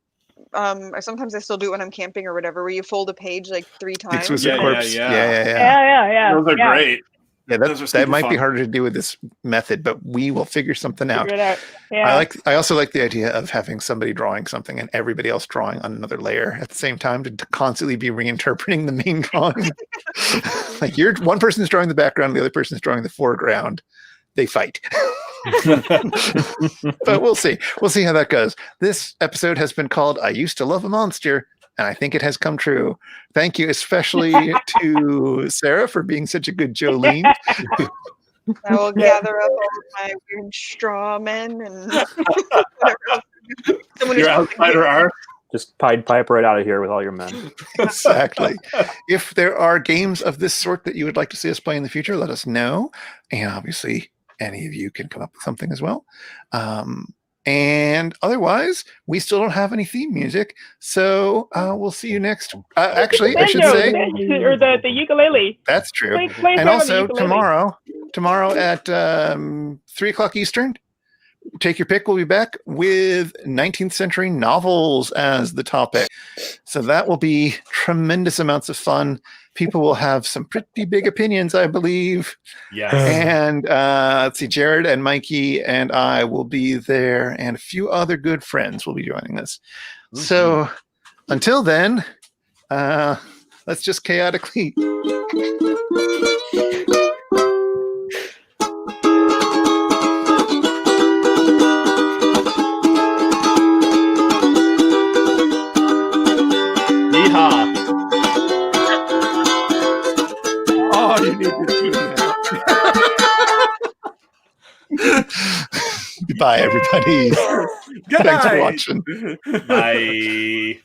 Sometimes I still do it when I'm camping or whatever, where you fold a page like 3 times. Exquisite Corpse. Yeah. Yeah. Those are great. Yeah, Those are that super might be fun. harder to do with this method, but we will figure something out. Figure it out. Yeah. I also like the idea of having somebody drawing something and everybody else drawing on another layer at the same time to constantly be reinterpreting the main drawing. Like one person's drawing the background, the other person's drawing the foreground. They fight. But we'll see. We'll see how that goes. This episode has been called I Used to Love a Monster, and I think it has come true. Thank you especially to Sarah for being such a good Jolene. I will gather up all my weird straw men and whatever else. Your outsider art. Just pipe right out of here with all your men. Exactly. If there are games of this sort that you would like to see us play in the future, let us know. And obviously, any of you can come up with something as well. And otherwise, we still don't have any theme music. So we'll see you next. Actually, I should say, or the ukulele. that's true. Play And on the also ukulele. tomorrow at 3:00 Eastern, take your pick. We'll be back with 19th century novels as the topic. So that will be tremendous amounts of fun. People will have some pretty big opinions, I believe. Yes. And let's see, Jared and Mikey and I will be there, and a few other good friends will be joining us. Mm-hmm. So until then, let's just chaotically. Yeehaw. Oh, you need to tune out. Goodbye, everybody. Good Thanks for night. watching. Bye.